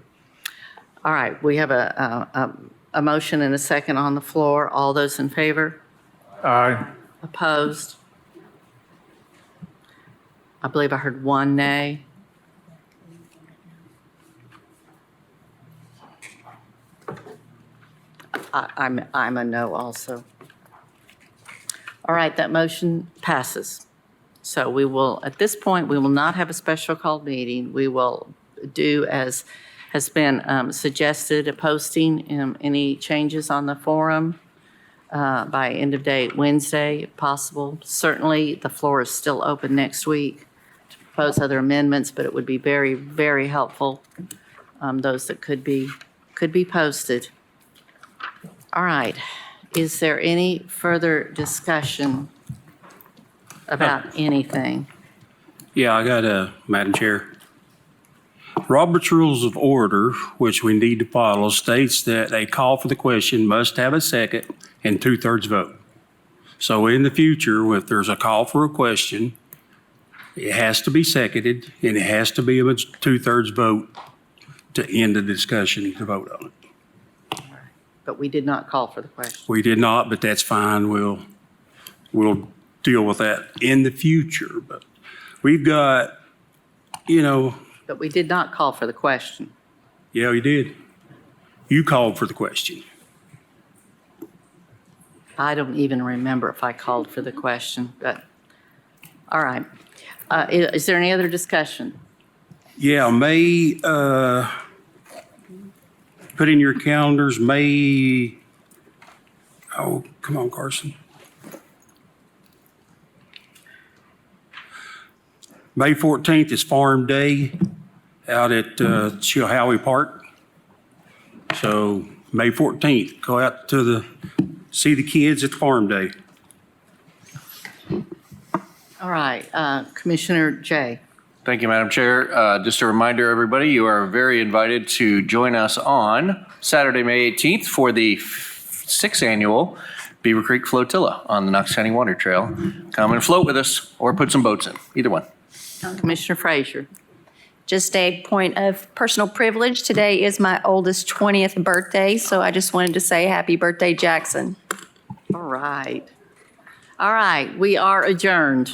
Speaker 1: All right, we have a motion and a second on the floor. All those in favor?
Speaker 10: Aye.
Speaker 1: Opposed? I believe I heard 1 nay. I'm a no also. All right, that motion passes. So we will, at this point, we will not have a special called meeting. We will do as has been suggested, a posting, any changes on the forum by end of day Wednesday, if possible. Certainly, the floor is still open next week to propose other amendments, but it would be very, very helpful, those that could be posted. All right. Is there any further discussion about anything?
Speaker 10: Yeah, I got a, Madam Chair. Robert's Rules of Order, which we need to follow, states that a call for the question must have a second and 2/3 vote. So in the future, if there's a call for a question, it has to be seconded and it has to be a 2/3 vote to end the discussion to vote on it.
Speaker 1: But we did not call for the question.
Speaker 10: We did not, but that's fine. We'll deal with that in the future. But we've got,
Speaker 1: But we did not call for the question.
Speaker 10: yeah, you did. You called for the question.
Speaker 1: I don't even remember if I called for the question, but, all right. Is there any other discussion?
Speaker 10: Yeah, May, put in your calendars, May, oh, come on, Carson. May 14th is Farm Day out at Chilhowie Park. So May 14th, go out to see the kids at Farm Day.
Speaker 1: All right, Commissioner Jay.
Speaker 5: Thank you, Madam Chair. Just a reminder, everybody, you are very invited to join us on Saturday, May 18th for the 6th annual Beaver Creek Flotilla on the Knox County Water Trail. Come and float with us or put some boats in, either one.
Speaker 1: Commissioner Frazier.
Speaker 14: Just a point of personal privilege. Today is my oldest 20th birthday, so I just wanted to say happy birthday, Jackson.
Speaker 1: All right. All right, we are adjourned.